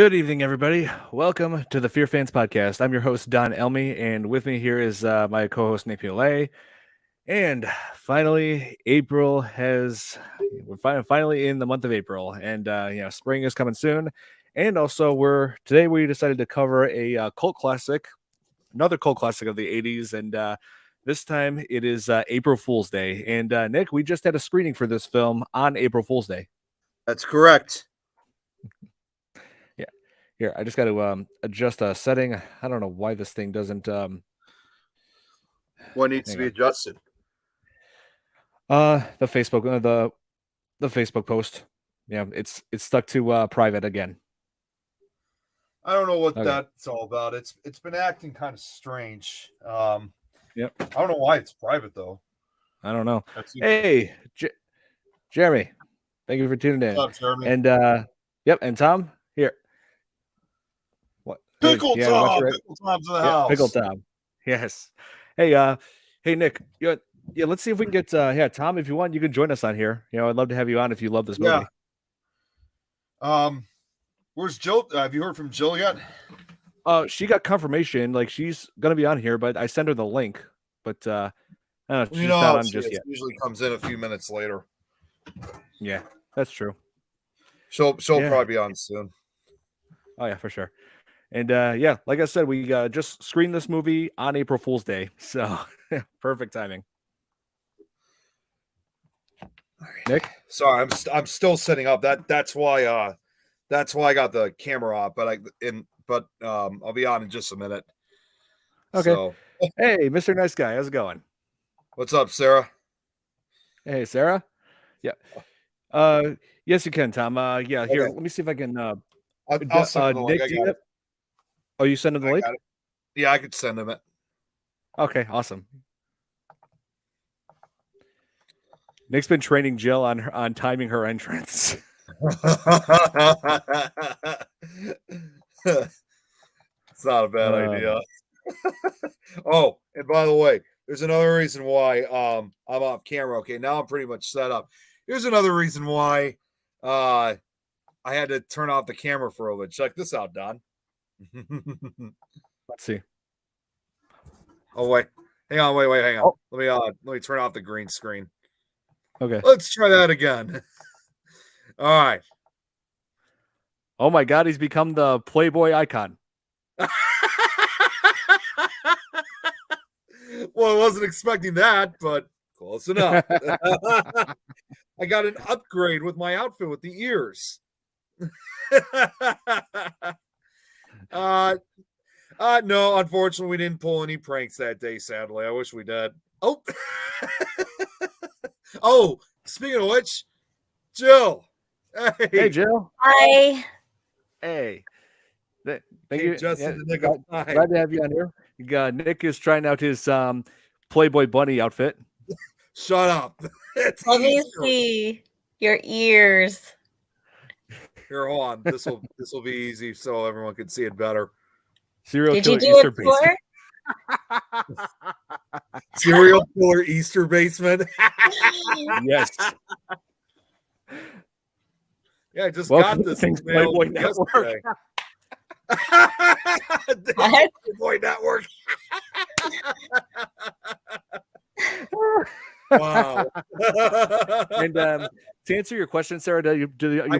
Good evening, everybody. Welcome to the FearFans podcast. I'm your host, Don Elmy, and with me here is my co-host, Nick Piolet. And finally, we're finally in the month of April, and spring is coming soon. And also, today we decided to cover a cult classic, another cult classic of the '80s, and this time it is April Fool's Day. And Nick, we just had a screening for this film on April Fool's Day. That's correct. Yeah. Here, I just got to adjust a setting. I don't know why this thing doesn't. What needs to be adjusted? The Facebook post. Yeah, it's stuck to private again. I don't know what that's all about. It's been acting kind of strange. Yep. I don't know why it's private though. I don't know. Hey, Jeremy, thank you for tuning in. What's up, Jeremy? And yep, and Tom here. What? Pickle Tom. Pickle Tom's in the house. Pickle Tom. Yes. Hey, hey Nick. Yeah, let's see if we can get Tom, if you want, you can join us on here. I'd love to have you on if you love this movie. Where's Jill? Have you heard from Jill yet? She got confirmation, like she's gonna be on here, but I sent her the link. But I don't know, she's not on just yet. Usually comes in a few minutes later. Yeah, that's true. She'll probably be on soon. Oh yeah, for sure. And yeah, like I said, we just screened this movie on April Fool's Day, so perfect timing. Nick, sorry, I'm still setting up. That's why I got the camera off. But I'll be on in just a minute. Okay. So. Hey, Mr. Nice Guy, how's it going? What's up, Sarah? Hey, Sarah. Yeah. Yes, you can, Tom. Yeah. Here, let me see if I can. I'll send the link. Nick, oh, you send him the link? Yeah, I could send him it. Okay, awesome. Nick's been training Jill on timing her entrance. It's not a bad idea. Oh, and by the way, there's another reason why I'm off camera. Okay, now I'm pretty much set up. Here's another reason why I had to turn off the camera for a little bit. Check this out, Don. Let's see. Oh wait, hang on, hang on. Oh. Let me turn off the green screen. Okay. Let's try that again. All right. Oh my God, he's become the Playboy icon. Well, I wasn't expecting that, but close enough. I got an upgrade with my outfit with the ears. No, unfortunately, we didn't pull any pranks that day, sadly. I wish we did. Oh. Oh, speaking of which, Jill. Hey, Jill. Hi. Hey. Thank you. Just yeah, in the nick of time. Glad to have you on here. Nick is trying out his Playboy bunny outfit. Shut up. Let me see your ears. Here, hold on. This will be easy so everyone can see it better. Serial Did you killer do Easter it before? Serial killer Easter basement. Yes. Yeah, I just Welcome got this Playboy Network. Playboy Network. Wow. And to answer your question, Sarah, do you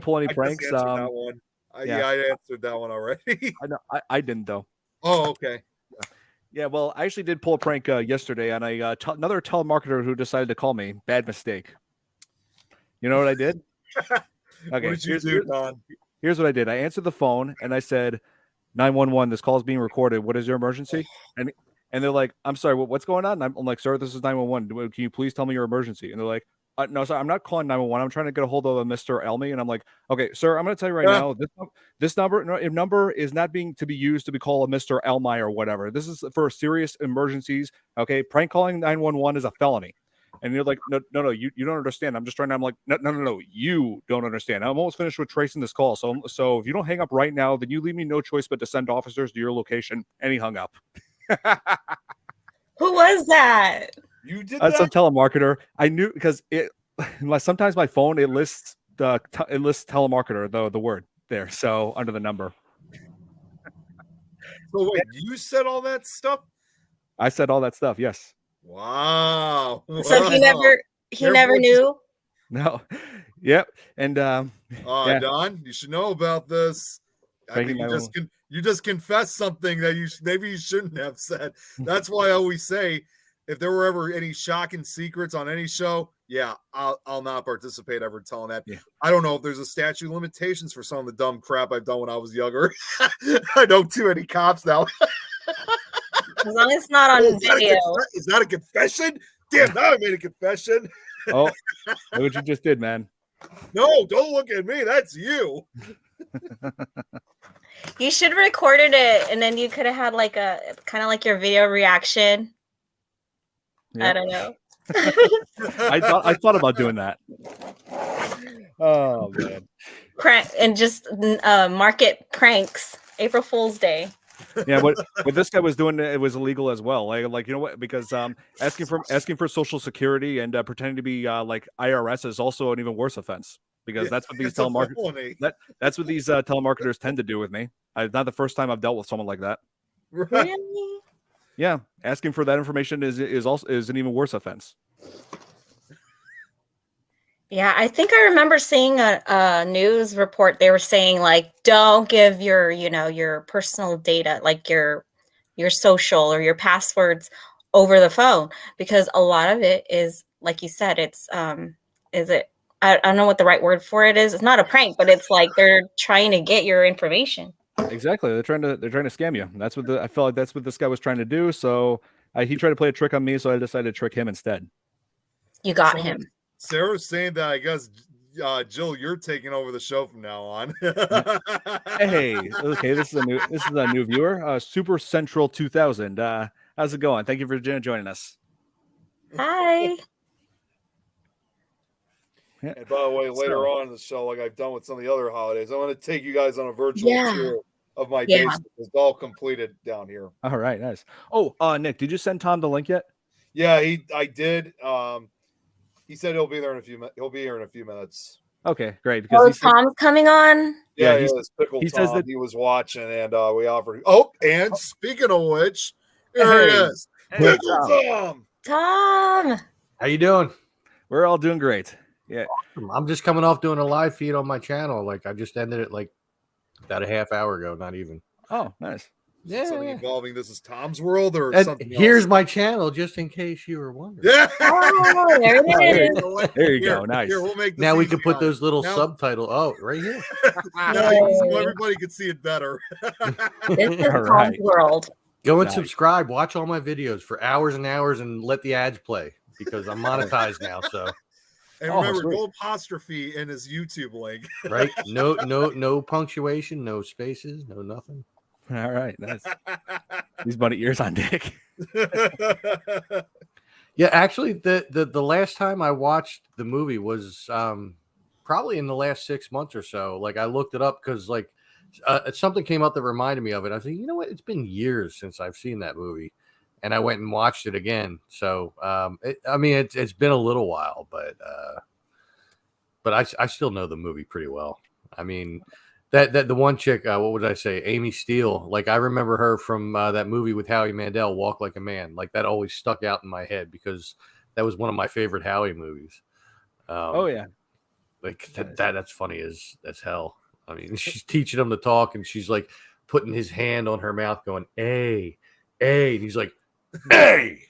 pull any pranks? Just answered that one. Yeah, I answered that one already. I know. I didn't though. Oh, okay. Yeah, well, I actually did pull a prank yesterday on another telemarketer who decided to call me. Bad mistake. You know what I did? Okay. What did you do, Don? Here's what I did. I answered the phone and I said, 911, this call is being recorded. What is your emergency? And they're like, I'm sorry, what's going on? I'm like, sir, this is 911. Can you please tell me your emergency? And they're like, no, sorry, I'm not calling 911. I'm trying to get a hold of a Mr. Elmy. And I'm like, okay, sir, I'm going to tell you right now, this number is not being to be used to be called a Mr. Elmy or whatever. This is for serious emergencies. Okay, prank calling 911 is a felony. And you're like, no, you don't understand. I'm just trying to, I'm like, no, you don't understand. I'm almost finished with tracing this call. So if you don't hang up right now, then you leave me no choice but to send officers to your location. And he hung up. Who was that? You did that? Some telemarketer. I knew because sometimes my phone, it lists telemarketer, the word there. So under the number. So wait, you said all that stuff? I said all that stuff. Yes. Wow. So he never knew. No. Yep. And yeah. Don, you should know about this. I think you just confessed something that maybe you shouldn't have said. That's why I always say, if there were ever any shocking secrets on any show, yeah, I'll not participate ever telling that. Yeah. I don't know if there's a statute of limitations for some of the dumb crap I've done when I was younger. I know too many cops now. As long as it's not on video. Is that a confession? Damn, now I made a confession. Oh, look what you just did, man. No, don't look at me. That's you. You should have recorded it, and then you could have had like a kind of like your video reaction. Yeah. I don't know. I thought about doing that. Oh man. Prank and just market pranks. April Fool's Day. Yeah, what this guy was doing, it was illegal as well. Like you know what? Because asking for Social Security and pretending to be like IRS is also an even worse offense. Because that's what these telemarketers that's what these telemarketers tend to do with me. It's not the first time I've dealt with someone like that. Right. Really? Yeah, asking for that information is an even worse offense. Yeah, I think I remember seeing a news report. They were saying like, don't give your personal data, like your social or your passwords over the phone, because a lot of it is, like you said, it's I don't know what the right word for it is. It's not a prank, but it's like they're trying to get your information. Exactly, they're trying to scam you. That's what I felt like that's what this guy was trying to do. So he tried to play a trick on me, so I decided to trick him instead. You got him. Sarah's saying that I guess Jill, you're taking over the show from now on. Hey, okay, this is a new viewer. Super Central 2000. How's it going? Thank you for joining us. Hi. Yeah. And by the way, later on in the show, like I've done with some of the other holidays, I want to take you guys on a virtual tour of my basement. It's all completed down here. All right, nice. Oh, Nick, did you send Tom the link yet? Yeah, I did. He said he'll be there in a few minutes. He'll be here in a few minutes. Okay, great. Because Tom's coming on. Yeah, he says that he was watching, and we offered. Oh, and speaking of which, here he is, Pickle Tom. How you doing? We're all doing great. Yeah, I'm just coming off doing a live feed on my channel. Like I just ended it like about a half hour ago, not even. Oh, nice. Yeah, something involving This Is Tom's World or something else? Here's my channel, just in case you were wondering. Yeah. Oh, there it is. There you go. Nice. Here, we'll make now we can put those little subtitles. Oh, right here. So everybody can see it better. This is Tom's World. Go and subscribe. Watch all my videos for hours and hours, and let the ads play because I'm monetized now. So. And remember, no apostrophe in his YouTube link. Right? No punctuation, no spaces, no nothing. All right, nice. These bunny ears on Dick. Yeah, actually, the last time I watched the movie was probably in the last 6 months or so. Like I looked it up because like something came up that reminded me of it. I said, you know what? It's been years since I've seen that movie, and I went and watched it again. So it's been a little while, but I still know the movie pretty well. I mean. That the one chick, what would I say? Amy Steele. Like I remember her from that movie with Howie Mandel, Walk Like a Man. Like that always stuck out in my head because that was one of my favorite Howie movies. Oh yeah, like that's funny as hell. I mean, she's teaching him to talk, and she's like putting his hand on her mouth, going "Hey, hey," and he's like, "Hey."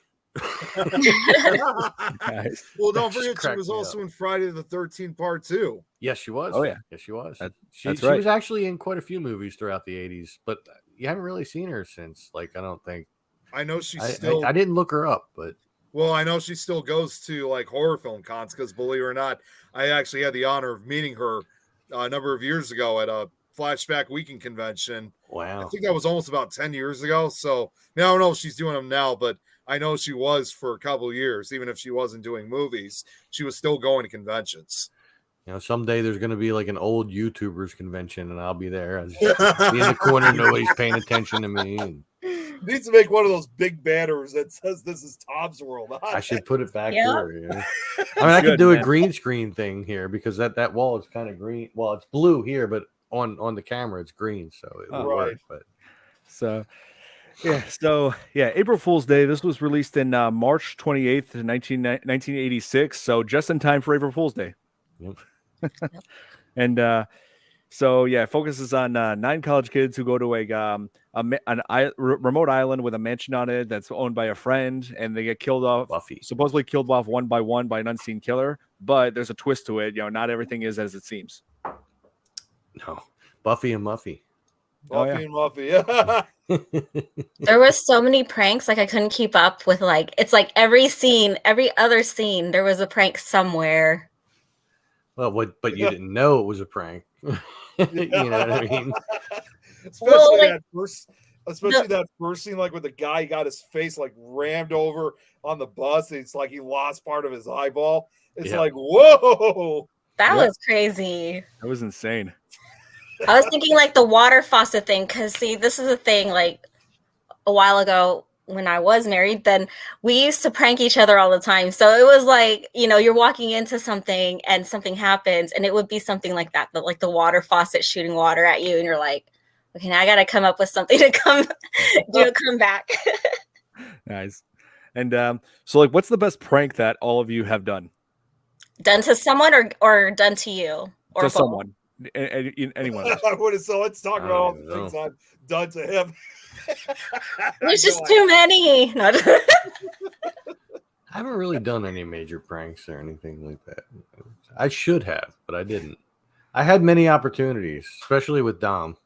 Nice. Well, don't forget she was also in Friday the 13th Part 2. Yes, she was. Oh yeah, yes, she was. She right. was actually in quite a few movies throughout the 80s, but you haven't really seen her since. Like, I don't think. I know she's still. I didn't look her up, but. Well, I know she still goes to like horror film cons because, believe it or not, I actually had the honor of meeting her a number of years ago at a Flashback Weekend convention. Wow. I think that was almost about 10 years ago. So I don't know if she's doing them now, but I know she was for a couple of years. Even if she wasn't doing movies, she was still going to conventions. You know, someday there's going to be like an old YouTubers convention, and I'll be there. I'll just be in the corner, nobody's paying attention to me. And... Needs to make one of those big banners that says "This is Tom's World." I should put it back here. You know? I mean, I could do a green screen thing here because that wall is kind of green. Well, it's blue here, but on the camera it's green, so it would work. But so Yeah. So yeah, April Fool's Day. This was released in March 28th, 1986. So just in time for April Fool's Day. Yep. And so yeah, it focuses on 9 college kids who go to remote island with a mansion on it that's owned by a friend, and they get killed off. Buffy. Supposedly killed off one by one by an unseen killer. But there's a twist to it. Not everything is as it seems. No, Buffy and Muffy. Buffy and Muffy. There was so many pranks, like I couldn't keep up with. Like it's like every other scene, there was a prank somewhere. Well, but you didn't know it was a prank. You know what I mean? Especially that first scene, like with the guy got his face like rammed over on the bus. It's like he lost part of his eyeball. It's like, whoa. That was crazy. That was insane. I was thinking like the water faucet thing, because see, this is a thing. Like a while ago when I was married, then we used to prank each other all the time. So it was like, you're walking into something and something happens, and it would be something like that, but like the water faucet shooting water at you, and you're like, okay, now I got to come up with something to come back. Nice. And so like, what's the best prank that all of you have done? Done to someone or done to you? Or to both? someone. Anyone. So let's talk about all the things I've done to him. There's just too many. I haven't really done any major pranks or anything like that. I should have, but I didn't. I had many opportunities, especially with Dom.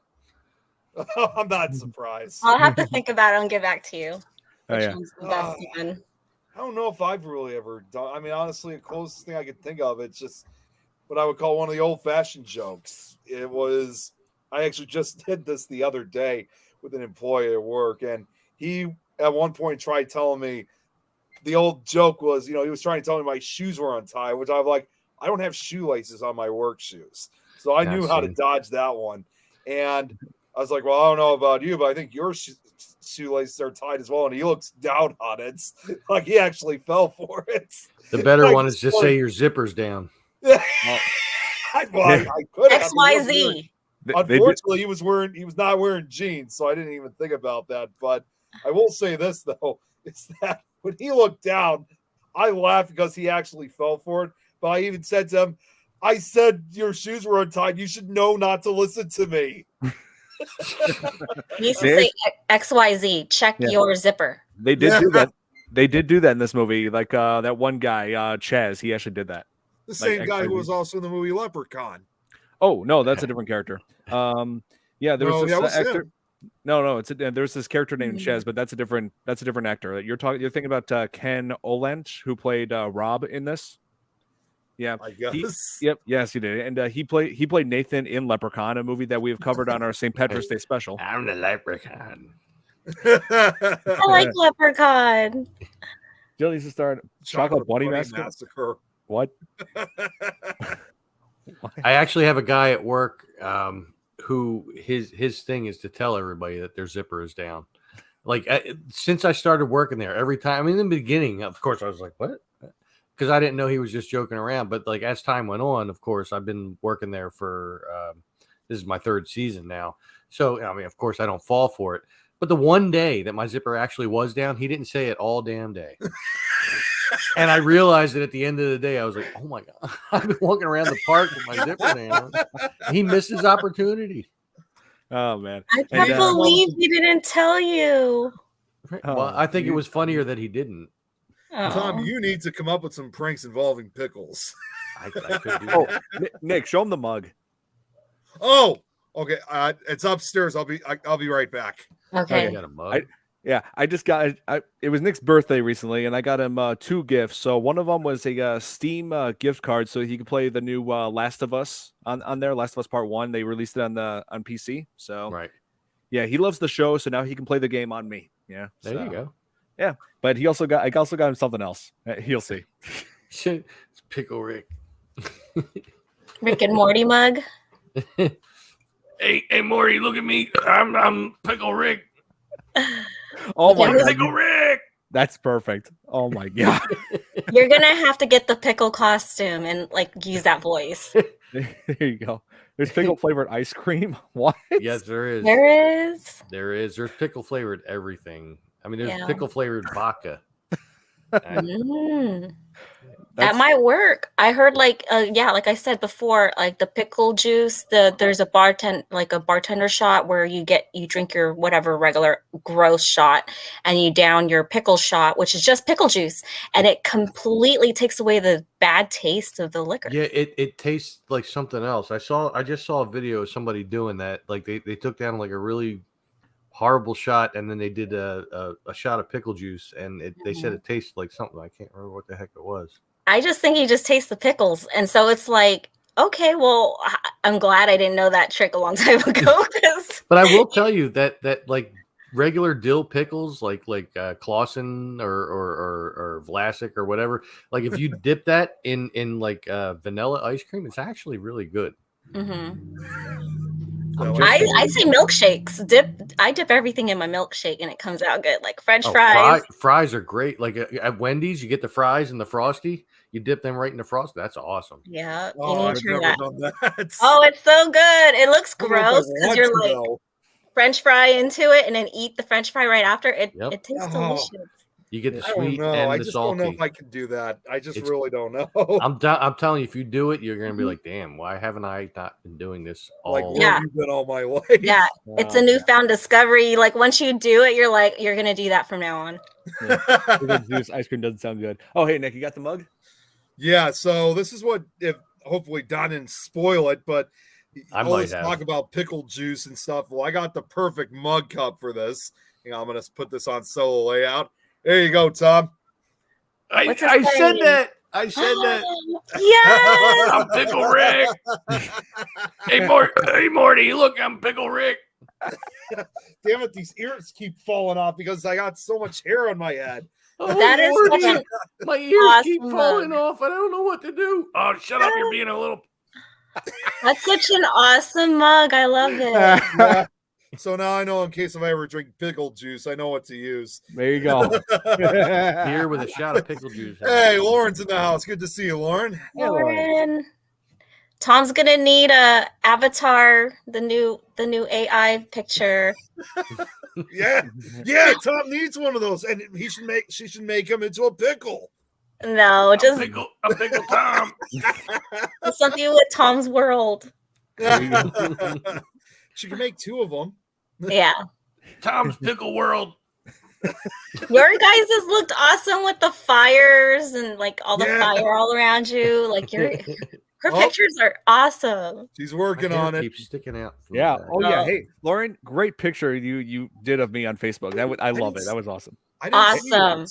I'm not surprised. I'll have to think about it and get back to you. Which one's the best one? I don't know if I've really ever done. I mean, honestly, the closest thing I could think of, it's just what I would call one of the old-fashioned jokes. It was, I actually just did this the other day with an employee at work, and he at one point tried telling me, the old joke was, he was trying to tell me my shoes were untied, which I'm like, I don't have shoelaces on my work shoes. So I knew how to dodge that one. And I was like, well, I don't know about you, but I think your shoelaces are tied as well. And he looks down on it. It's like he actually fell for it. The better one is just say your zipper's down. I could have. XYZ. Unfortunately, he was not wearing jeans, so I didn't even think about that. But I will say this though, is that when he looked down, I laughed because he actually fell for it. But I even said to him, I said your shoes were untied. You should know not to listen to me. He used to say XYZ, check your zipper. They did do that. They did do that in this movie. Like that one guy, Chaz, he actually did that. The same guy who was also in the movie Leprechaun. Oh, no, that's a different character. Yeah, there was this actor. No, there's this character named Chaz, but that's a different actor. You're thinking about Ken Olant, who played Rob in this. Yeah, I guess. Yes, he did, and he played Nathan in Leprechaun, a movie that we have covered on our St. Patrick's Day special. I'm the Leprechaun. I like Leprechaun. Jill needs to start Chocolate Bunny Massacre. What? I actually have a guy at work who his thing is to tell everybody that their zipper is down. Like since I started working there, every time. I mean, in the beginning, of course, I was like, "What?" Because I didn't know he was just joking around. But like as time went on, of course, I've been working there for this is my 3rd season now. So I mean, of course, I don't fall for it. But the one day that my zipper actually was down, he didn't say it all damn day. And I realized that at the end of the day, I was like, oh my God, I've been walking around the park with my zipper down. He missed his opportunity. Oh, man. I can't believe he didn't tell you. Well, I think it was funnier that he didn't. Oh. Tom, you need to come up with some pranks involving pickles. I could do that. Nick, show him the mug. Oh, okay. It's upstairs. I'll be right back. Okay. You got a mug? I just got it was Nick's birthday recently, and I got him 2 gifts. So one of them was a Steam gift card, so he could play the new Last of Us on there. Last of Us Part 1. They released it on PC. So right. Yeah, he loves the show, so now he can play the game on me. Yeah, there you go. Yeah, but I also got him something else. He'll see. It's Pickle Rick. Rick and Morty mug. Hey Morty, look at me. I'm Pickle Rick. Oh my God. Pickle Rick. That's perfect. Oh my God. You're gonna have to get the pickle costume and like use that voice. There you go. There's pickle flavored ice cream. What? Yes, there is. There is. There is. There's pickle flavored everything. I mean, there's Yeah. pickle flavored vodka. That might work. I heard like like I said before, like the pickle juice, there's a bartender shot where you drink your whatever regular gross shot and you down your pickle shot, which is just pickle juice, and it completely takes away the bad taste of the liquor. Yeah, it tastes like something else. I just saw a video of somebody doing that. Like they took down like a really horrible shot, and then they did a shot of pickle juice, and they said it tasted like something. I can't remember what the heck it was. I just think you just taste the pickles, and so it's like, okay, well, I'm glad I didn't know that trick a long time ago. But I will tell you that like regular dill pickles, like Clausen or Vlasic or whatever, like if you dip that in like vanilla ice cream, it's actually really good. I say milkshakes. I dip everything in my milkshake and it comes out good. Like French fries. Fries are great. Like at Wendy's, you get the fries and the Frosty. You dip them right in the Frosty. That's awesome. Yeah. Oh, I've never done that. Oh, it's so good. It looks gross because you're like French fry into it and then eat the French fry right after. It tastes delicious. You get the sweet and the salty. I just don't know if I can do that. I just really don't know. I'm telling you, if you do it, you're gonna be like, damn, why haven't I not been doing this all? You've been all my life. Yeah, it's a newfound discovery. Like once you do it, you're like, you're gonna do that from now on. Juice ice cream doesn't sound good. Oh, hey Nick, you got the mug? Yeah. So this is what, if hopefully Don didn't spoil it, but I always talk about pickle juice and stuff. Well, I got the perfect mug cup for this. I'm gonna put this on solo layout. There you go, Tom. I said that. I said that. Yes. I'm Pickle Rick. Hey Morty, look, I'm Pickle Rick. Damn it, these ears keep falling off because I got so much hair on my head. Oh, that is my ears keep falling off. I don't know what to do. Oh, shut up! You're being a little. That's such an awesome mug. I love it. Yeah. So now I know in case if I ever drink pickle juice, I know what to use. There you go. Here with a shot of pickle juice. Hey, Lauren's in the house. Good to see you, Lauren. Hey, Lauren. Tom's gonna need a avatar, the new AI picture. Yeah, Tom needs one of those, and she should make him into a pickle. No, just a pickle Tom. Something with Tom's world. She can make two of them. Yeah. Tom's Pickle World. Your guys just looked awesome with the fires and like all the fire all around you. Like her pictures are awesome. She's working on it. Keeps sticking out. Yeah. Oh yeah. Hey, Lauren, great picture you did of me on Facebook. I love it. That was awesome. Awesome.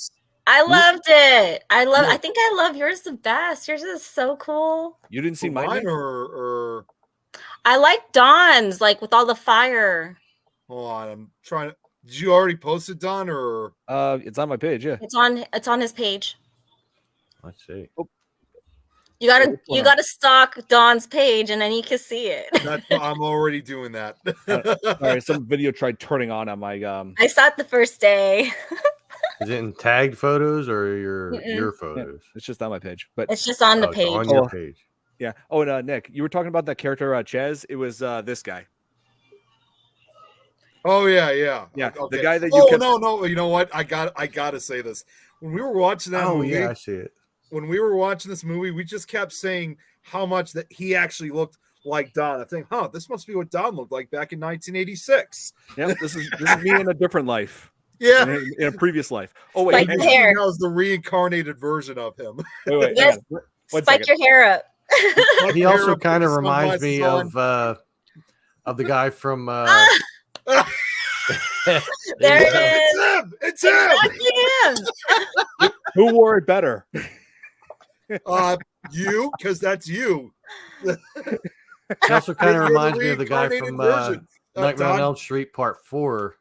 I loved it. I think I love yours the best. Yours is so cool. You didn't see mine or I like Dawn's, like with all the fire. Hold on, I'm trying to. Did you already post it, Don, or it's on my page? Yeah, it's on his page. Let's see. Oh. You gotta stalk Dawn's page, and then you can see it. I'm already doing that. All right, some video tried turning on my. I saw it the first day. Is it in tagged photos or your photos? Yeah, it's just on my page, but it's just on the page. On your page. Yeah. Oh, and Nick, you were talking about that character Ches. It was this guy. Oh yeah. Okay. The guy that you. No. You know what? I gotta say this. When we were watching that movie, yeah, I see it. When we were watching this movie, we just kept saying how much that he actually looked like Don. I think, this must be what Don looked like back in 1986. Yeah, this is me in a different life. Yeah, in a previous life. Oh wait, spike hair. That was the reincarnated version of him. Wait, yes. Spike your hair up. He also kind of reminds me of the guy from. There it is. It's him. Who wore it better? You, because that's you. He also kind of reminds me of the guy from Nightmare on Elm Street Part 4.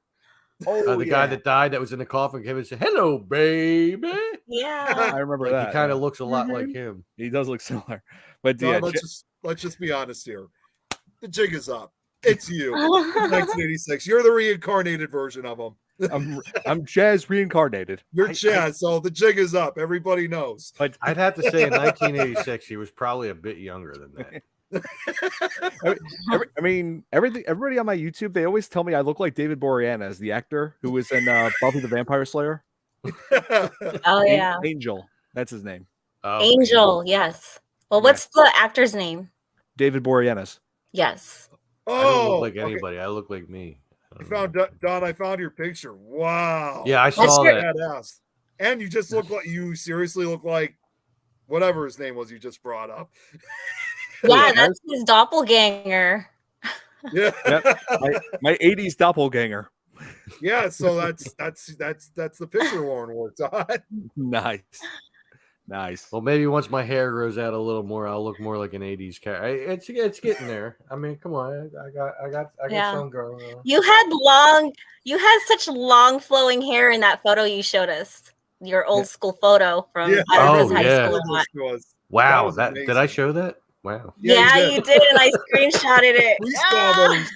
The guy that died that was in the coffin came and said, "Hello, baby." Yeah, I remember that. He kind of looks a lot like him. He does look similar, but no, let's just be honest here. The jig is up. It's you, 1986. You're the reincarnated version of him. I'm Ches reincarnated. You're Ches, so the jig is up. Everybody knows. But I'd have to say, in 1986, he was probably a bit younger than that. I mean, everybody on my YouTube, they always tell me I look like David Boreanaz, the actor who was in Buffy the Vampire Slayer. Oh yeah, Angel, that's his name. Oh, Angel. Yes. Well, Yeah. what's the actor's name? David Boreanaz. Yes. I don't look like okay. anybody. I look like me. I found Don. I found your picture. Wow. Yeah, I That's saw your- that. Badass. And you just look like you seriously look like whatever his name was you just brought up. Yeah, that's his doppelganger. Yeah. Yep. My 80s doppelganger. Yeah. So that's the picture Lauren worked on. Nice. Well, maybe once my hair grows out a little more, I'll look more like an '80s character. It's getting there. I mean, come on, I got Yeah. some growing on. You had such long flowing hair in that photo you showed us. Your old school photo from Yeah. Idaho's Oh, high yeah. school. Wow, was that did amazing. I show that? Wow. Yeah, you did, and I screenshotted it. We Ah! saw those.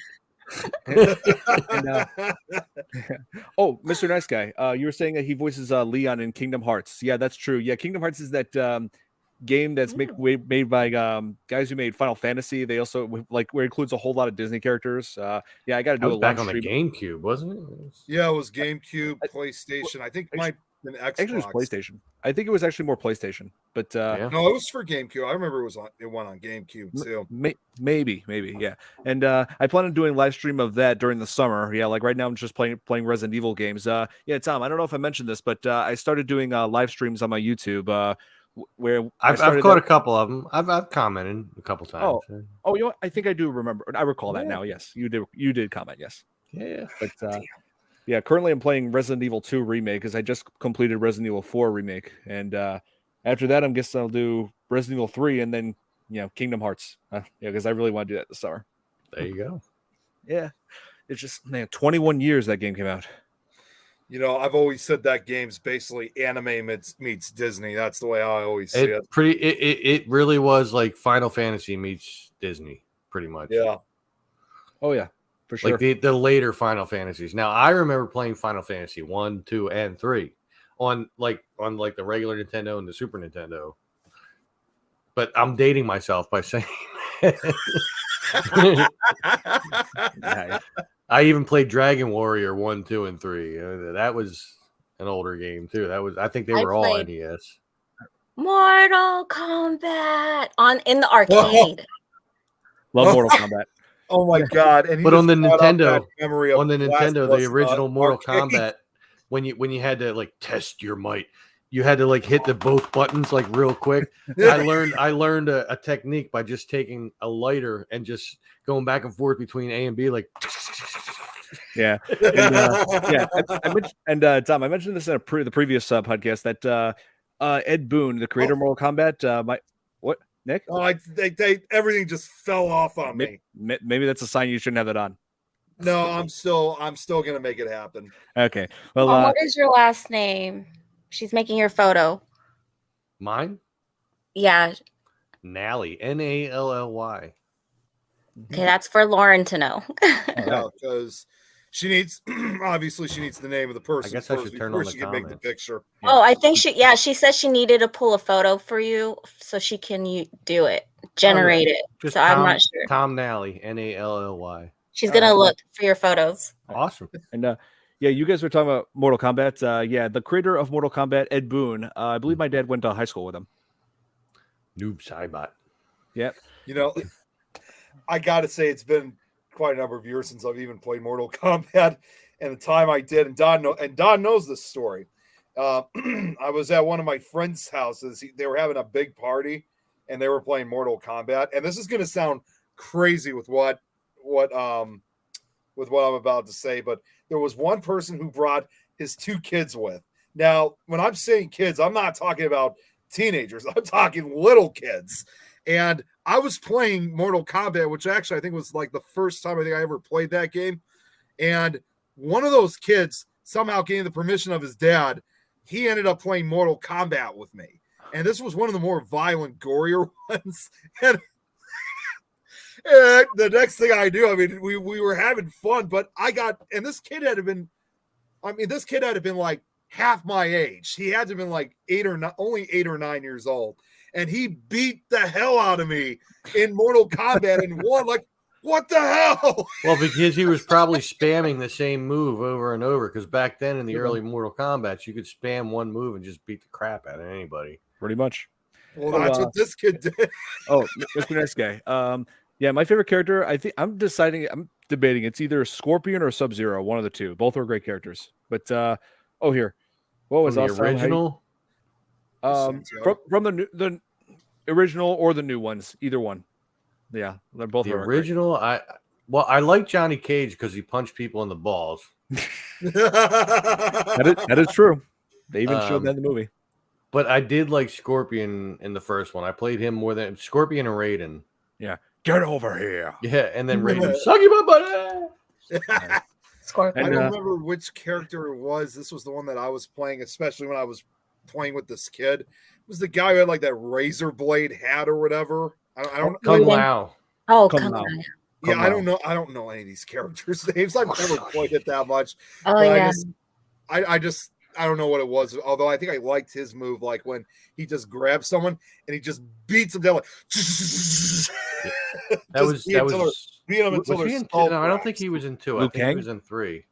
Oh, Mr. Nice Guy, you were saying that he voices Leon in Kingdom Hearts. Yeah, that's true. Yeah, Kingdom Hearts is that game that's made by guys who made Final Fantasy. They also where it includes a whole lot of Disney characters. Yeah, I got to I do was a back live on the stream. GameCube, wasn't it? Yeah, it was GameCube, PlayStation. I think might have been Xbox. Actually, it was PlayStation. I think it was actually more PlayStation, but Yeah. No, it was for GameCube. I remember it went on GameCube too. maybe, yeah. And I plan on doing a live stream of that during the summer. Yeah, like right now I'm just playing Resident Evil games. Yeah, Tom, I don't know if I mentioned this, but I started doing live streams on my YouTube. Where I've caught a couple of them. I've commented a couple times. Oh, you know what? I think I do remember. I recall that now. Yes, you did comment. Yes. Yeah. But yeah, currently I'm playing Resident Evil 2 remake because I just completed Resident Evil 4 remake, and after that, I guess I'll do Resident Evil 3 and then Kingdom Hearts. Yeah, because I really want to do that this summer. There you go. Yeah, it's just 21 years that game came out. I've always said that game's basically anime meets Disney. That's the way I always see it. It really was like Final Fantasy meets Disney, pretty much. Yeah. Oh yeah, for sure. Like the later Final Fantasies. Now I remember playing Final Fantasy 1, 2, and 3 on the regular Nintendo and the Super Nintendo. But I'm dating myself by saying Nice. I even played Dragon Warrior 1, 2, and 3. That was an older game too. I think they were all NES. Mortal Kombat in the arcade. Love Mortal Kombat. Oh my god! And But on the Nintendo, the the original Mortal Kombat, when you had to test your might, you had to hit the both buttons real quick. I learned a technique by just taking a lighter and just going back and forth between A and B Yeah. And, Tom, I mentioned this in the previous podcast that Ed Boon, the creator of Mortal Kombat, what, Nick? Oh, everything just fell off on me. Maybe that's a sign you shouldn't have that on. No, I'm still gonna make it happen. Okay. Well, what is your last name? She's making your photo. Mine? Yeah. Nally. Nally. Okay, that's for Lauren to know. Yeah, because she needs the name of the person. I guess I should turn on the she can make the comments. picture. Yeah. Oh, I think she said she needed to pull a photo for you so she can do it, generate it. Just so I'm not sure. Tom Nally. Nally. She's gonna look for your photos. Awesome. And yeah, you guys were talking about Mortal Kombat. Yeah, the creator of Mortal Kombat, Ed Boon. I believe my dad went to high school with him. Noob Saibot. Yep. I gotta say it's been quite a number of years since I've even played Mortal Kombat, and the time I did, and Don knows this story. I was at one of my friends' houses. They were having a big party, and they were playing Mortal Kombat. And this is going to sound crazy with what I'm about to say, but there was one person who brought his 2 kids with. Now, when I'm saying kids, I'm not talking about teenagers. I'm talking little kids. And I was playing Mortal Kombat, which actually I think was the first time I think I ever played that game. And one of those kids somehow gained the permission of his dad. He ended up playing Mortal Kombat with me. And this was one of the more violent, gorier ones. And the next thing I knew, I mean, we were having fun, but this kid had been like half my age. He had to have been like only 8 or 9 years old. And he beat the hell out of me in Mortal Kombat and won. Like, what the hell? Well, because he was probably spamming the same move over and over. Because back then in the early Mortal Kombats, you could spam one move and just beat the crap out of anybody. Pretty much. Well, that's what this kid did. Oh, Mr. Nice Guy. Yeah, my favorite character, I'm debating. It's either Scorpion or Sub-Zero, one of the two. Both are great characters. But here. What was the original? From the original or the new ones, either one. Yeah, they're both the original. Great. I like Johnny Cage because he punched people in the balls. that is true. They even showed that in the movie. But I did like Scorpion in the first one. I played him more than Scorpion and Raiden. Yeah, get over here. Yeah, and then Raiden, suck him up, buddy. Scorpion. I don't remember which character it was. This was the one that I was playing, especially when I was playing with this kid. It was the guy who had like that razor blade hat or whatever. I don't know. Kung Lao. Oh, Kung Lao. Yeah, I don't know. I don't know any of these characters' names. I've never played it that much. Oh, yeah. I don't know what it was. Although I think I liked his move, like when he just grabs someone and he just beats them down. Like, that was beat them until was he in two? No, I don't think he was in 2. I think he was in 3.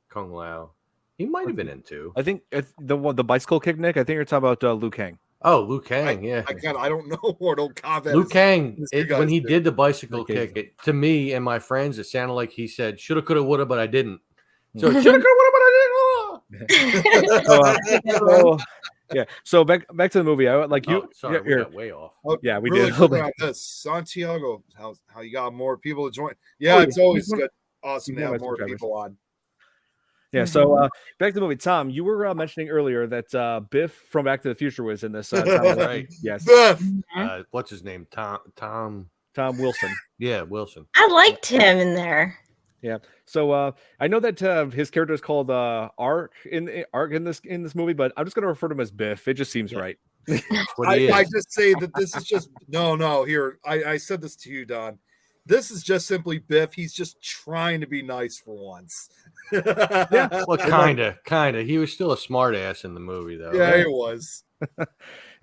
Kung Lao. He might have been in 2. I think it's the bicycle kick, Nick. I think you're talking about Liu Kang. Oh, Liu Kang, yeah. I don't know Mortal Kombat. Liu Kang, when he did the bicycle kick, to me and my friends, it sounded like he said, shoulda, coulda, woulda, but I didn't. So, shoulda, coulda, woulda, but I didn't. Yeah. So back to the movie. I like you. Sorry, we got way off. Yeah, we really did. On this. Santiago, how you got more people to join? Yeah, it's always good. Awesome to have more people on. Yeah, so back to the movie. Tom, you were mentioning earlier that Biff from Back to the Future was in this. Right? Yes. Biff. What's his name? Tom Wilson. Yeah, Wilson. I liked him in there. Yeah. So I know that his character is called Ark in this movie, but I'm just going to refer to him as Biff. It just seems right. I just say that this is just no. Here, I said this to you, Don. This is just simply Biff. He's just trying to be nice for once. Yeah, well, kind of. He was still a smart ass in the movie, though. Yeah, he was.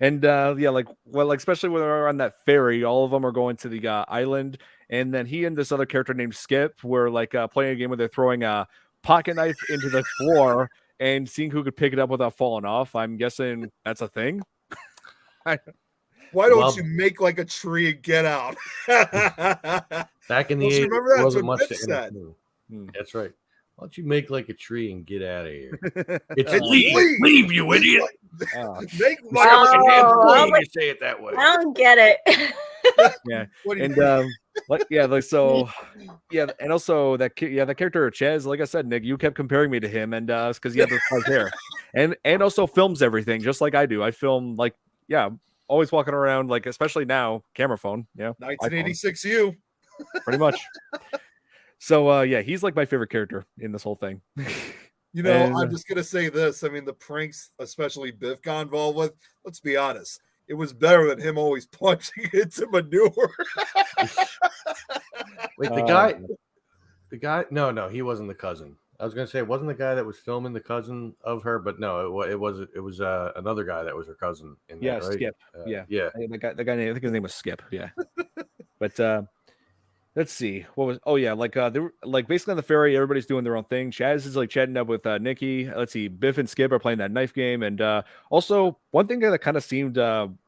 And especially when they're on that ferry, all of them are going to the island, and then he and this other character named Skip were like playing a game where they're throwing a pocket knife into the floor and seeing who could pick it up without falling off. I'm guessing that's a thing. Why don't you make like a tree and get out? Back in the 80s, remember that? wasn't That's much what to said. That's right. Why don't you make like a tree and get out of here? It's leave, you idiot. Make You say it that way. I don't get it. Yeah, and also that character Chez, like I said, Nick, you kept comparing me to him, and because he had the white hair, and also films everything just like I do. I film always walking around, like, especially now, camera phone. Yeah, 1986 you. Pretty much. So he's like my favorite character in this whole thing. You know, I'm just gonna say this. I mean, the pranks, especially Biff got involved with, let's be honest, it was better than him always punching into manure. Wait, the guy, no, he wasn't the cousin. I was gonna say, it wasn't the guy that was filming the cousin of her, but no, it was another guy that was her cousin. In that, right? Skip. Yeah. The guy, I think his name was Skip. Yeah, but let's see. What was? Oh yeah, basically on the ferry, everybody's doing their own thing. Chaz is like chatting up with Nikki. Let's see, Biff and Skip are playing that knife game, and also one thing that kind of seemed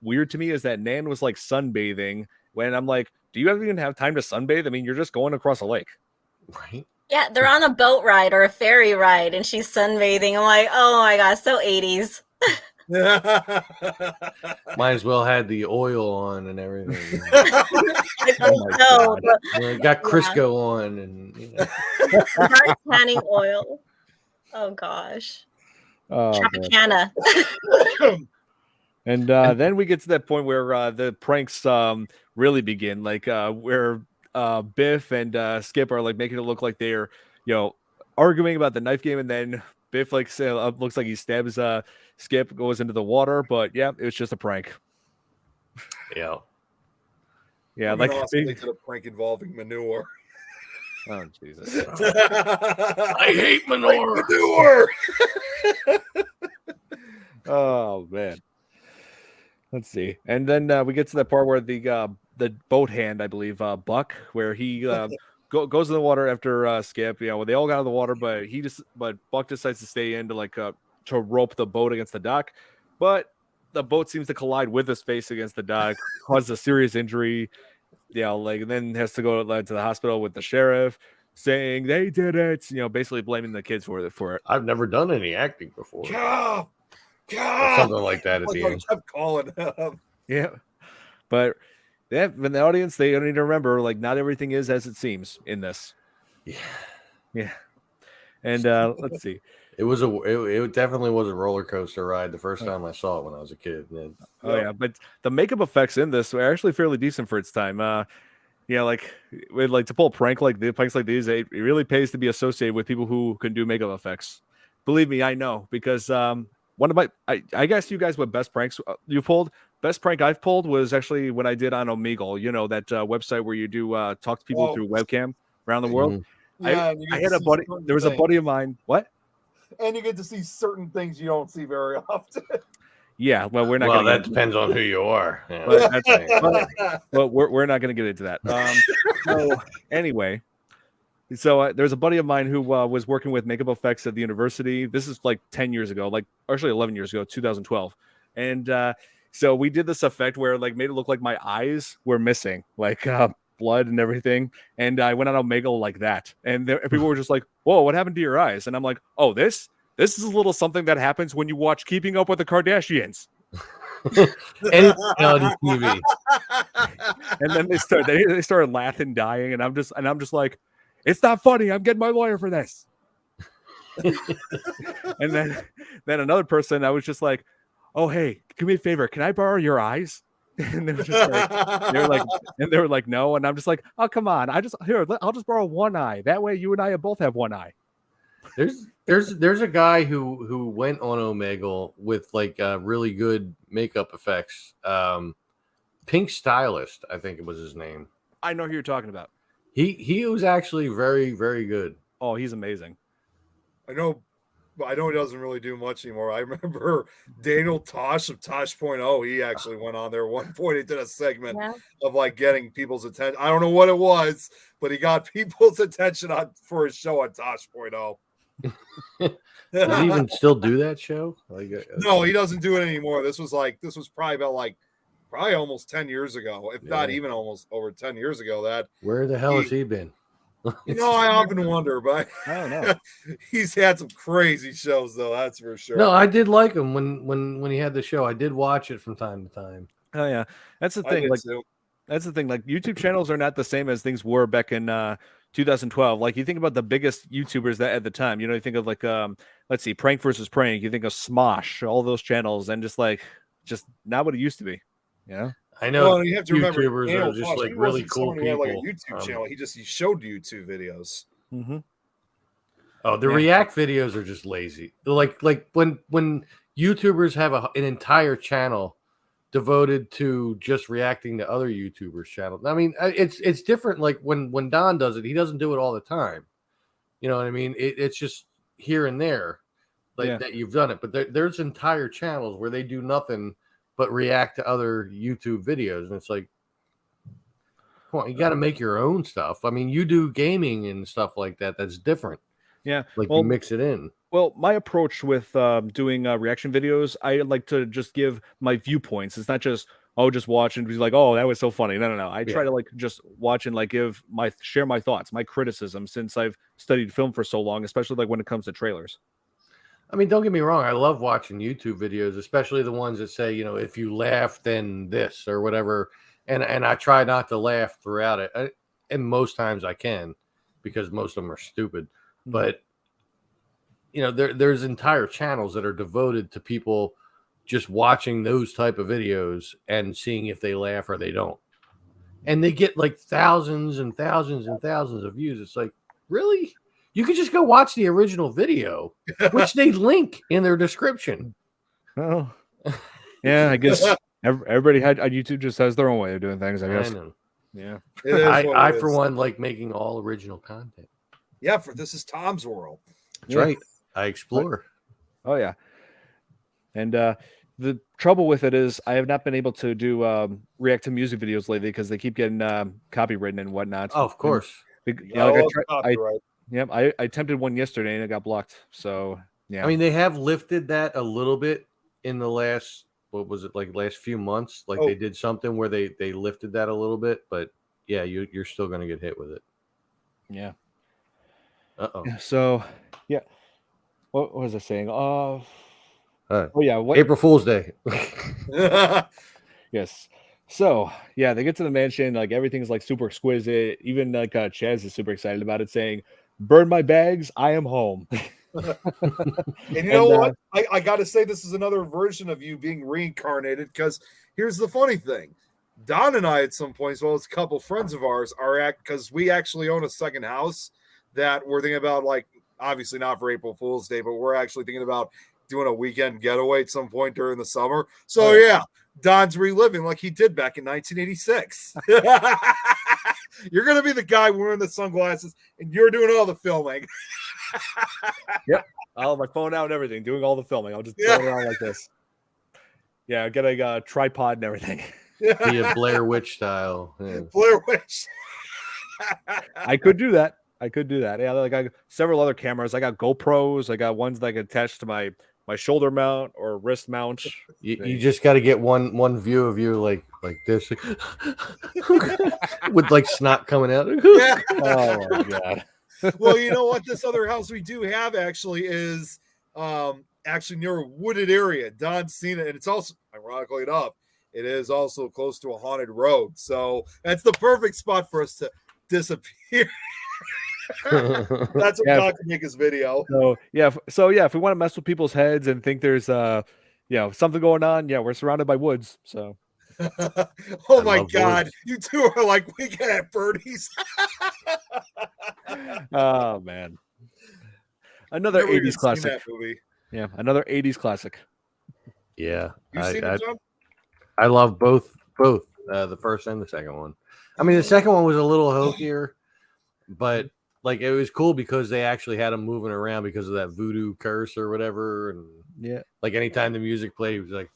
weird to me is that Nan was like sunbathing. When I'm like, do you even have time to sunbathe? I mean, you're just going across a lake, right? Yeah, they're on a boat ride or a ferry ride, and she's sunbathing. I'm like, oh my gosh, so 80s. Might as well had the oil on and everything. I don't know. Got Crisco on and dark tanning oil. Oh gosh. Tropicana. And then we get to that point where the pranks really begin, like where Biff and Skip are like making it look like they're arguing about the knife game, and then Biff looks like he stabs Skip, goes into the water, but yeah, it was just a prank. Yeah, like a prank involving manure. Oh Jesus! I hate manure. Oh man. Let's see. And then we get to that part where the boat hand, I believe, Buck, where he goes in the water after Skip. You know, they all got out of the water, but Buck decides to stay in to rope the boat against the dock. But the boat seems to collide with his face against the dock, causes a serious injury. Yeah, like then has to go to the hospital with the sheriff, saying they did it. You know, basically blaming the kids for it. I've never done any acting before. Yeah. Or something like that at the end. I kept calling him. Yeah, but in the audience, they don't need to remember, like, not everything is as it seems in this. Yeah. And let's see. It definitely was a roller coaster ride the first time I saw it when I was a kid. Yeah, but the makeup effects in this are actually fairly decent for its time. Yeah, like to pull a prank like these, it really pays to be associated with people who can do makeup effects. Believe me, I know, because one of I guess you guys what best pranks you pulled. Best prank I've pulled was actually when I did on Omegle, you know, that website where you do talk to people through webcam around the world. Yeah, I had a buddy. There was a buddy of mine. What? And you get to see certain things you don't see very often. Yeah, well, we're not. Well, that depends on who you are. Yeah. But we're not going to get into that. So anyway, there's a buddy of mine who was working with makeup effects at the university. This is like 10 years ago, like actually 11 years ago, 2012, and so we did this effect where like made it look like my eyes were missing, like blood and everything. And I went on Omegle like that, and people were just like, "Whoa, what happened to your eyes?" And I'm like, "Oh, this is a little something that happens when you watch Keeping Up with the Kardashians." And TV. And then they started laughing, dying, and I'm just like, "It's not funny. I'm getting my lawyer for this." And then another person, I was just like, "Oh, hey, do me a favor. Can I borrow your eyes?" And they were just like, they were like, no. And I'm just like, "Oh, come on. I'll just borrow one eye. That way you and I both have one eye." There's a guy who went on Omegle with like really good makeup effects. Pink Stylist, I think it was his name. I know who you're talking about. He was actually very, very good. Oh, he's amazing. I know he doesn't really do much anymore. I remember Daniel Tosh of Tosh.0. He actually went on there at one point. He did a segment of like getting people's attention. I don't know what it was, but he got people's attention for his show on Tosh.0. Does he even still do that show? No, he doesn't do it anymore. This was probably almost 10 years ago, if not even almost over 10 years ago. Where the hell has he been? I often wonder, but I don't know. He's had some crazy shows, though. That's for sure. No, I did like him when he had the show. I did watch it from time to time. Oh yeah, that's the thing. That's the thing. Like YouTube channels are not the same as things were back in 2012. Like you think about the biggest YouTubers that at the time, you know, you think of like let's see, Prank versus Prank. You think of Smosh, all those channels, and just not what it used to be. Yeah. I know. Well, you have to remember, YouTubers are just like really cool people. Like a YouTube channel, he showed YouTube videos. Mm-hmm. Oh, the React videos are just lazy. Like when YouTubers have an entire channel devoted to just reacting to other YouTubers' channels. I mean, it's different. Like when Don does it, he doesn't do it all the time. You know what I mean? It's just here and there, that you've done it. But there's entire channels where they do nothing but react to other YouTube videos, and it's like, come on, you got to make your own stuff. I mean, you do gaming and stuff like that. That's different. Yeah, you mix it in. Well, my approach with doing reaction videos, I like to just give my viewpoints. It's not just just watch and be like, "Oh, that was so funny." No. I try to just watch and share my thoughts, my criticism, since I've studied film for so long, especially when it comes to trailers. I mean, don't get me wrong. I love watching YouTube videos, especially the ones that say, if you laugh, then this or whatever. And I try not to laugh throughout it. And most times I can, because most of them are stupid. But, there's entire channels that are devoted to people just watching those type of videos and seeing if they laugh or they don't. And they get like thousands and thousands and thousands of views. It's like, really? You could just go watch the original video, which they link in their description. Oh, yeah, I guess everybody on YouTube just has their own way of doing things, I guess. I know. Yeah. I for one, like making all original content. Yeah, this is Tom's world. That's right. I explore. Oh, yeah. And the trouble with it is I have not been able to do react to music videos lately because they keep getting copywritten and whatnot. Oh, of course. And, Yeah, like I attempted one yesterday and it got blocked. So yeah. I mean, they have lifted that a little bit in the last, what was it, like last few months? Like they did something where they lifted that a little bit, but yeah, you're still going to get hit with it. Yeah. Uh-oh. So yeah. What was I saying? Oh yeah. April Fool's Day. Yes. So yeah, they get to the mansion, like everything's like super exquisite. Even like Chaz is super excited about it, saying, "Burn my bags, I am home." And you know what? I got to say, this is another version of you being reincarnated, because here's the funny thing. Don and I, at some point, as well as a couple friends of ours, because we actually own a second house that we're thinking about, like, obviously not for April Fool's Day, but we're actually thinking about doing a weekend getaway at some point during the summer. So yeah, Don's reliving like he did back in 1986. You're going to be the guy wearing the sunglasses, and you're doing all the filming. Yep. I'll have my phone out and everything, doing all the filming. I'll just throw it around like this. Yeah, get a tripod and everything. Be a Blair Witch style. Yeah. Blair Witch. I could do that. Yeah, like I got several other cameras. I got GoPros. I got ones that I can attach to my shoulder mount or wrist mount. You just got to get one view of you like this, with like snot coming out. Yeah. Oh my god. Well, you know what? This other house we do have actually is actually near a wooded area. Don's seen it, and it's also, ironically enough, it is also close to a haunted road. So that's the perfect spot for us to disappear. That's what Don can make his video. So yeah, if we want to mess with people's heads and think there's something going on, yeah, we're surrounded by woods. So oh my god, woods. You two are like weekend at Birdie's. Oh man, another 80s classic movie. Yeah, another 80s classic. Yeah, you seen it, John? I love both the first and the second one. I mean, the second one was a little hokier, but like it was cool because they actually had him moving around because of that voodoo curse or whatever. And yeah, like anytime the music played, he was like,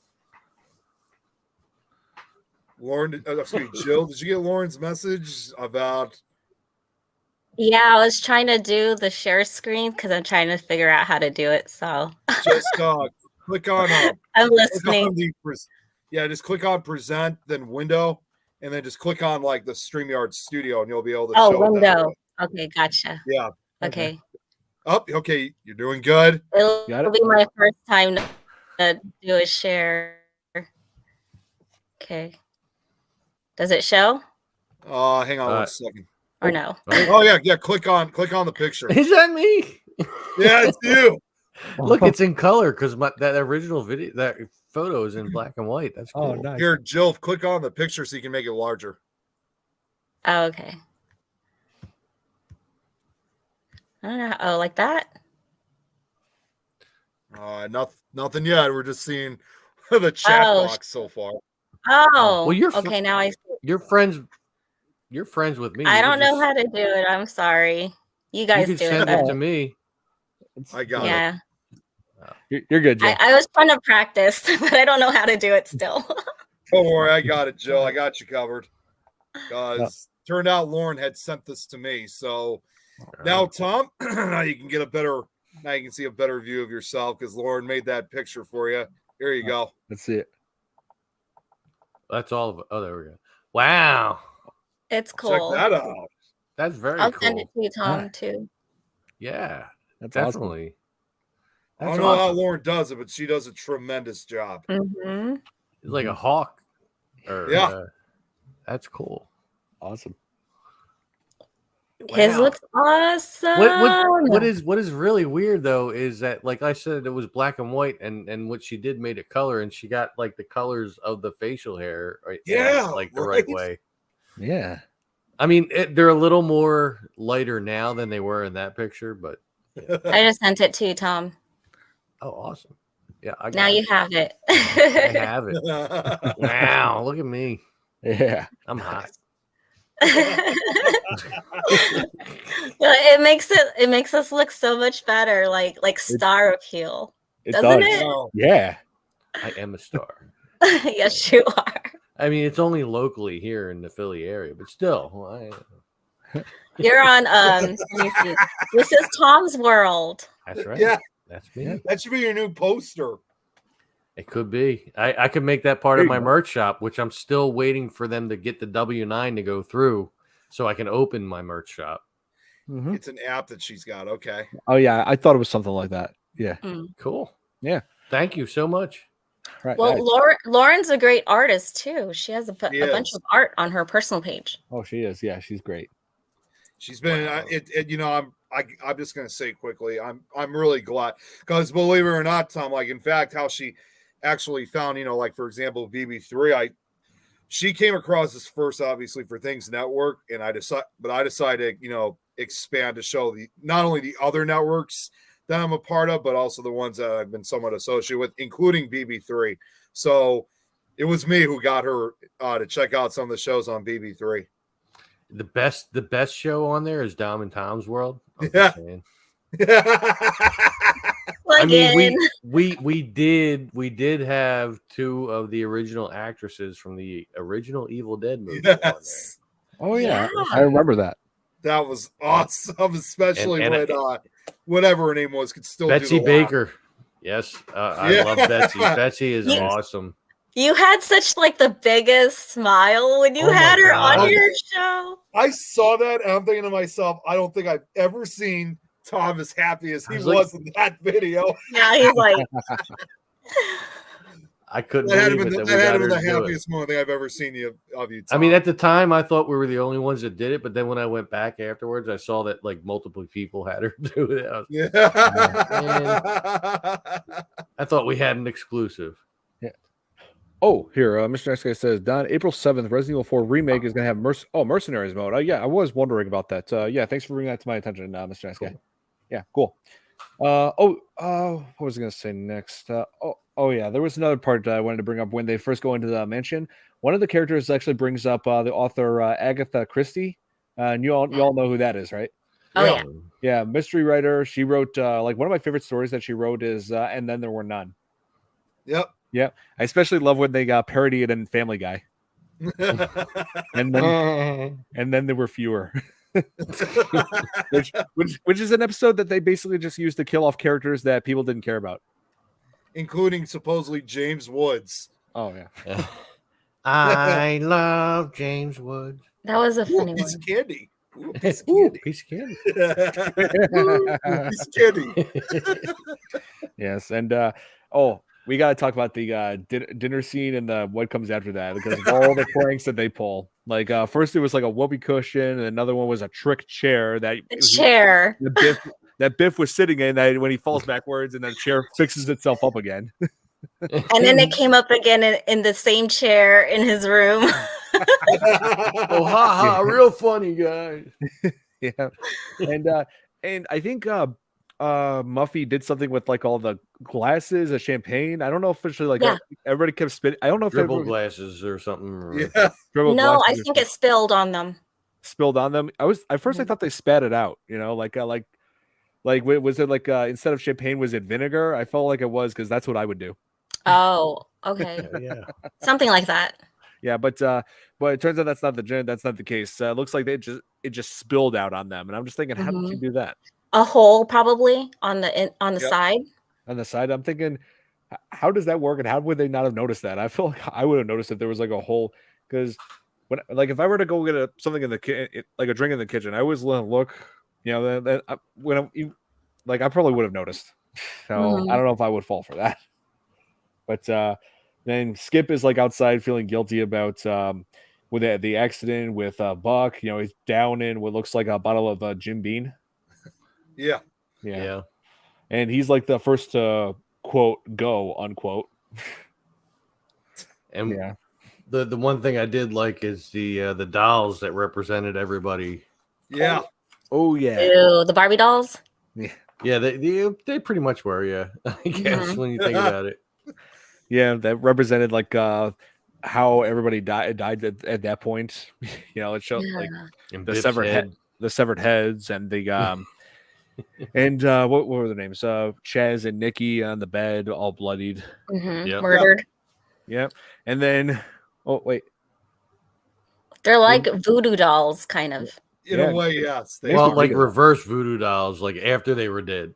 Lauren, Jill, did you get Lauren's message about? Yeah, I was trying to do the share screen because I'm trying to figure out how to do it. So just click on. I'm listening. Just click on present, then window, and then just click on like the StreamYard Studio, and you'll be able to. Oh, window. Okay, gotcha. Yeah. Okay. Oh, okay. You're doing good. It'll be my first time to do a share. Okay. Does it show? Hang on 1 second. Or no? Oh yeah. Click on the picture. Is that me? Yeah, it's you. Look, it's in color because that original video, that photo is in black and white. That's cool. Oh, nice. Here, Jill, click on the picture so you can make it larger. Oh, okay. I don't know. Oh, like that? Nothing yet. We're just seeing the chat box so far. Oh, well, okay. Now I see. You're friends with me. I don't know how to do it. I'm sorry. You guys you do send it. it to me. I got it. You're good, Joe. I was trying to practice, but I don't know how to do it still. Don't worry, I got it, Joe. I got you covered. Because turned out Lauren had sent this to me. So now, Tom, now you can see a better view of yourself because Lauren made that picture for you. Here you go. Let's see it. That's all of it. Oh, there we go. Wow. It's cool. Check that out. That's very I'll cool. send it to you, Tom, too. Yeah, that's definitely. Awesome. I don't know how Lauren does it, but she does a tremendous job. Mm-hmm. It's like a hawk. That's cool. Awesome. His looks awesome. What is really weird though is that, like I said, it was black and white, and what she did made it color, and she got like the colors of the facial hair, the right way. Yeah. I mean, they're a little more lighter now than they were in that picture, but I just sent it to you, Tom. Oh, awesome. Yeah. Now you have it. I have it. Wow. Look at me. Yeah. I'm hot. It makes us look so much better, like star appeal. Doesn't it? Yeah. I am a star. Yes, you are. I mean, it's only locally here in the Philly area, but still, You're on. Let me see. This is Tom's World. that's right. Yeah, That's me. that should be your new poster. It could be. I could make that part There of you my go. merch shop, which I'm still waiting for them to get the W-9 to go through, so I can open my merch shop. Mhm. It's an app that she's got. Okay. Oh yeah, I thought it was something like that. Yeah. Cool. Yeah. Thank you so much. Right. Well, nice. Lauren's a great artist too. She has a She bunch is. of art on her personal page. Oh, she is. Yeah, she's great. She's been. Wow. I'm just gonna say quickly. I'm really glad because believe it or not, Tom. Like in fact, how she actually found. Like for example, BB3. She came across this first, obviously, for Things Network, and I decided, expand to show not only the other networks that I'm a part of, but also the ones that I've been somewhat associated with, including BB3. So it was me who got her to check out some of the shows on BB3. The best show on there is Dom and Tom's World. I'm Yeah. just saying. Plug in. we did have two of the original actresses from the original Evil Dead movie on there. Yes, Oh yeah, Yeah. I remember that. that was awesome, especially And when whatever her name was could still Betsy do the laugh. Baker. Yes, I love Betsy. Betsy is Yeah. awesome. You had such like the biggest smile when you Oh my had her God. on your show. I saw that and I'm thinking to myself, I don't think I've ever seen Tom as happy as he I was was like- in that video. Yeah, he's like, I couldn't That had believe been it the, that we that had got been her the to do it. happiest moment I've ever seen of you, I mean, Tom. at the time, I thought we were the only ones that did it, but then when I went back afterwards, I saw that like multiple people had her do it. I thought we had an exclusive. Oh, here, Mr. Next Guy says, Don, April 7th, Resident Evil 4 remake is going to have Mercenaries mode. Yeah, I was wondering about that. Yeah, thanks for bringing that to my attention, Mr. Next Guy. Yeah, cool. What was I going to say next? Yeah, there was another part I wanted to bring up when they first go into the mansion. One of the characters actually brings up the author Agatha Christie, and you all know who that is, right? oh yeah. Yeah, mystery writer. She wrote like one of my favorite stories that she wrote is And Then There Were None. Yep. Yeah, I especially love when they got parodied in Family Guy, and then there were fewer, which is an episode that they basically just used to kill off characters that people didn't care about, Including supposedly James Woods. Oh yeah, I love James Woods. That was a Ooh, funny piece one. of candy. Ooh, piece of Ooh, candy. piece of candy. Ooh, piece of candy. yes, and we got to talk about the dinner scene and what comes after that because of all the pranks that they pull. Like first it was like a whoopee cushion, and another one was a trick chair that The chair. that Biff was sitting in that when he falls backwards and the chair fixes itself up again. And then it came up again in the same chair in his room. Oh, ha ha! Real funny, guys. Yeah, and I think Muffy did something with like all the glasses of champagne. I don't know if officially Yeah. everybody kept spitting. I don't know if Dribble everybody glasses or something. Or... Yeah. dribbled No, I glasses or think it spilled on them. spilled on them. At first I thought they spat it out. Was it like instead of champagne, was it vinegar? I felt like it was because that's what I would do. Oh, okay. Yeah. Something like that. Yeah, but it turns out that's not the case. It looks like it just spilled out on them, and I'm just thinking, how did you do that? A hole probably on the Yep. side. On the side, I'm thinking, how does that work, and how would they not have noticed that? I feel like I would have noticed if there was like a hole, because when if I were to go get something in the like a drink in the kitchen, I always look, I probably would have noticed. So I don't know if I would fall for that. But then Skip is like outside feeling guilty about with the accident with Buck. He's down in what looks like a bottle of Jim Beam. Yeah. Yeah. And he's like the first to quote go unquote. And yeah. The one thing I did like is the dolls that represented everybody. Yeah. Oh yeah. Ew, the Barbie dolls. Yeah, they pretty much were. Yeah, I guess when you think about it. Yeah, that represented like how everybody died at that point. It showed like And the Biff's severed head. the severed heads and the And what were their names? Chaz and Nikki on the bed, all bloodied. Yep. Murdered. Yep. And then, oh wait, They're like voodoo dolls, kind of. In Yeah. a way, yes. They Well, are. like reverse voodoo dolls, like after they were dead.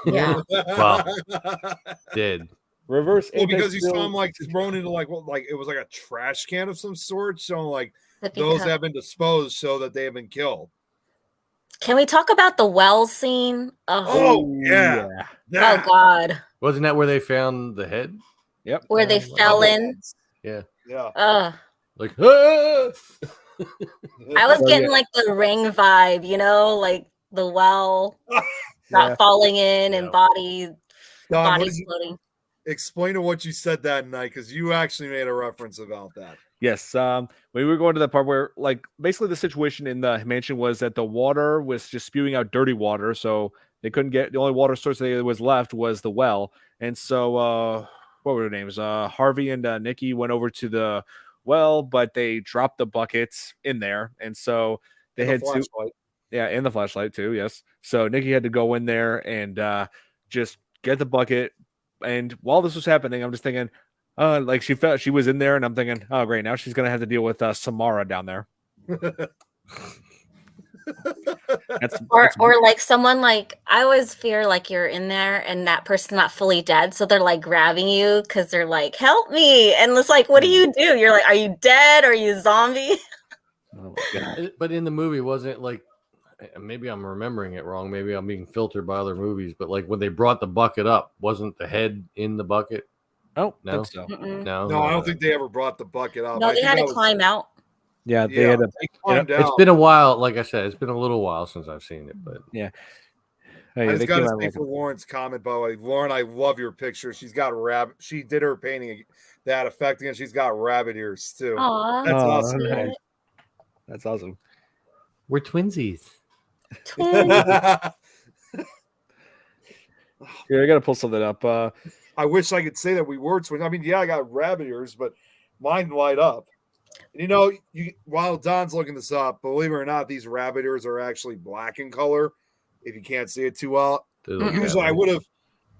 Yeah. Well, dead. reverse. Well, because you saw anti-spill- them like thrown into like what, like it was like a trash can of some sort. So like But those because- have been disposed so that they have been killed. Can we talk about the well scene? Oh yeah. Oh That. God. Wasn't that where they found the head? Yep. Where they fell in. Yeah. Yeah. Like, ah! I was Oh, getting yeah. like the Ring vibe, you know, like the well not Yeah. falling in and Yeah. body Don, what bodies did you floating. explain to what you said that night? Because you actually made a reference about that. Yes. We were going to that part where, like, basically the situation in the mansion was that the water was just spewing out dirty water, so they couldn't get the only water source that was left was the well. And so, what were their names? Harvey and Nikki went over to the well, but they dropped the buckets in there, and so they The had to. flashlight. Yeah, and the flashlight too. Yes. So Nikki had to go in there and just get the bucket. And while this was happening, I'm just thinking, like she felt she was in there, and I'm thinking, oh great, now she's gonna have to deal with Samara down there. Or like someone like I always fear like you're in there and that person's not fully dead, so they're like grabbing you because they're like, help me. And it's like, what do you do? You're like, are you dead? Are you a zombie? Oh my God. But in the movie, wasn't it like, maybe I'm remembering it wrong. Maybe I'm being filtered by other movies. But like when they brought the bucket up, wasn't the head in the bucket? Oh, No. think so. Mm-mm. No, I don't think they ever brought the bucket up. No, I they think had that to was- climb out. Yeah, they Yeah, had to. they climbed It's out. been a while. Like I said, it's been a little while since I've seen it. But Yeah, I they just got came to out say like- for Lauren's comment, by the way, Lauren, I love your picture. She's got rabbit. She did her painting that effect, and she's got rabbit ears too. Aw, That's Oh, awesome. nice. That's awesome. we're twinsies. Here, I gotta pull something up. I wish I could say that we were twins. I mean, yeah, I got rabbit ears, but mine light up. And you know, while Don's looking this up, believe it or not, these rabbit ears are actually black in color. If you can't see it too well, They look usually that way.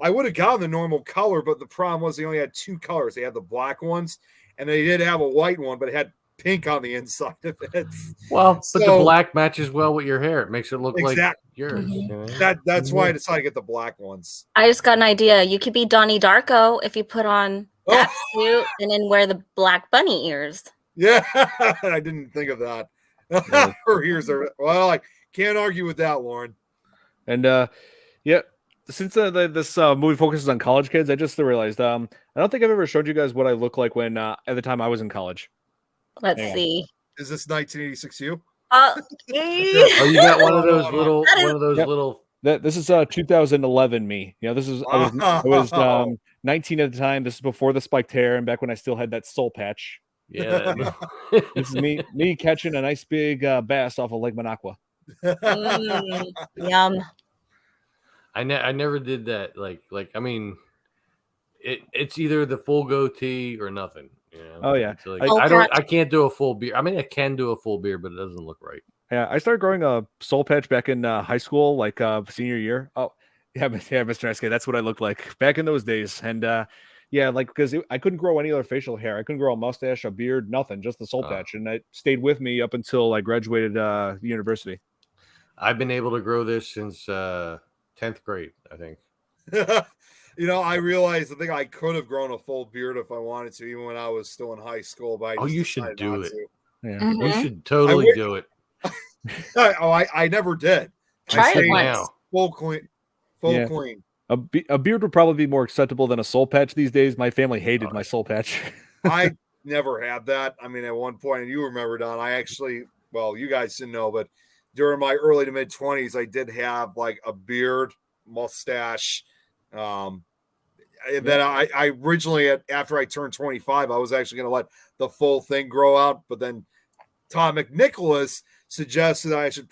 I would have gotten the normal color, but the problem was they only had two colors. They had the black ones, and they did have a white one, but it had pink on the inside of it. Well, but the So- black matches well with your hair. It makes it look like Exactly. yours. Mhm. you know? That's why I decided to get the black ones. I just got an idea. You could be Donnie Darko if you put on that suit and then wear the black bunny ears. Yeah, I didn't think of that. Yeah. Her ears are well. I can't argue with that, Lauren. And yeah, since this movie focuses on college kids, I just realized I don't think I've ever showed you guys what I look like when at the time I was in college. Let's Yeah. see. Is this 1986 you? Oh, Oh, you got one of those little, That is- one of those Yep. little. This is 2011 me. You know, this is I was Wow. 19 at the time. This is before the spiked hair and back when I still had that soul patch. Yeah. This is me catching a nice big bass off of Lake Minocqua. yum. I never did that. Like I mean, it's either the full goatee or nothing. You know? Oh, yeah. It's like, Full I can't do a full beard. I mean, I can do a full beard, but it doesn't look right. Yeah, I started growing a soul patch back in high school, like senior year. Oh, yeah, Mr. SK, that's what I looked like back in those days. And yeah, like because I couldn't grow any other facial hair. I couldn't grow a mustache, a beard, nothing, just the soul patch, and it stayed with me up until I graduated university. I've been able to grow this since 10th grade, I think. You know, I realized I think I could have grown a full beard if I wanted to, even when I was still in high school. But I Oh, just you should decided do not it. to. Yeah. Mhm. You should totally wish- do it. I never did. Try I it stayed once. now. full clean, full Yeah. clean. A beard would probably be more acceptable than a soul patch these days. My family hated my soul patch. I never had that. I mean, at one point, and you remember, Don, I actually, well, you guys didn't know, but during my early to mid 20s, I did have like a beard, mustache. And then I originally, after I turned 25, I was actually going to let the full thing grow out. But then Tom McNicholas suggested I should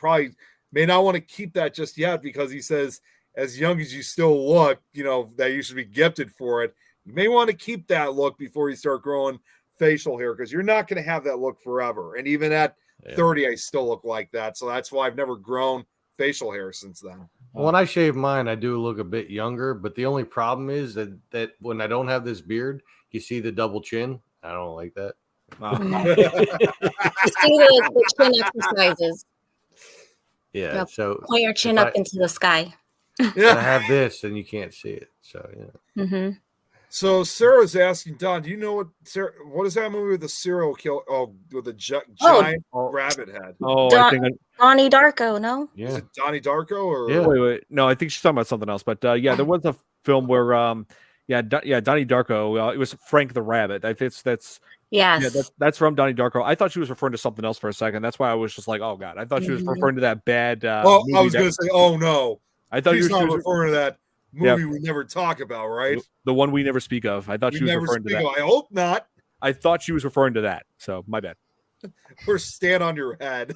may not want to keep that just yet because he says, as young as you still look, you know, that you should be gifted for it. You may want to keep that look before you start growing facial hair because you're not going to have that look forever. And even at Yeah. 30, I still look like that. So that's why I've never grown facial hair since then. When I shave mine, I do look a bit younger, but the only problem is that when I don't have this beard, you see the double chin. I don't like that. Wow. See the chin exercises. Yeah, Yep. so Point your chin if up into the sky. I have this, then you can't see it. So yeah. Mm-hmm. So Sarah's asking Don, do you know what is that movie with the serial killer? Oh, with the giant rabbit head. Oh, I think Donnie Darko, no? Yeah. Is it Donnie Darko or Yeah. wait. No, I think she's talking about something else. But yeah, there was a film where Donnie Darko. It was Frank the Rabbit. I think that's Yes. that's from Donnie Darko. I thought she was referring to something else for a second. That's why I was just like, oh god, I thought she was referring to that bad. I movie was going to say, oh no, I thought she's she was not referring to that movie we never talk about, right? The one we never speak of. I thought she was referring to that. I hope not. I thought she was referring to that. So my bad. Or stand on your head.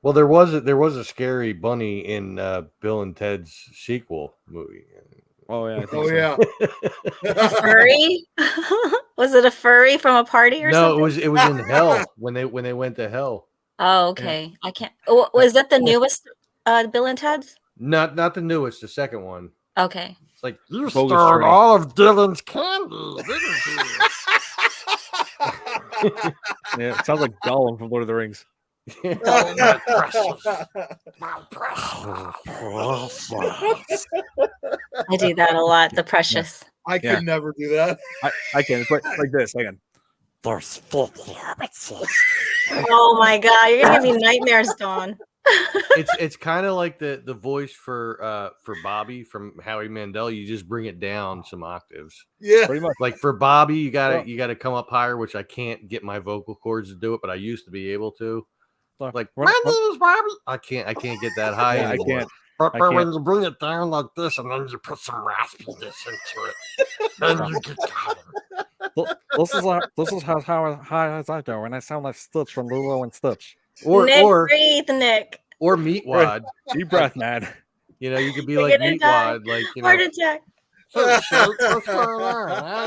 Well, there was a scary bunny in Bill and Ted's sequel movie. Oh yeah. I think Oh so. yeah. Furry? Was it a furry from a party or something? No, it was in hell when they went to hell. Oh, okay. I can't. Oh, was that the newest Bill and Ted's? Not the newest, the second one. Okay. It's like you Bogus stole train. all of Dylan's candy, didn't you? Yeah, it sounds like Gollum from Lord of the Rings. My precious. I do that a lot. The precious. I could never do that. I can. It's like this. I can. Oh my god, you're gonna give me nightmares, Dawn. It's kind of like the voice for Bobby from Howie Mandel. You just bring it down some octaves. Yeah. Pretty much. Like for Bobby, you gotta come up higher, which I can't get my vocal cords to do it, but I used to be able to. Like my name is Bobby. I can't get that high Yeah, I anymore. can't. But I can't. when you bring it down like this and then you put some raspiness into it, then you get higher. This is how high as I go, and I sound like Stitch from Lilo and Stitch. Nick, Or breathe, Nick. Meatwad. Deep breath, man. You know, you could be You're like gonna die. Meatwad, like you know. Heart attack. Hey, Shake, what's going on? I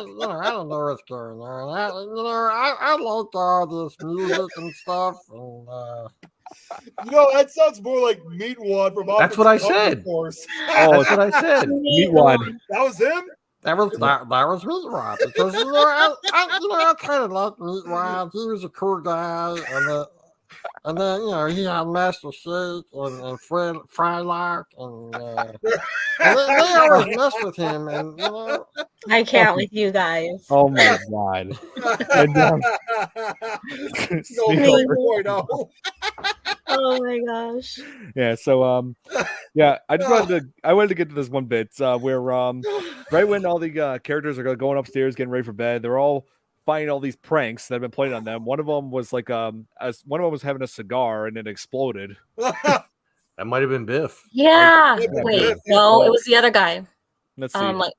don't know what's going on. I like all this music and stuff. And, That sounds more like Meatwad from That's what I said. Force. Oh, That's what I said. Meatwad. That was him? that was Meatwad because I kind of like Meatwad. He was a cool guy, and then he had Master Shake and Frylock, and they always mess with him, and I can't with you guys. Oh my god. And, No, 4.0. Oh my gosh. yeah. So yeah. I wanted to get to this one bit where right when all the characters are going upstairs getting ready for bed, they're all fighting all these pranks that have been played on them. One of them was like one of them was having a cigar and it exploded. That might have been Biff. Yeah. Yeah, Wait. yeah. No, it was the other guy. Let's see. Like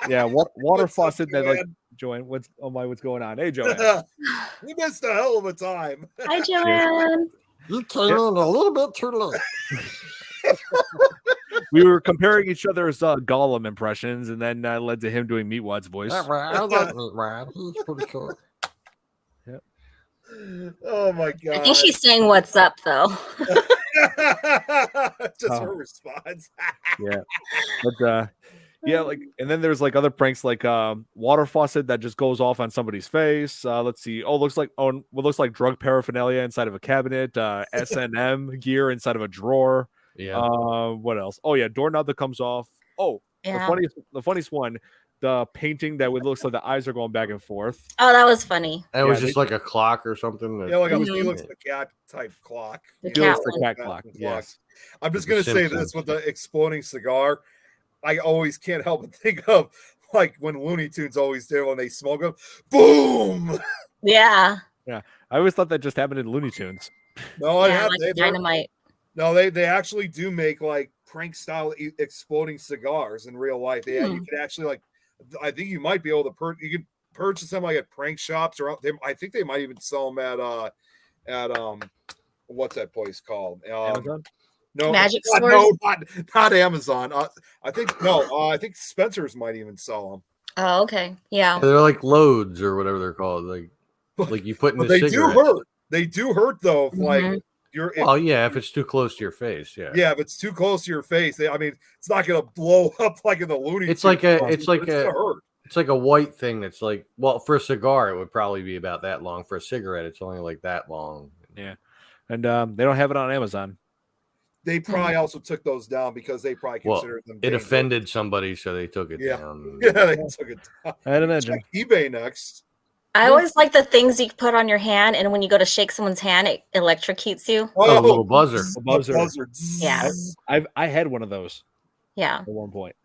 Water What's up, faucet that like Joanne? Joanne. What's going on? Hey Joanne. We missed a hell of a time. hi, Joanne. he came in a little bit too late. We were comparing each other's Gollum impressions, and then led to him doing Meatwad's voice. I like Meatwad. He's pretty cool. Oh my god. I think she's saying what's up though. Just her response. Yeah, but yeah, like, and then there's like other pranks like water faucet that just goes off on somebody's face. Let's see. Looks like drug paraphernalia inside of a cabinet. S&M gear inside of a drawer. Yeah. What else? Oh yeah, doorknob that comes off. Oh, Yeah. the funniest one. The painting that looks like the eyes are going back and forth. Oh, that was funny. And it was Yeah, just like a clock or something. that- Yeah, like he Mhm. looks like a cat type clock. The It looks cat like one. cat clock. Yes. I'm just The gonna say Simpsons. this with the exploding cigar. I always can't help but think of like when Looney Tunes always do when they smoke them. Boom! Yeah. I always thought that just happened in Looney Tunes. No, I Yeah, have. like dynamite. No, they actually do make like prank style exploding cigars in real life. You could actually like, I think you might be able to you can purchase them like at prank shops or I think they might even sell them at what's that place called? Amazon? No, Magic no, stores? not Amazon. I think Spencer's might even sell them. Oh, okay. Yeah. They're like loads or whatever they're called. Like you put in But the they cigarette. do hurt. They do hurt though. If, like Mhm. Well, yeah, if it's too close to your face, yeah. Yeah, if it's too close to your face, I mean, it's not gonna blow up like in the Looney It's Tunes. It's like a white thing that's like, well, for a cigar, it would probably be about that long. For a cigarette, it's only like that long. Yeah. And they don't have it on Amazon. They probably also took those down because they probably considered them. It offended somebody, so they took it down. Yeah, they took it down. I'd imagine. Check eBay next. I always like the things you put on your hand, and when you go to shake someone's hand, it electrocutes you. Oh, a little buzzer. A buzzer. Yeah. I had one of those. Yeah. At one point.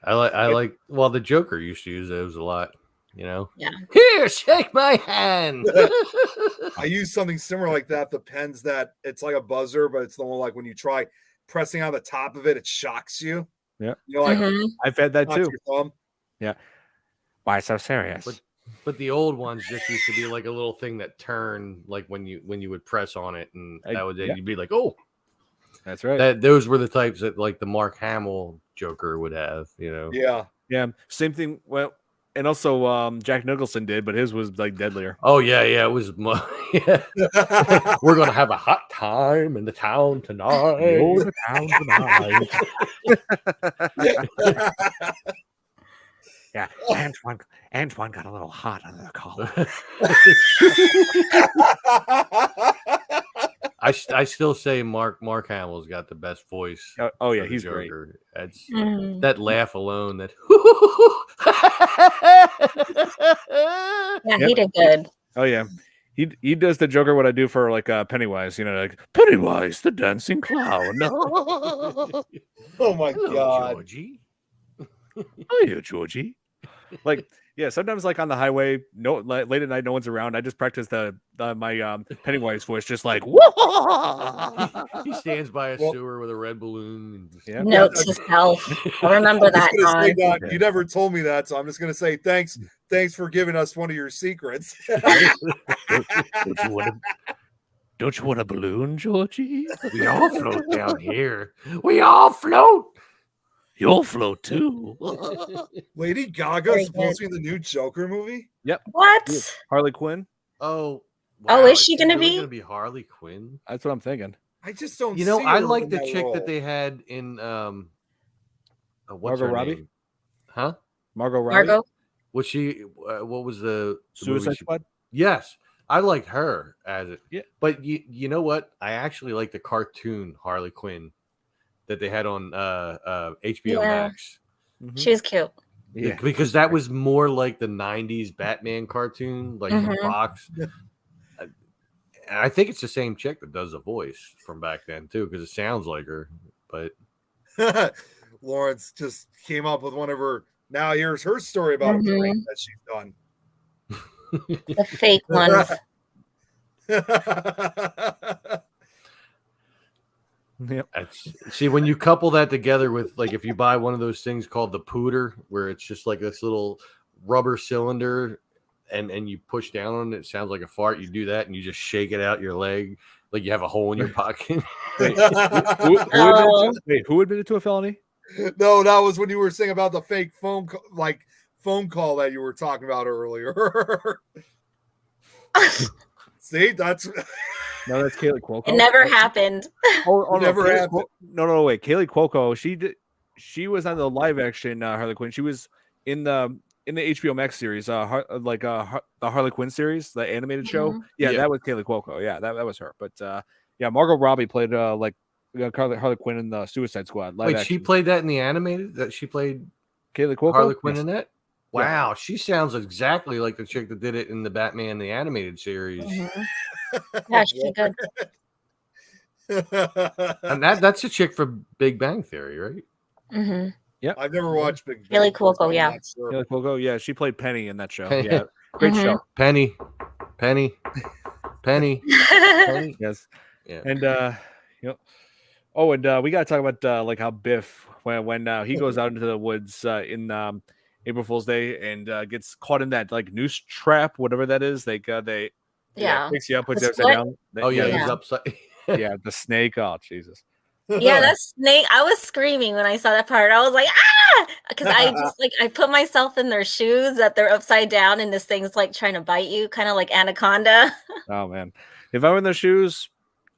I like. Well, the Joker used to use those a lot. You know. Yeah. Here, shake my hand. I use something similar like that. The pens that it's like a buzzer, but it's the one like when you try pressing on the top of it, it shocks you. Yeah. You're like, I've had that too. Yeah. Why so serious? But the old ones just used to be like a little thing that turned, like when you would press on it, and that would you'd be like, oh, that's right. Those were the types that like the Mark Hamill Joker would have, you know. Yeah. Same thing. Well, and also Jack Nicholson did, but his was like deadlier. Oh yeah, it was. Yeah. We're gonna have a hot time in the town tonight. The town tonight. Yeah, Antoine got a little hot under the collar. I still say Mark Hamill's got the best voice. Oh yeah, he's great. That's that laugh alone. That yeah, he did good. Oh yeah, he does the Joker what I do for like Pennywise. You know, like Pennywise the dancing clown. Oh my God, Georgie. Oh yeah, Georgie. Like yeah, sometimes like on the highway, late at night, no one's around. I just practice my Pennywise voice, just like whoa. He stands by a sewer with a red balloon. Yeah. Note to self. I remember that. Don, you never told me that, so I'm just gonna say thanks for giving us one of your secrets. Don't you want a balloon, Georgie? We all float down here. We all float. You'll float too. Lady Gaga's supposed to be in the new Joker movie? Yep. What? Harley Quinn? Oh. Wow. Oh, is she going to be? Going to be Harley Quinn? That's what I'm thinking. I just don't. You know, I like the chick that they had in what's Margot her Robbie? name? Huh? Margot Robbie. Margot? Was she? What was the Suicide Squad? Yes, I liked her as it. Yeah. But you know what? I actually like the cartoon Harley Quinn that they had on HBO Max. Mm-hmm. She was cute. Yeah, because that was more like the '90s Batman cartoon, like from Fox. I think it's the same chick that does the voice from back then too, because it sounds like her. But Lawrence just came up with one of her. Now here's her story about a prank that she's done. The fake ones. Yep. See, when you couple that together with like if you buy one of those things called the pooter, where it's just like this little rubber cylinder and you push down on it, it sounds like a fart. You do that and you just shake it out your leg like you have a hole in your pocket. Wait, who admitted to a felony? No, that was when you were saying about the fake phone call that you were talking about earlier. See, that's Kaylee Cuoco. It never happened. Oh, never happened. No, wait. Kaylee Cuoco. She was on the live action Harley Quinn. She was in the HBO Max series, the Harley Quinn series, the animated show. Yeah, that was Kaylee Cuoco. Yeah, that was her. But yeah, Margot Robbie played Harley Quinn in the Suicide Squad. Wait, she played that in the animated? That she played Kaylee Cuoco? Harley Quinn in that? Wow, she sounds exactly like the chick that did it in the Batman the animated series. Yeah, she's good. And that's a chick from Big Bang Theory, right? Mm-hmm. Yeah, I've never watched Big Bang. Kaylee Cuoco, yeah. Sure. Kaylee Cuoco, yeah, she played Penny in that show. Yeah, great show. Penny. Yes, yeah, and oh, and we got to talk about like how Biff when he goes out into the woods in April Fool's Day and gets caught in that like noose trap, whatever that is. They picks you up, puts you upside down. He's upside. Yeah, the snake. Oh, Jesus. Yeah, that snake. I was screaming when I saw that part. I was like, ah, because I just I put myself in their shoes that they're upside down and this thing's like trying to bite you, kind of like Anaconda. Oh man, if I were in their shoes,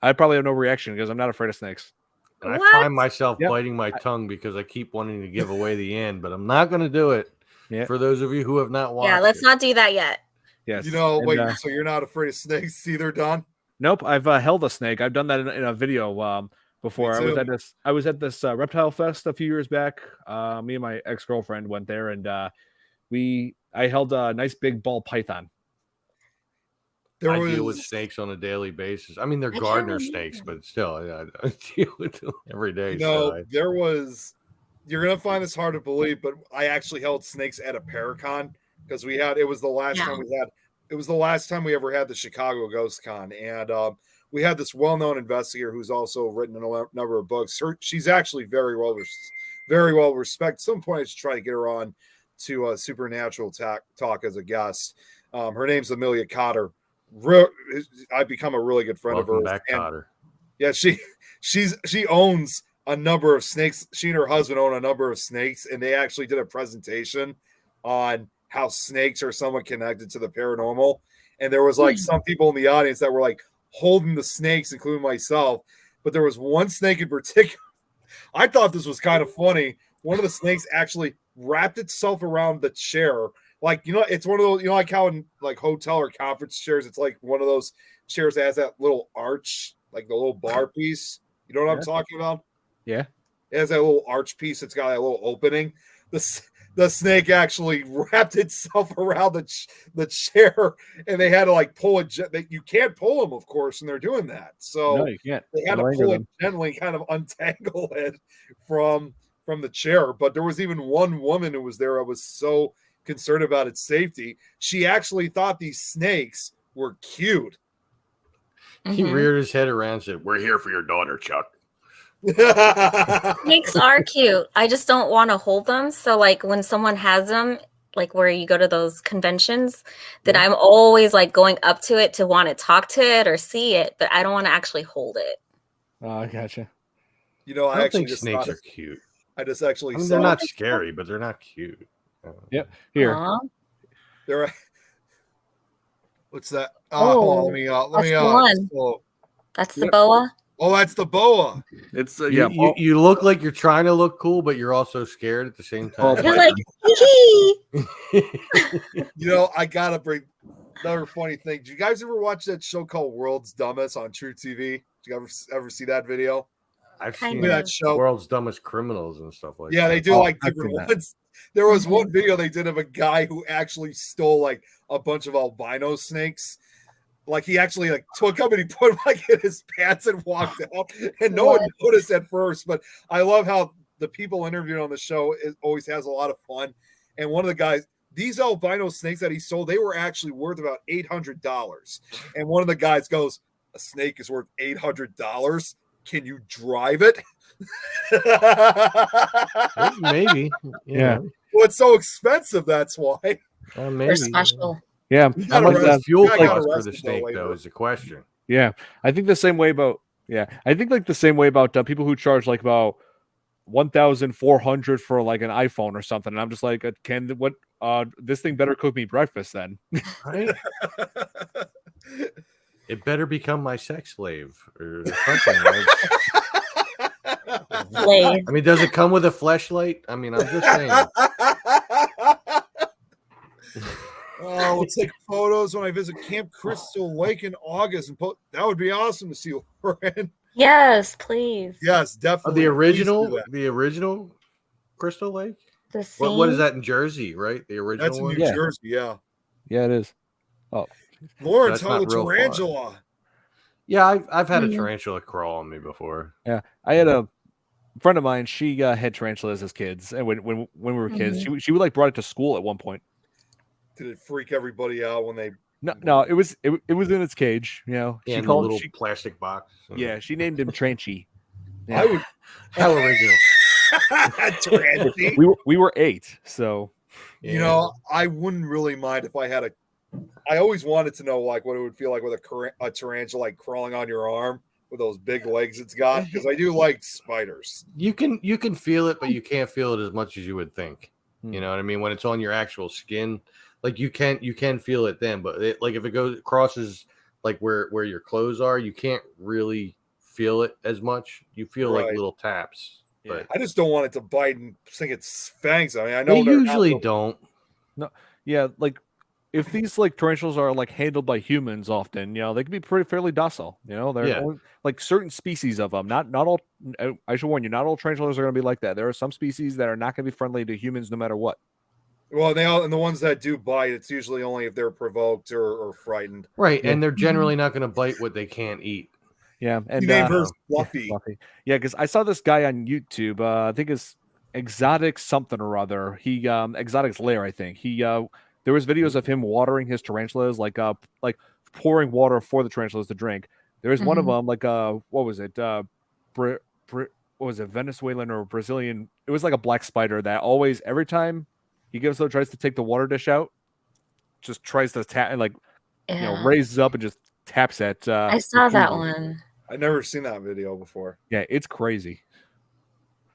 I probably have no reaction because I'm not afraid of snakes. And I What? find myself Yep. biting my tongue because I keep wanting to give away the end, but I'm not going to do it. Yeah. For those of you who have not watched Yeah, let's it. not do that yet. Yes. You know, And, wait, so you're not afraid of snakes either, Don? Nope, I've held a snake. I've done that in a video before. I was too. at this reptile fest a few years back. Me and my ex-girlfriend went there, and I held a nice big ball python. There I was deal with snakes on a daily basis. I mean, they're I gardener can't snakes, remember. but still, I deal with them every day. You so know, there was. You're gonna find this hard to believe, but I actually held snakes at a Paracon because we had. It was the last Yeah. time we had. It was the last time we ever had the Chicago Ghost Con, and we had this well-known investigator who's also written a number of books. She's actually very well respected. At some point, I should try to get her on to Supernatural Talk as a guest. Her name's Amelia Cotter. I've become a really good friend welcome of hers. back, And, Cotter. yeah, she owns a number of snakes. She and her husband own a number of snakes, and they actually did a presentation on how snakes are somewhat connected to the paranormal. And there was like some people in the audience that were like holding the snakes, including myself. But there was one snake in particular. I thought this was kind of funny. One of the snakes actually wrapped itself around the chair. Like, you know, it's one of those, you know, like how in like hotel or conference chairs, it's like one of those chairs that has that little arch, like the little bar piece. You know what I'm talking about? Yeah. It has that little arch piece that's got that little opening. The snake actually wrapped itself around the chair, and they had to like pull it. You can't pull them, of course, and they're doing that. So No, you can't. they had to pull it gently, kind of untangle it from the chair. But there was even one woman who was there that was so concerned about its safety. She actually thought these snakes were cute. He reared his head around and said, "We're here for your daughter, Chuck." Snakes are cute. I just don't want to hold them. So like when someone has them, like where you go to those conventions, then I'm always like going up to it to want to talk to it or see it, but I don't want to actually hold it. Oh, I gotcha. You know, I I actually think just snakes thought are cute. I just actually I mean, saw they're not scary, but they're not cute. Yep. Here. Aw. They're what's that? Oh, Hold on, let me that's the one. oh, That's the boa. that's the boa. It's You look like you're trying to look cool, but you're also scared at the same time. You're like, hee You know, I gotta bring another funny thing. Did you guys ever watch that show called World's Dumbest on True TV? Did you ever see that video? I've Kind seen of. That show. World's Dumbest Criminals and stuff like Yeah, that. they do like I've different seen that. ones. There was one video they did of a guy who actually stole like a bunch of albino snakes. Like he actually like took them and he put them like in his pants and walked out, and no one noticed at first. But I love how the people interviewed on the show always has a lot of fun. And one of the guys, these albino snakes that he sold, they were actually worth about $800. And one of the guys goes, "A snake is worth $800. Can you drive it?" Maybe. Yeah. Well, it's so expensive. That's why. They're Maybe. special. Yeah. You How gotta much arrest- the fuel you gotta cost for arrest the them, snake, though, though, later. is the question. Yeah. I think the same way about I think like the same way about people who charge like about 1,400 for like an iPhone or something, and I'm just like, this thing better cook me breakfast then. Right? It better become my sex slave or something. Right? Slave. I mean, does it come with a fleshlight? I mean, I'm just saying. Oh, we'll take photos when I visit Camp Crystal Lake in August, and that would be awesome to see, Lauren. Yes, please. Yes, definitely. The Please do original Crystal Lake? The What is scene. that in Jersey, right? The that. original That's in one? New Yeah. Jersey, yeah. Yeah, it is. Lauren, That's tell the not real far. tarantula. Yeah, I've had a Mhm. tarantula crawl on me before. Yeah. I had a friend of mine, she had tarantulas as kids, and when we were kids, she would like brought it to school at one point. Did it freak everybody out when they? No, it was in its cage, you know. Yeah, She in the called little she, plastic box. yeah, she named him Tranchy. I would. How original. Tarantula. We were 8, so Yeah. You know, I wouldn't really mind if I had a. I always wanted to know like what it would feel like with a tarantula like crawling on your arm with those big legs it's got, because I do like spiders. you can feel it, but you can't feel it as much as you would think. You know what I mean? When it's on your actual skin, like you can feel it then, but like if it crosses like where your clothes are, you can't really feel it as much. You feel like Right. little taps. Yeah. But I just don't want it to bite and sink its fangs. I mean, I know they they're not usually real- don't. No, yeah, like if these like tarantulas are like handled by humans often, they can be fairly docile. They're Yeah. only, like certain species of them. Not all. I should warn you, not all tarantulas are going to be like that. There are some species that are not going to be friendly to humans no matter what. Well, and the ones that do bite, it's usually only if they're provoked or frightened. Right. Yeah. And they're generally not going to bite what they can't eat. Yeah, He and named her yeah, Fluffy. Fluffy. Yeah, because I saw this guy on YouTube. I think it's Exotic something or other. He Exotic's Lair, I think. He there was videos of him watering his tarantulas, like pouring water for the tarantulas to drink. There was one of them, like what was it? What was it? Venezuelan or Brazilian? It was like a black spider that always, every time he tries to take the water dish out, just tries to tap and raises up and just taps at. I saw that food. one. I've never seen that video before. Yeah, it's crazy.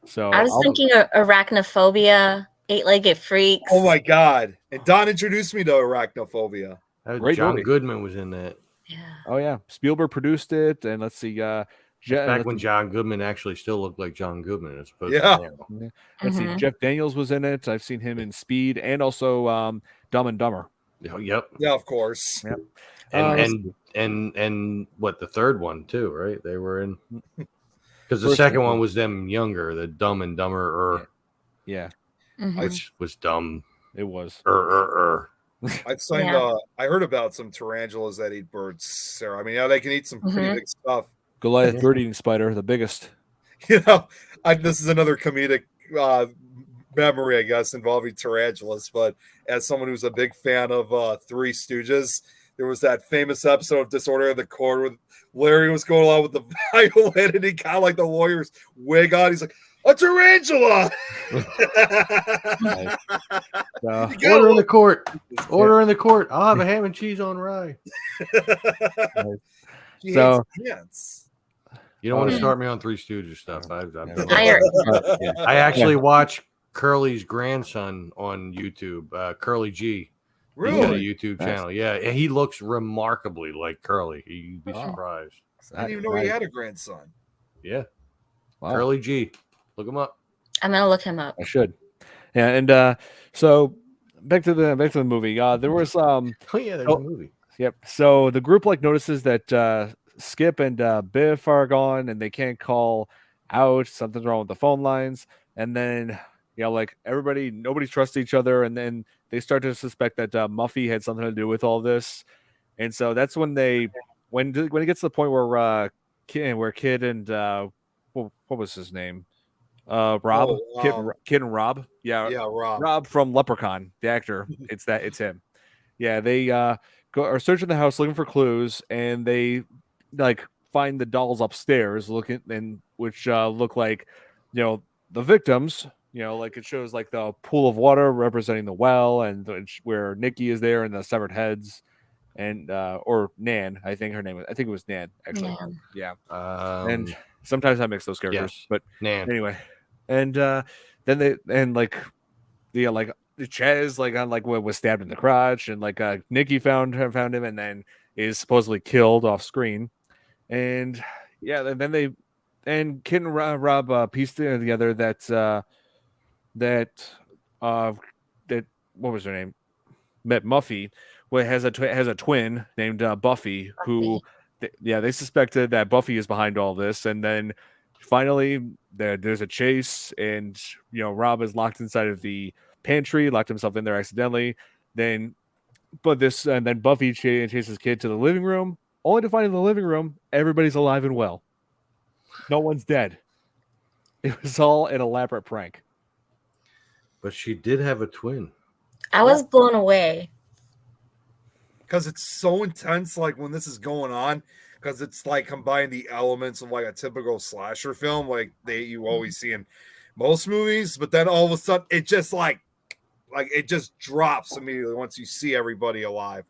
So I was thinking of arachnophobia, eight-legged freaks. Oh my god! And Don introduced me to arachnophobia. Great John movie. Goodman was in that. Yeah. Oh yeah, Spielberg produced it, and let's see, Back when John Goodman actually still looked like John Goodman as opposed Yeah. to now. let's see, Jeff Daniels was in it. I've seen him in Speed and also Dumb and Dumber. Yep. Yeah, of course. Yep. And what, the third one too, right? They were in, because the First second one. one was them younger, the Dumb and Dumber, Yeah, which was dumb. it was. I've signed. Yeah. I heard about some tarantulas that eat birds, Sarah. I mean, yeah, they can eat some pretty big stuff. Goliath bird-eating spider, the biggest. This is another comedic memory, I guess, involving tarantulas. But as someone who's a big fan of Three Stooges, there was that famous episode of Disorder of the Court where Larry was going along with the violin, and he got like the lawyer's wig on. He's like, "A tarantula!" Order in the court. Order in the court. I'll have a ham and cheese on rye. So you don't want to start me on Three Stooges stuff. I I actually watch Curly's grandson on YouTube, Curly G. Really? He's got a YouTube channel. Yeah, and he looks remarkably like Curly. You'd be surprised. I didn't even know he had a grandson. Yeah. Wow. Curly G. Look him up. I'm gonna look him up. I should. Yeah, and so back to the movie. There was Oh yeah, there's a movie. Yep. So the group notices that Skip and Biff are gone and they can't call out. Something's wrong with the phone lines. And then nobody trusts each other. And then they start to suspect that Muffy had something to do with all this. And so that's when when it gets to the point where Kid and what was his name? Rob. Kid and Rob. Yeah, Rob. Rob from Leprechaun, the actor. It's him. Yeah, they are searching the house looking for clues, and they find the dolls upstairs which look like the victims. It shows the pool of water representing the well, and where Nikki is there, and the severed heads, and or Nan, I think her name was. I think it was Nan actually. Nan. Yeah. And sometimes I mix those characters, yes, but Nan. Anyway, and then Chaz was stabbed in the crotch, and Nikki found him, and then is supposedly killed off screen, and then Kid and Rob pieced it together that what was her name? Met Muffy, has a twin named Buffy, who they suspected that Buffy is behind all this, and then finally there's a chase, and Rob is locked inside of the pantry, locked himself in there accidentally. Then Buffy chases Kid to the living room, only to find in the living room everybody's alive and well. No one's dead. It was all an elaborate prank. But she did have a twin. I was blown away. Because it's so intense, when this is going on, because it's combining the elements of a typical slasher film, you always see in most movies, but then all of a sudden it just it just drops immediately once you see everybody alive.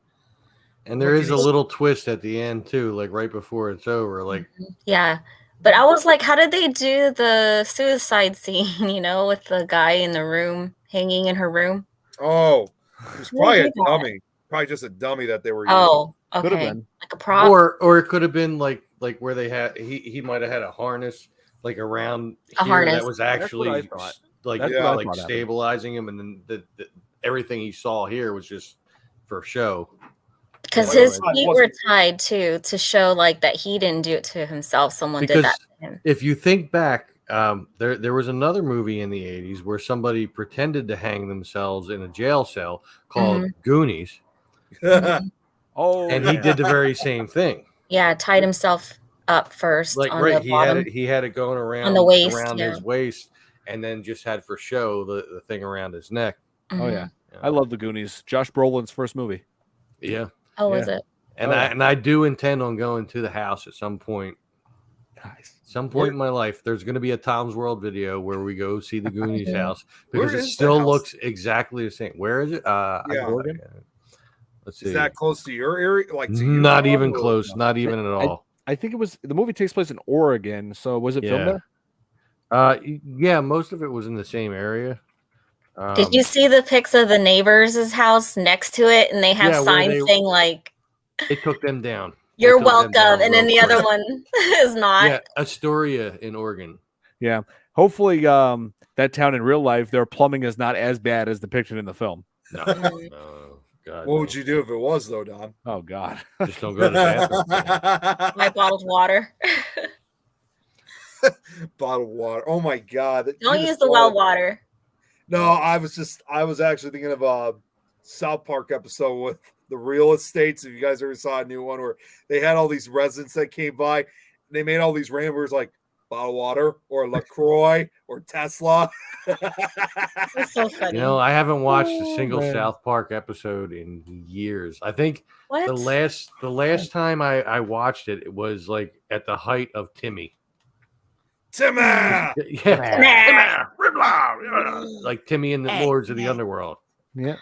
And there is a little twist at the end too, right before it's over. Yeah. But I was like, how did they do the suicide scene, with the guy in the room hanging in her room? Oh, it was probably a dummy. Probably just a dummy that they were using. Oh, Could have Okay, been. like a prop. Or it could have been like where they had he might have had a harness like around A here harness. that was That's what I actually thought. like That's what I like thought happened. stabilizing him, and then the everything he saw here was just for show. Because Yeah, his it feet wasn't- were tied too, to show like that he didn't do it to himself. Someone did that to him. If you think back, there was another movie in the 80s where somebody pretended to hang themselves in a jail cell called Goonies, Oh, and he did the very same thing. Yeah, tied himself up first Like on the bottom. he had it going around On the waist, around yeah. his waist, and then just had for show the thing around his neck. Oh yeah, I love the Goonies. Josh Brolin's first movie. Yeah. Oh, was Yeah. it? And I do intend on going to the house at some point. Nice. Some point in my life, there's going to be a Tom's World video where we go see the Goonies house because Where it is the still house? looks exactly the same. Where is it? Yeah. Oregon? Let's see. Is that close to your area? Like to Not Utah, even or- close. Not even at all. I think it was the movie takes place in Oregon. So was it filmed Yeah. there? Yeah, most of it was in the same area. Did you see the pics of the neighbors' house next to it? And they have Yeah, where signs they- saying like, They took them down. "You're They took them down welcome," and then real the other quick. one is not. Yeah, Astoria in Oregon. Yeah. Hopefully, that town in real life, their plumbing is not as bad as depicted in the film. No, Mm. no, God. What would you do if it was though, Don? Oh God. Just don't go to the bathroom. My bottled water. Bottled water. Oh my God! Don't You use just the brought well it- water. No, I was actually thinking of a South Park episode with the real estates. If you guys ever saw a new one where they had all these residents that came by, and they made all these random words like bottled water or LaCroix or Tesla. It's so funny. You know, I haven't watched a Oh, single man. South Park episode in years. I think what? the last time I watched it, it was like at the height of Timmy. Timmy! Yeah, like Timmy and the Lords of the Underworld. Yeah.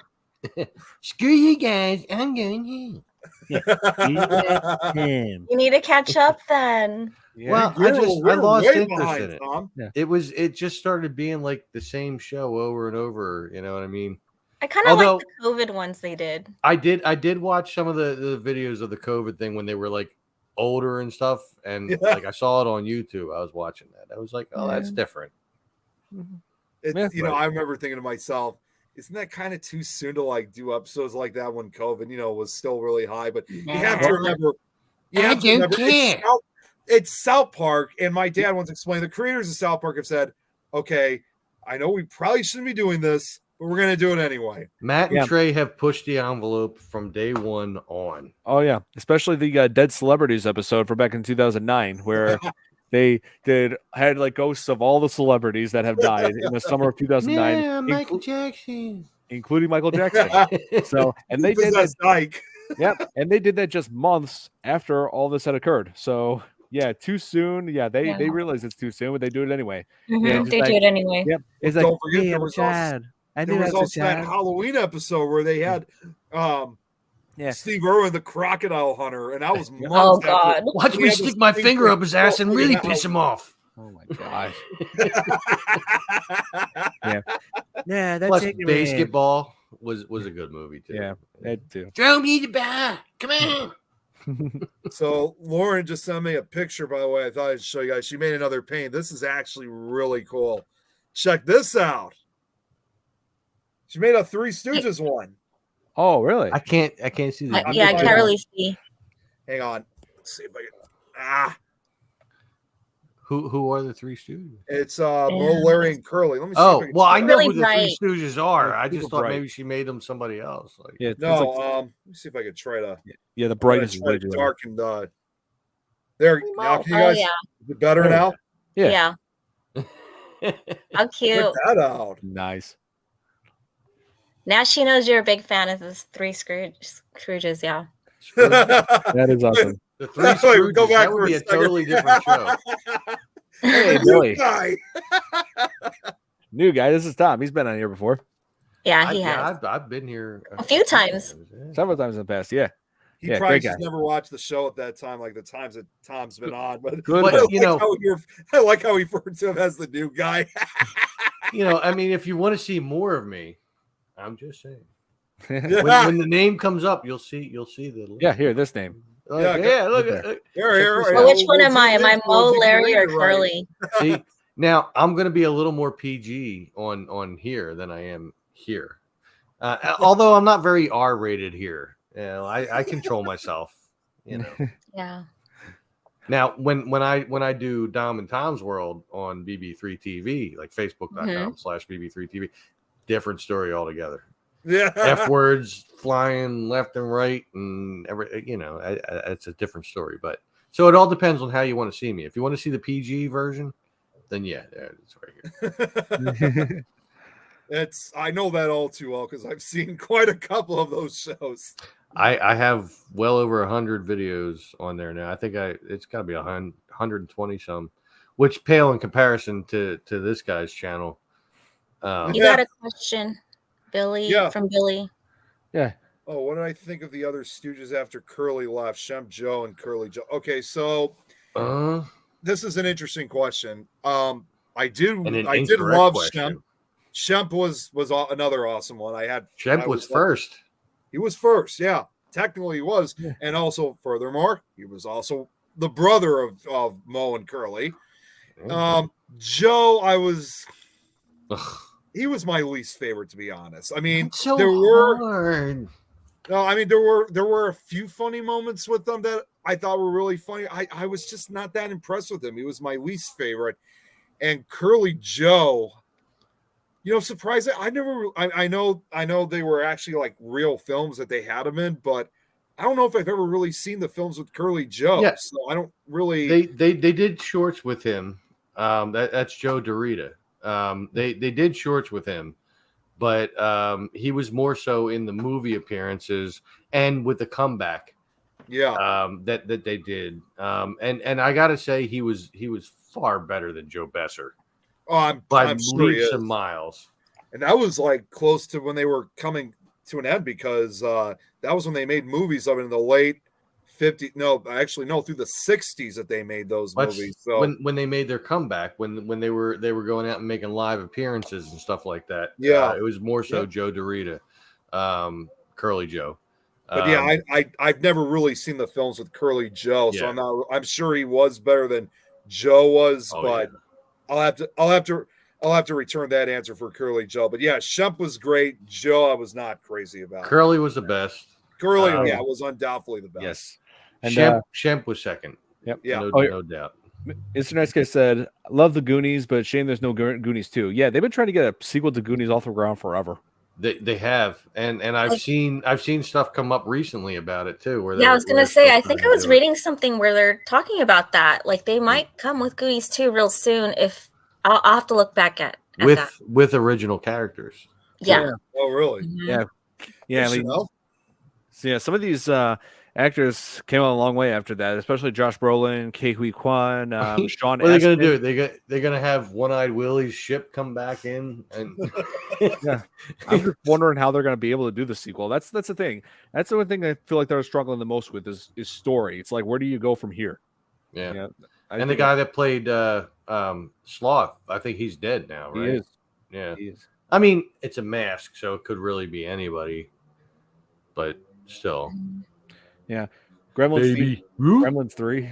Screw you guys, I'm going home. You need to catch up then. Yeah. Well, We're I lost way interest behind, in it. Tom. It just started being like the same show over and over. You know what I mean? I kind of like Although- the COVID ones they did. I did watch some of the videos of the COVID thing when they were like older and stuff, and Yeah. like I saw it on YouTube. I was watching that. I was like, oh, that's Yeah. different. Yeah, You know, right. I remember thinking to myself, isn't that kind of too soon to like do episodes like that when COVID, was still really high? But you have to Nah. remember, you I have to don't remember care. it's South Park, and my dad once explained the creators of South Park have said, okay, I know we probably shouldn't be doing this, but we're gonna do it anyway. Matt and Yeah. Trey have pushed the envelope from day one on. Oh yeah, especially the Dead Celebrities episode from back in 2009, where they had like ghosts of all the celebrities that have died in the summer of 2009, Michael Jackson. including Michael Jackson. So, and they did that. Possessed Dyke. Yep, and they did that just months after all this had occurred. So, yeah, too soon. Yeah, they Yeah. realize it's too soon, but they do it anyway. Mhm, Yeah, just they like- do it anyway. Yep, it's Don't like, forget hey, there I'm was also- Chad. I There knew was that was also that Chad. Halloween episode where they had Yeah. Steve Irwin, the crocodile hunter, and that was months Oh after- God. Watch We me had stick this my thing finger for- up his ass and really Yeah. piss him off. Oh my gosh. Yeah, that's Plus, ignorant. Basketball was a good movie too. Yeah, that too. Throw me the bar. Come on. So Lauren just sent me a picture, by the way. I thought I'd show you guys. She made another paint. This is actually really cool. Check this out. She made a Three Stooges one. Oh, really? I can't see the. I'm Yeah, I just- can't really see. Hang on. Let's see if I can. Who are the Three Stooges? It's Mo, Larry, and Curly. Let me see. Oh, if I can well, I show know Really who the bright. Three Stooges are. Yeah, I just super thought bright. maybe she made them somebody else. Like, Yeah, you. No, let me see if I could try to. yeah, the try brightness is way to too low. darken. There. Now, can you guys? Oh Is it better There. now? Yeah. yeah. How cute. Check that out. Nice. Now she knows you're a big fan of the Three Scrooges. Yeah. That is awesome. the Three Wait, Stooges. go back That would for be a a second. totally different show. Hey, You Billy. guy. New guy. This is Tom. He's been on here before. Yeah, he has. I've been here A few times. Yeah. Several times in the past. Yeah. He Yeah, probably great just guy. never watched the show at that time, like the times that Tom's been on. But Good. But, I you know- I like how he referred to him as the new guy. You know, I mean, if you want to see more of me, I'm just saying. when the name comes up, you'll see the Yeah, here, this name. Like, Yeah, look right at there. Here. So which one am I? zoom Am I in so Mo, you can Larry, read or it right. Curly? See, now I'm going to be a little more PG on here than I am here. Although I'm not very R-rated here. I control myself, Yeah. Now, when I do Dom and Tom's World on BB3 TV, like Facebook.com/BB3 TV, different story altogether. Yeah. F words flying left and right, and it's a different story. But so it all depends on how you want to see me. If you want to see the PG version, then yeah, it's right here. I know that all too well because I've seen quite a couple of those shows. I have well over 100 videos on there now. I think it's got to be 120 some, which pale in comparison to this guy's channel. You got a question, Billy, from Billy? Yeah. Oh, what did I think of the other Stooges after Curly left? Shemp Joe and Curly Joe. Okay, so this is an interesting question. I did love question. Shemp. Shemp was another awesome one. Shemp was first. He was first, yeah. Technically he was. Yeah. And also, furthermore, he was also the brother of Mo and Curly. Joe, he was my least favorite, to be honest. I mean, it's so hard. There were a few funny moments with them that I thought were really funny. I was just not that impressed with him. He was my least favorite. And Curly Joe, surprising. I know they were actually like real films that they had him in, but I don't know if I've ever really seen the films with Curly Joe. Yeah. So I don't really. They did shorts with him. That's Joe Dorita. They did shorts with him, but he was more so in the movie appearances and with the comeback. Yeah. That they did. And I gotta say he was far better than Joe Besser. Oh, I'm sure leaps and miles. And that was like close to when they were coming to an end because that was when they made movies of it in the late 50s. No, actually, no, through the 60s that they made those movies. So when they made their comeback, when they were going out and making live appearances and stuff like that. Yeah, it was more so Joe Dorita, Curly Joe. But I've never really seen the films with Curly Joe, so I'm sure he was better than Joe was, but yeah. I'll have to return that answer for Curly Joe. But yeah, Shemp was great. Joe, I was not crazy about. Curly was the best. Curly, was undoubtedly the best. Yes. And Shemp was second. Yep. Yeah. No doubt. Mr. Nice Guy said, "Love the Goonies, but shame there's no Goonies 2." Yeah, they've been trying to get a sequel to Goonies off the ground forever. They have, and I've seen stuff come up recently about it too. I was gonna say, I think I was reading something where they're talking about that. Like they might come with Goonies 2 real soon. If I'll have to look back at that. with original characters. Yeah. Oh, really? Mm-hmm. Yeah. Some of these actors came out a long way after that, especially Josh Brolin, Ke Huy Quan, Sean. What are they going to do? They're going to have One-Eyed Willie's ship come back in, and yeah, I'm just wondering how they're going to be able to do the sequel. That's the thing. That's the one thing I feel like they're struggling the most with is story. It's like, where do you go from here? Yeah. And the guy that played Sloth, I think he's dead now, right? He is. Yeah. He is. I mean, it's a mask, so it could really be anybody, but still. Yeah. Gremlins 3.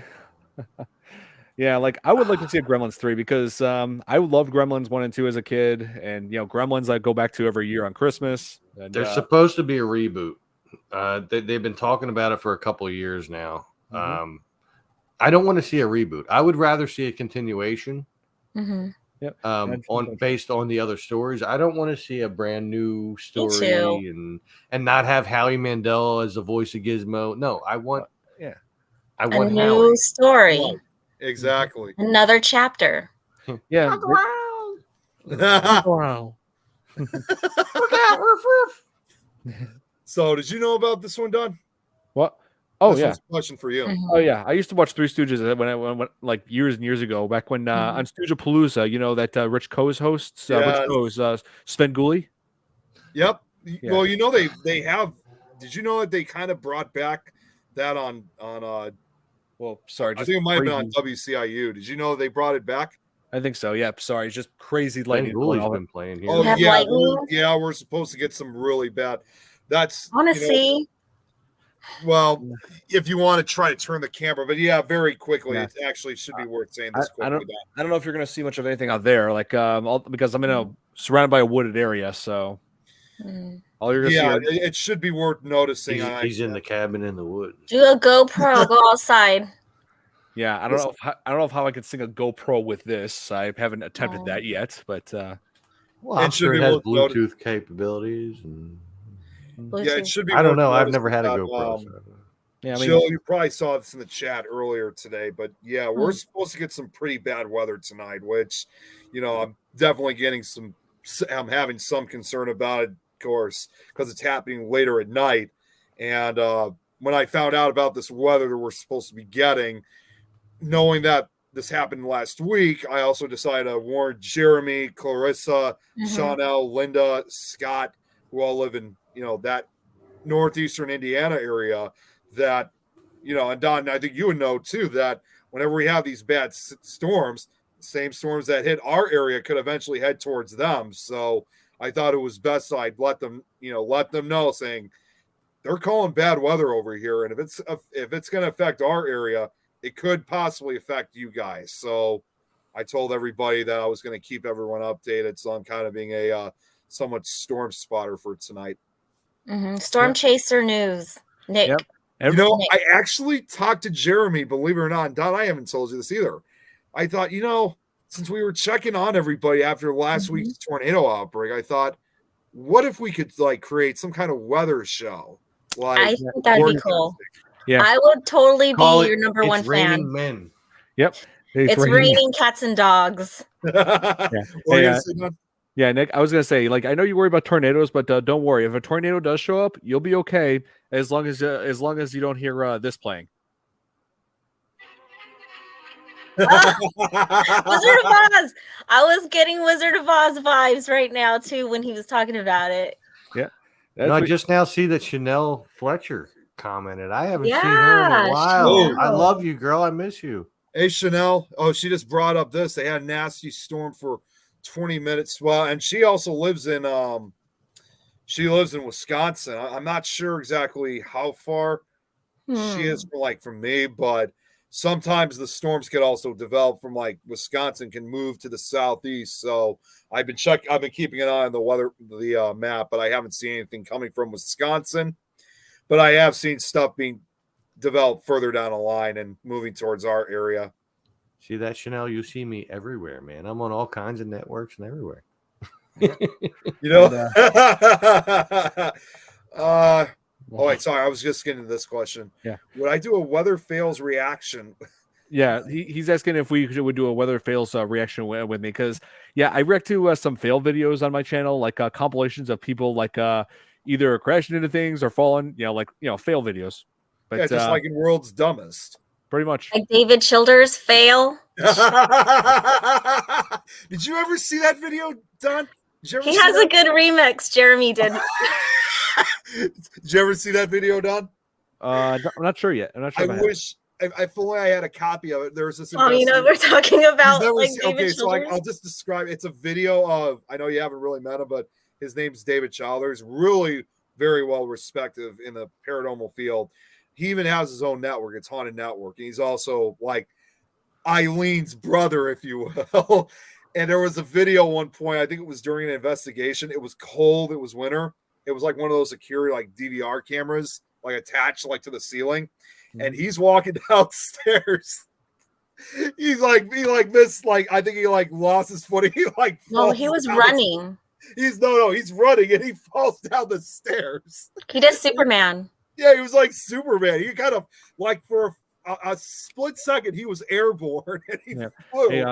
Yeah, like I would like to see a Gremlins 3 because I loved Gremlins 1 and 2 as a kid, and Gremlins I go back to every year on Christmas. And, there's supposed to be a reboot. They've been talking about it for a couple of years now. Mm-hmm. I don't want to see a reboot. I would rather see a continuation. Mm-hmm. Yep. Based on the other stories. I don't want to see a brand new story and not have Howie Mandel as the voice of Gizmo. No, I want a new story. Right. Exactly. Another chapter. Yeah. Wow. So, did you know about this one, Don? What? Oh, this yeah. was a question for you. Mm-hmm. Oh, yeah. I used to watch Three Stooges when I went like years and years ago, back when on Stoogepalooza, that Rich Coase hosts, Rich Coase, Sven Gulli. Yep. Yeah. Well, they have. Did you know that they kind of brought back that on well, sorry, I think it might have been on WCIU. Did you know they brought it back? I think so. Yeah. Sorry, it's just crazy Lightning lightning. Gulli's been playing here. Oh, yeah. We're supposed to get some really bad. That's I want you to know, see. well, if you want to try to turn the camera, but yeah, very quickly. Yeah. It actually should be worth saying I, this I quickly. don't I don't know if you're gonna see much of anything out there, like because I'm in a surrounded by a wooded area, so Mm. all you're gonna see Yeah, are it should be worth noticing. He's in the cabin in the woods. Do a GoPro. Go outside. yeah. I don't know how I could sing a GoPro with this. I haven't attempted that yet, but Well, It I'm should sure be it has worth noting. Bluetooth capabilities, and Yeah, it Bluetooth. should be. I don't worth know. I've noticing never had a that, GoPro. So. yeah, I mean, Jill, you probably saw this in the chat earlier today, but yeah, we're Hmm. supposed to get some pretty bad weather tonight, which, I'm definitely getting I'm having some concern about it, of course, because it's happening later at night. And when I found out about this weather that we're supposed to be getting, knowing that this happened last week, I also decided to warn Jeremy, Clarissa, Chanel, Linda, Scott, who all live in, that northeastern Indiana area, that, and Don, I think you would know too, that whenever we have these bad storms, same storms that hit our area could eventually head towards them. So I thought it was best I'd let them know, saying they're calling bad weather over here, and if it's going to affect our area, it could possibly affect you guys. So I told everybody that I was going to keep everyone updated. So I'm kind of being a somewhat storm spotter for tonight. Storm Chaser News. Nick. Yep. I actually talked to Jeremy, believe it or not. And Don, I haven't told you this either. I thought, since we were checking on everybody after last week's tornado outbreak, I thought, what if we could create some kind of weather show? I think that'd be cool. Yeah, I would totally be Call your it, number it's one raining fan. men. Yep. It's raining cats and dogs. Yeah, Nick, I was gonna say, I know you worry about tornadoes, but don't worry. If a tornado does show up, you'll be okay as long as you don't hear this playing. Wizard of Oz. I was getting Wizard of Oz vibes right now too when he was talking about it. Yeah, I just now see that Chanel Fletcher commented. I haven't seen her in a while. Chanel. I love you, girl. I miss you. Hey, Chanel. Oh, she just brought up this. They had a nasty storm for 20 minutes. Well, and she also lives in Wisconsin. I'm not sure exactly how far she is from me, but sometimes the storms could also develop from Wisconsin, can move to the southeast. So I've been keeping an eye on the weather, the map, but I haven't seen anything coming from Wisconsin. But I have seen stuff being developed further down the line and moving towards our area. See that, Chanel? You see me everywhere, man. I'm on all kinds of networks and everywhere. Oh, wait, sorry. I was just getting to this question. Yeah. Would I do a weather fails reaction? Yeah, he's asking if we would do a weather fails reaction with me, because I react to some fail videos on my channel, compilations of people either crashing into things or falling, fail videos. But just like in World's Dumbest. Pretty much. Like David Childers fail. Did you ever see that video, Don? He has a good remix. Jeremy did. Did you ever see that video, Don? I'm not sure yet. I'm not sure. If only I had a copy of it. There's this. Oh, we're talking about David Childers. I'll just describe. It's a video of. I know you haven't really met him, but his name's David Childers. Really, very well respected in the paranormal field. He even has his own network. It's Haunted Network, and he's also Eileen's brother, if you will. And there was a video at one point. I think it was during an investigation. It was cold. It was winter. It was one of those security DVR cameras, attached to the ceiling. And he's walking downstairs. He missed, I think he lost his footing. He No, he was running. He's running and he falls down the stairs. He does Superman. Yeah, he was like Superman. He kind of for a split second he was airborne and he flew. Hey,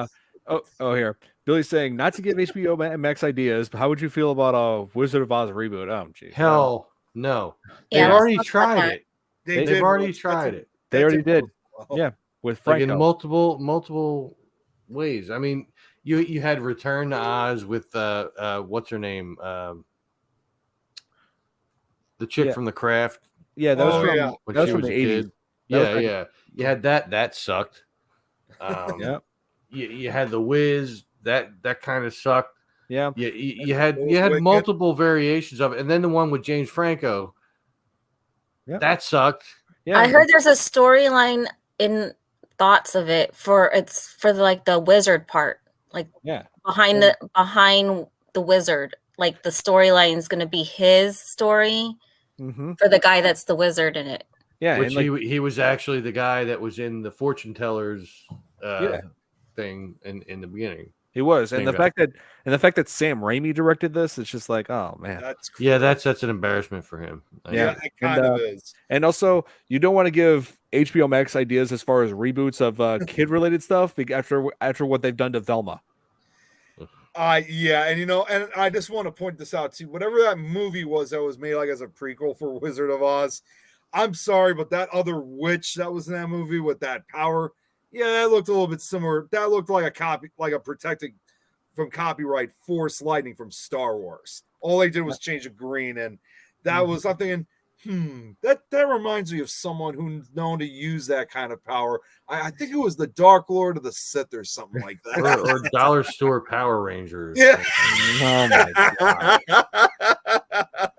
here. Billy's saying not to give HBO Max ideas, but how would you feel about a Wizard of Oz reboot? Oh, geez. Hell no. Yeah, They've already tried it. They've already tried it. They already did. Yeah, with Franco. In multiple ways. I mean, you had Return to Oz with what's her name? The chick from The Craft. Yeah, that was from the 80s. Yeah. You had that sucked. Yeah. You had The Wiz, that kind of sucked. Yeah. Yeah, you had multiple variations of it, and then the one with James Franco. Yep. That sucked. Yeah. I heard there's a storyline in thoughts of it for like the wizard part, like behind the wizard, like the storyline is going to be his story for the guy that's the wizard in it. Yeah, which and like, he was actually the guy that was in the fortune tellers thing in the beginning. He was, and the fact that Sam Raimi directed this, it's just like, oh man, that's an embarrassment for him. Yeah, it kind of is. And also, you don't want to give HBO Max ideas as far as reboots of kid-related stuff after what they've done to Velma. Yeah, and I just want to point this out too. Whatever that movie was that was made like as a prequel for Wizard of Oz, I'm sorry, but that other witch that was in that movie with that power, that looked a little bit similar. That looked like a copy, like a protected from copyright Force Lightning from Star Wars. All they did was change a green, and that was something. That reminds me of someone who's known to use that kind of power. I think it was the Dark Lord of the Sith or something like that, or Dollar Store Power Rangers. Yeah. Oh my god!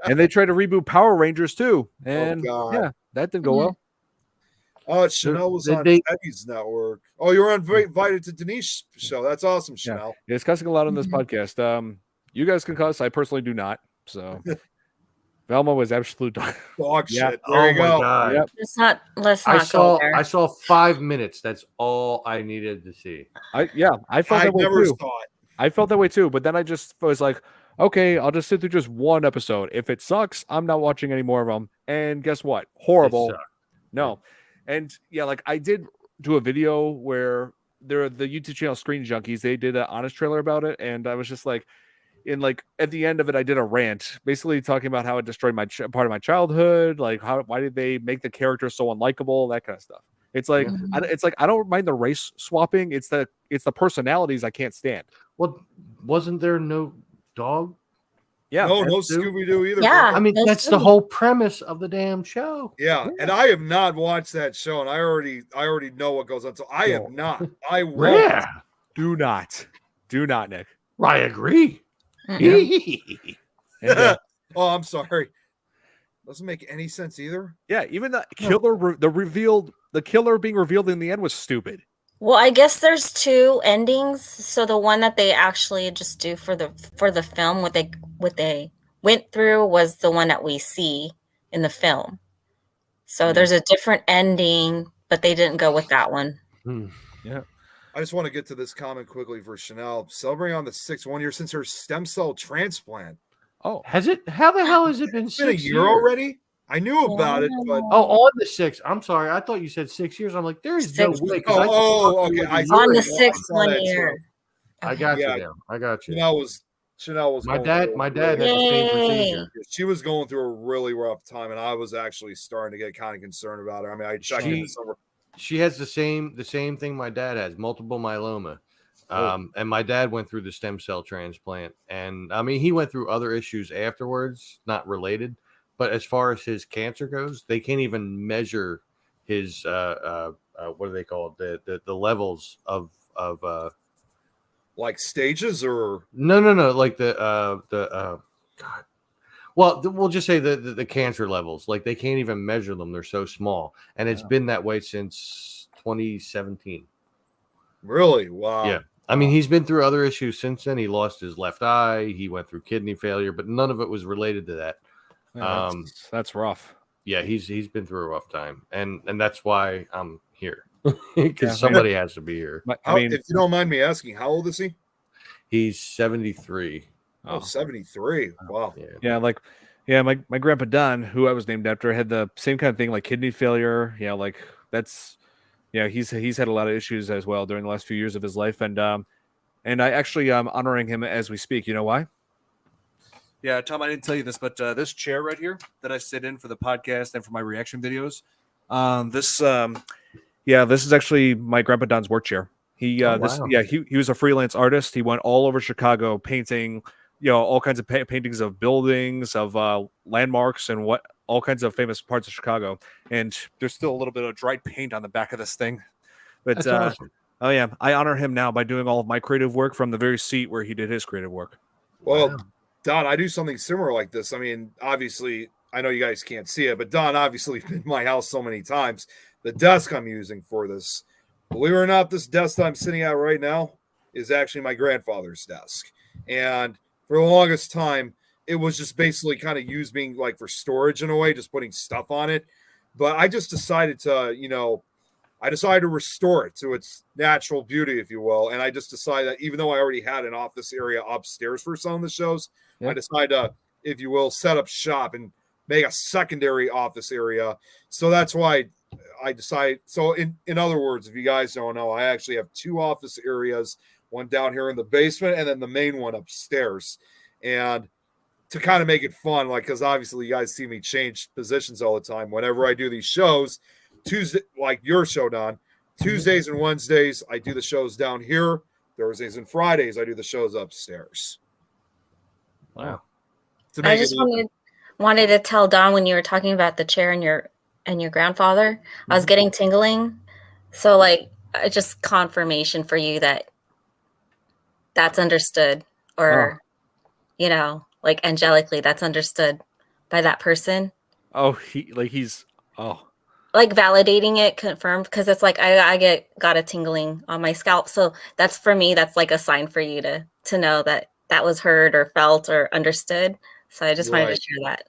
And they tried to reboot Power Rangers too, and that didn't go well. Oh, Chanel was on Eddie's network. Oh, you were invited to Denise's show. That's awesome, Chanel. Yeah, it's cussing a lot on this podcast. You guys can cuss. I personally do not. So. Velma was absolute dog shit. There you go. God. Yep. Let's not go there. I saw 5 minutes. That's all I needed to see. I felt that way too. I felt that way too, but then I just was like, okay, I'll just sit through just one episode. If it sucks, I'm not watching any more of them. And guess what? Horrible. No. And like I did do a video where the YouTube channel Screen Junkies, they did an honest trailer about it, and I was just like, at the end of it, I did a rant, basically talking about how it destroyed my part of my childhood. Like, why did they make the character so unlikable? That kind of stuff. It's like, I don't mind the race swapping. It's the personalities I can't stand. Well, wasn't there no dog? Yeah, no Scooby Doo either. Yeah, I mean that's the whole premise of the damn show. Yeah, and I have not watched that show, and I already know what goes on. So I have not. I will. Yeah. Do not, Nick. I agree. And, oh, I'm sorry. Doesn't make any sense either. Yeah, even the killer, the killer being revealed in the end was stupid. Well, I guess there's two endings. So the one that they actually just do for the film, what they went through was the one that we see in the film. So there's a different ending, but they didn't go with that one. Yeah. I just want to get to this comment quickly for Chanel. Celebrating on the 6th 1 year since her stem cell transplant. Oh, has it? How the hell has it been? It's been a year already. I knew about it, but on the 6th. I'm sorry, I thought you said 6 years. I'm like, there is no way. Okay. On the 6th 1 year. I got you now. I got you. Chanel was. My dad had the same procedure. She was going through a really rough time, and I was actually starting to get kind of concerned about her. I mean, I checked in this over. She has the same thing my dad has, multiple myeloma. And my dad went through the stem cell transplant, and I mean he went through other issues afterwards, not related, but as far as his cancer goes, they can't even measure his what do they call it, the levels of like stages or no like the God. Well, we'll just say the cancer levels, like they can't even measure them. They're so small. And it's been that way since 2017. Really? Wow. Yeah. I mean, he's been through other issues since then. He lost his left eye. He went through kidney failure, but none of it was related to that. Yeah, that's rough. Yeah, he's been through a rough time. And that's why I'm here. Because somebody has to be here. I mean, if you don't mind me asking, how old is he? He's 73. Oh, 73. Wow. Yeah. My grandpa Don, who I was named after, had the same kind of thing, like kidney failure. Yeah, like he's had a lot of issues as well during the last few years of his life, and I actually am honoring him as we speak. You know why? Yeah, Tom, I didn't tell you this, but this chair right here that I sit in for the podcast and for my reaction videos, this is actually my grandpa Don's work chair. He was a freelance artist. He went all over Chicago painting, all kinds of paintings of buildings, of landmarks, and all kinds of famous parts of Chicago. And there's still a little bit of dried paint on the back of this thing. But that's awesome. Oh yeah, I honor him now by doing all of my creative work from the very seat where he did his creative work. Well, Wow. Don, I do something similar like this. I mean, obviously, I know you guys can't see it, but Don obviously been in my house so many times. The desk I'm using for this, believe it or not, this desk that I'm sitting at right now is actually my grandfather's desk. And for the longest time, it was just basically kind of used being like for storage in a way, just putting stuff on it. But I just decided to, I decided to restore it to its natural beauty, if you will. And I just decided that even though I already had an office area upstairs for some of the shows, I decided to, if you will, set up shop and make a secondary office area. So that's why I decided. So in other words, if you guys don't know, I actually have 2 office areas, one down here in the basement and then the main one upstairs. And to kind of make it fun, like, because obviously you guys see me change positions all the time. Whenever I do these shows, Tuesday, like your show, Don, Tuesdays and Wednesdays, I do the shows down here. Thursdays and Fridays, I do the shows upstairs. Wow. I just wanted to tell Don when you were talking about the chair and your grandfather, I was getting tingling. So like, just confirmation for you that that's understood, or like angelically, that's understood by that person. Oh, he's like validating it, confirmed, because it's like I got a tingling on my scalp. So that's, for me, that's like a sign for you to know that that was heard or felt or understood. So I just wanted to share that.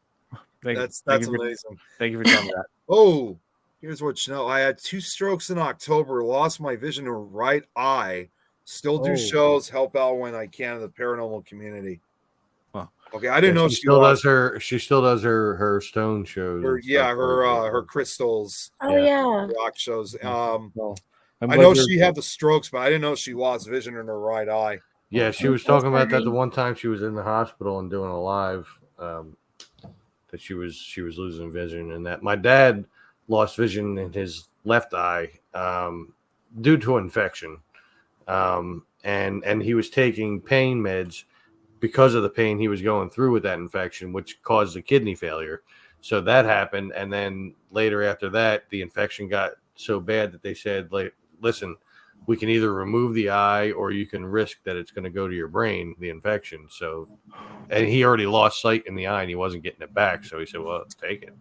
That's amazing. Thank you for telling me that. Oh, here's what you know. I had 2 strokes in October, lost my vision in the right eye. Still do shows, help out when I can in the paranormal community. Okay, I didn't know she still does her stone shows. Her crystals. Oh yeah, rock shows. I know she had the strokes, but I didn't know she lost vision in her right eye. Yeah, she was talking about that the one time she was in the hospital and doing a live, that she was losing vision, and that my dad lost vision in his left eye due to infection, and he was taking pain meds because of the pain he was going through with that infection, which caused a kidney failure. So that happened. And then later after that, the infection got so bad that they said, like, listen, we can either remove the eye or you can risk that it's going to go to your brain, the infection. So, and he already lost sight in the eye and he wasn't getting it back. So he said, well, let's take it.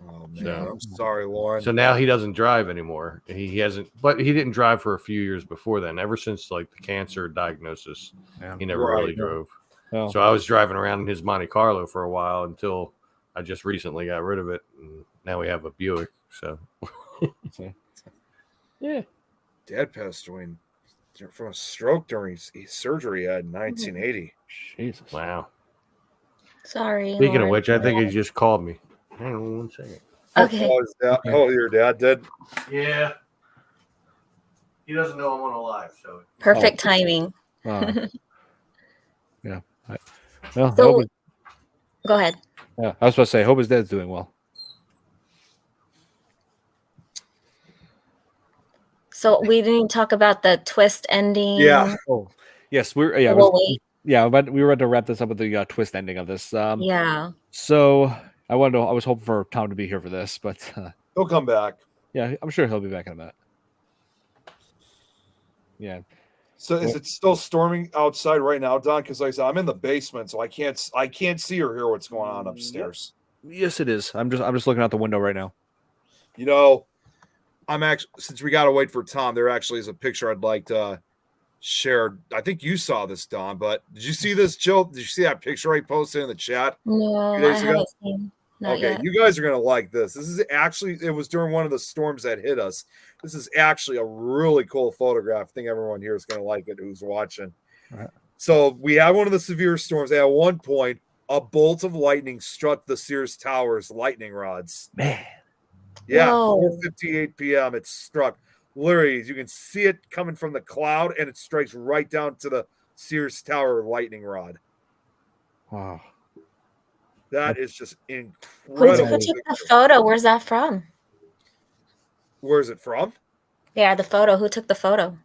Oh man, I'm sorry, Lauren. So now he doesn't drive anymore. He hasn't, but he didn't drive for a few years before then. Ever since like the cancer diagnosis, he never really drove. Yeah. So I was driving around in his Monte Carlo for a while until I just recently got rid of it, and now we have a Buick. So, yeah. Dad passed away from a stroke during his surgery in 1980. Jesus! Wow. Sorry. Speaking of which, I think he just called me. Hang on 1 second. Okay. Your dad did? Yeah. He doesn't know I'm on a live, so perfect timing. Yeah. Well, so, go ahead. Yeah, I was supposed to say, hope his dad's doing well. So we didn't talk about the twist ending. Yeah. Oh, yes. We were about to wrap this up with the twist ending of this. Yeah. So I was hoping for Tom to be here for this, but he'll come back. Yeah, I'm sure he'll be back in a minute. Yeah. So is it still storming outside right now, Don? Because like I said, I'm in the basement, so I can't see or hear what's going on upstairs. Yes, it is. I'm just looking out the window right now. I'm actually, since we gotta wait for Tom, there actually is a picture I'd like to share. I think you saw this, Don, but did you see this, Jill? Did you see that picture I posted in the chat? No, I haven't seen. Not okay, yet. You guys are gonna like this. This is actually, it was during one of the storms that hit us. This is actually a really cool photograph. I think everyone here is gonna like it who's watching. Right. So we had one of the severe storms. At one point, a bolt of lightning struck the Sears Towers lightning rods. Man. Yeah, 4:58 p.m. It struck. Literally, you can see it coming from the cloud, and it strikes right down to the Sears Tower lightning rod. Wow. That is just incredible. Who took the photo? Where's that from? Where's it from? Yeah, the photo. Who took the photo?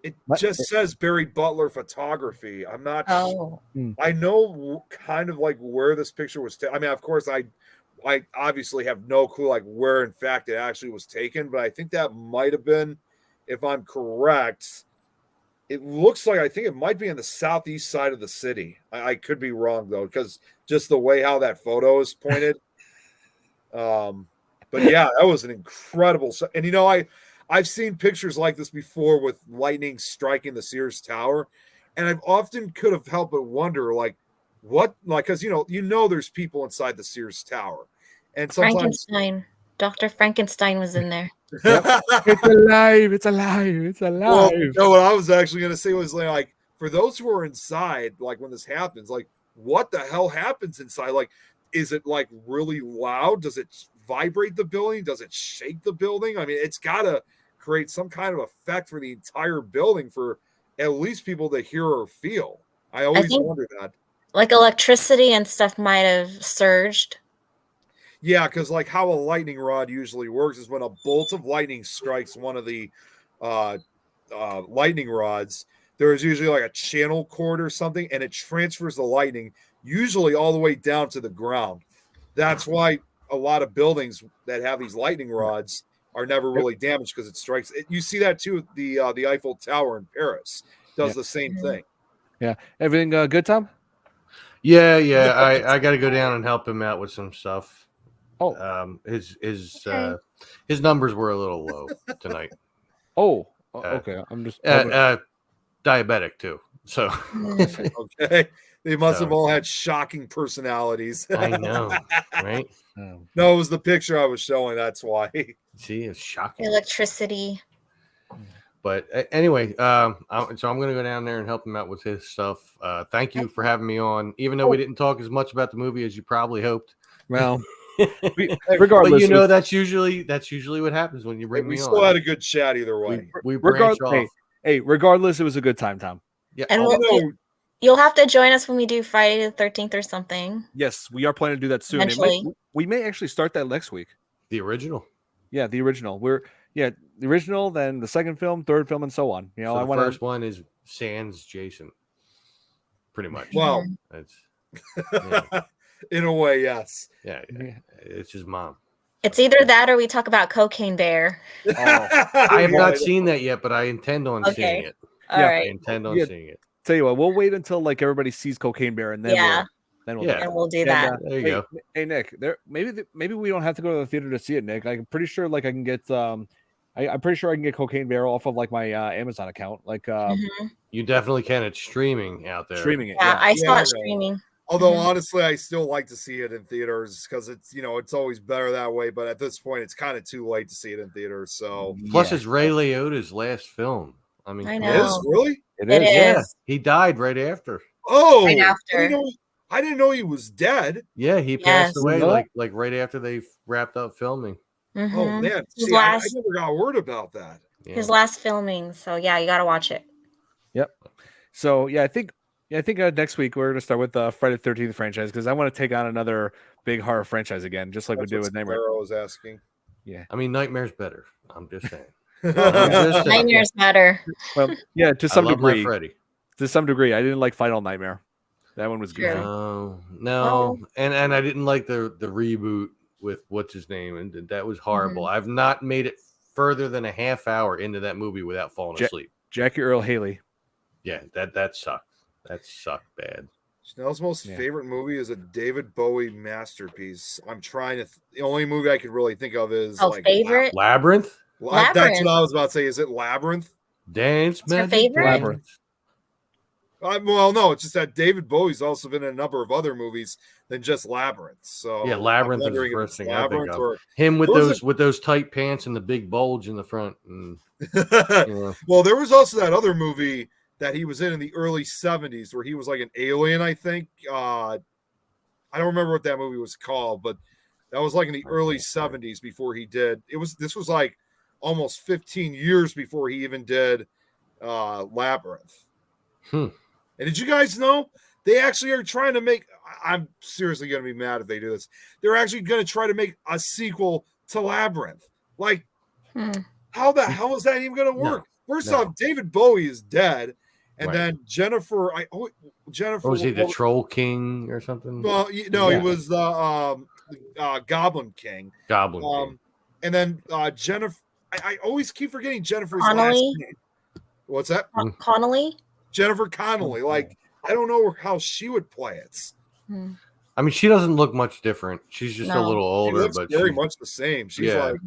It just says Barry Butler Photography. I'm not. Oh. I know kind of like where this picture was taken. I mean, of course, I obviously have no clue like where in fact it actually was taken, but I think that might have been, if I'm correct, It looks like, I think it might be on the southeast side of the city. I could be wrong though, because just the way how that photo is pointed. But yeah, that was an incredible. And I've seen pictures like this before with lightning striking the Sears Tower, and I've often could have helped but wonder, like, what, like, because there's people inside the Sears Tower, and sometimes Dr. Frankenstein was in there. It's alive! It's alive! It's alive! Well, no, what I was actually going to say was like, for those who are inside, like when this happens, like, what the hell happens inside? Like, is it like really loud? Does it vibrate the building? Does it shake the building? I mean, it's got to create some kind of effect for the entire building for at least people to hear or feel. I always wonder that. Like electricity and stuff might have surged. Yeah, because like how a lightning rod usually works is when a bolt of lightning strikes one of the lightning rods, there is usually like a channel cord or something, and it transfers the lightning usually all the way down to the ground. That's why a lot of buildings that have these lightning rods are never really damaged, because it strikes. You see that too. The Eiffel Tower in Paris does the same thing. Yeah. Everything good, Tom? Yeah. I got to go down and help him out with some stuff. Oh, his numbers were a little low tonight. Okay. I'm just diabetic too. So okay, they must have all had shocking personalities. I know, right? No, it was the picture I was showing. That's why. See, it's shocking. Electricity. But anyway, so I'm going to go down there and help him out with his stuff. Thank you for having me on, even though we didn't talk as much about the movie as you probably hoped. Well, regardless, but that's usually what happens when you bring me on. We still had a good chat either way. We branch off. Hey, regardless, it was a good time, Tom. Yeah, and you'll have to join us when we do Friday the 13th or something. Yes, we are planning to do that soon. We may actually start that next week. The original. Yeah, the original. The original, then the second film, third film, and so on. So the first one is Sans Jason. Pretty much. Well, that's in a way, yes. Yeah. It's his mom. It's either that or we talk about Cocaine Bear. I have not seen that yet, but I intend on seeing it. All right. I intend on seeing it. Tell you what, we'll wait until like everybody sees Cocaine Bear, and then we'll do that. There you go. Hey Nick, maybe we don't have to go to the theater to see it, Nick. I'm pretty sure like I can get I'm pretty sure I can get Cocaine Bear off of like my Amazon account. Like you definitely can. It's streaming out there. Streaming it. Yeah, I saw it streaming. Although honestly, I still like to see it in theaters because it's it's always better that way. But at this point, it's kind of too late to see it in theaters. So plus, it's Ray Liotta's last film. I mean, I know. It is really. It is. Yeah, he died right after. Oh, right after. I didn't know he was dead. Yeah, he passed away like right after they wrapped up filming. Mm-hmm. Oh man, see, I never got word about that. Yeah. His last filming. So yeah, you got to watch it. Yep. So yeah, I think next week we're gonna start with the Friday the 13th franchise because I want to take on another big horror franchise again, just like we did with Nightmare. I was asking. Yeah, I mean Nightmare's better. I'm just saying. Nightmare's better. Well, yeah, to some degree. Freddy. To some degree, I didn't like Final Nightmare. That one was goofy. No, and I didn't like the reboot with what's his name, and that was horrible. Mm-hmm. I've not made it further than a half hour into that movie without falling asleep. Jackie Earle Haley. Yeah, that sucked. That sucked bad. Chanel's most favorite movie is a David Bowie masterpiece. I'm trying to. The only movie I could really think of is favorite Labyrinth. That's what I was about to say. Is it Labyrinth? Dance Magic favorite? Labyrinth. Well, no, it's just that David Bowie's also been in a number of other movies than just Labyrinth. So yeah, Labyrinth is the first thing I think of. Him with those tight pants and the big bulge in the front. And, Well, there was also that other movie that he was in the early 70s where he was like an alien, I think. I don't remember what that movie was called, but that was like in the early 70s before he did. This was like almost 15 years before he even did Labyrinth. And did you guys know they actually are trying to make? I'm seriously going to be mad if they do this. They're actually going to try to make a sequel to Labyrinth. Like, how the hell is that even going to work? First off, David Bowie is dead, and then Jennifer. Jennifer was he the Troll King or something? Well, no, he was the Goblin King. King. And then Jennifer. I always keep forgetting Jennifer's Connolly? last name. What's that? Connolly. Jennifer Connelly. Like, I don't know how she would play it. Hmm. I mean, she doesn't look much different. She's just a No. little She older, looks but very much the same. She's yeah. like